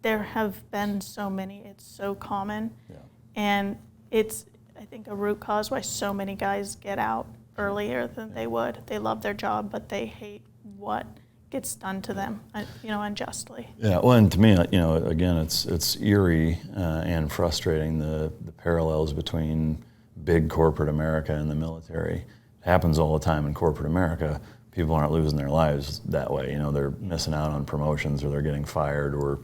there have been so many. It's so common. Yeah. And it's, I think, a root cause why so many guys get out earlier than they would. They love their job, but they hate what gets done to them, unjustly. Yeah, well, and to me, again, it's eerie and frustrating, the parallels between big corporate America and the military. It happens all the time in corporate America. People aren't losing their lives that way. They're missing out on promotions, or they're getting fired or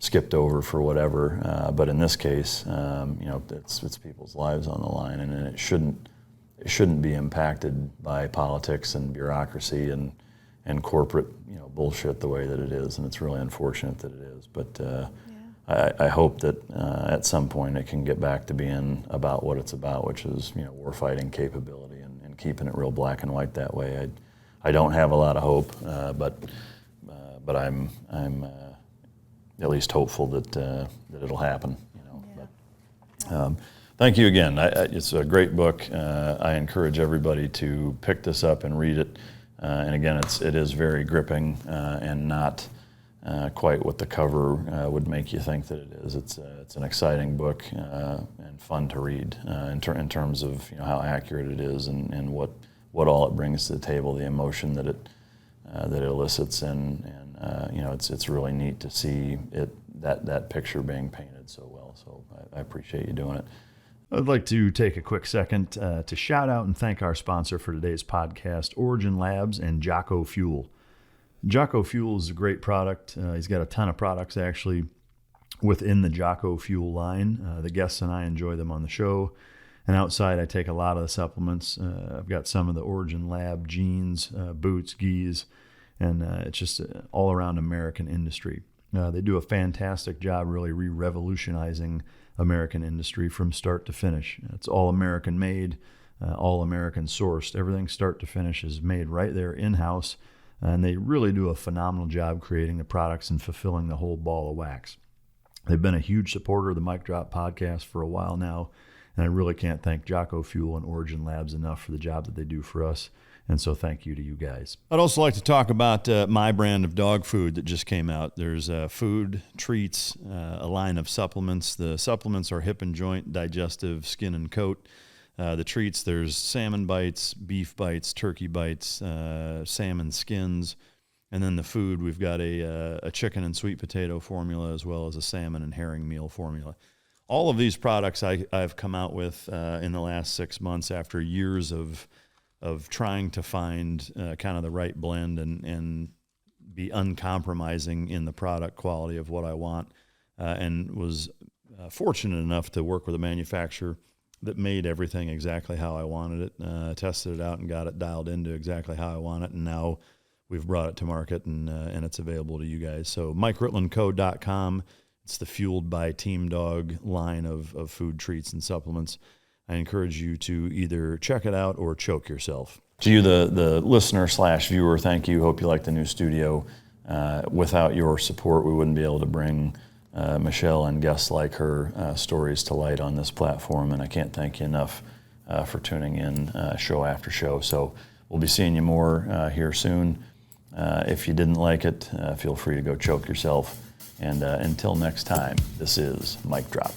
skipped over for whatever. But in this case, it's people's lives on the line, and it shouldn't be impacted by politics and bureaucracy and and corporate bullshit the way that it is, and it's really unfortunate that it is. But I hope that at some point it can get back to being about what it's about, which is warfighting capability and keeping it real black and white that way. I don't have a lot of hope, but I'm at least hopeful that it'll happen. Thank you again. It's a great book. I encourage everybody to pick this up and read it. And again, it is very gripping and not quite what the cover would make you think that it is. It's an exciting book and fun to read in terms of how accurate it is and what all it brings to the table, the emotion that it elicits, and it's really neat to see that picture being painted so well. So I appreciate you doing it. I'd like to take a quick second to shout out and thank our sponsor for today's podcast, Origin Labs and Jocko Fuel. Jocko Fuel is a great product. He's got a ton of products actually within the Jocko Fuel line. The guests and I enjoy them on the show. And outside, I take a lot of the supplements. I've got some of the Origin Lab jeans, boots, gis, and it's just an all-around American industry. They do a fantastic job really re-revolutionizing American industry from start to finish. It's all American made, all American sourced. Everything start to finish is made right there in-house, and they really do a phenomenal job creating the products and fulfilling the whole ball of wax. They've been a huge supporter of the Mic Drop podcast for a while now, and I really can't thank Jocko Fuel and Origin Labs enough for the job that they do for us. And so thank you to you guys. I'd also like to talk about my brand of dog food that just came out. There's food, treats, a line of supplements. The supplements are hip and joint, digestive, skin and coat. The treats, there's salmon bites, beef bites, turkey bites, salmon skins. And then the food, we've got a chicken and sweet potato formula as well as a salmon and herring meal formula. All of these products I've come out with in the last 6 months after years of trying to find kind of the right blend and be uncompromising in the product quality of what I want, and was fortunate enough to work with a manufacturer that made everything exactly how I wanted it, tested it out and got it dialed into exactly how I want it, and now we've brought it to market and it's available to you guys. So MikeRitlandCo.com, it's the Fueled by Team Dog line of food, treats, and supplements. I encourage you to either check it out or choke yourself. To you, the listener/viewer, thank you. Hope you like the new studio. Without your support, we wouldn't be able to bring Michelle and guests like her stories to light on this platform, and I can't thank you enough for tuning in show after show. So we'll be seeing you more here soon. If you didn't like it, feel free to go choke yourself. And until next time, this is Mic Drop.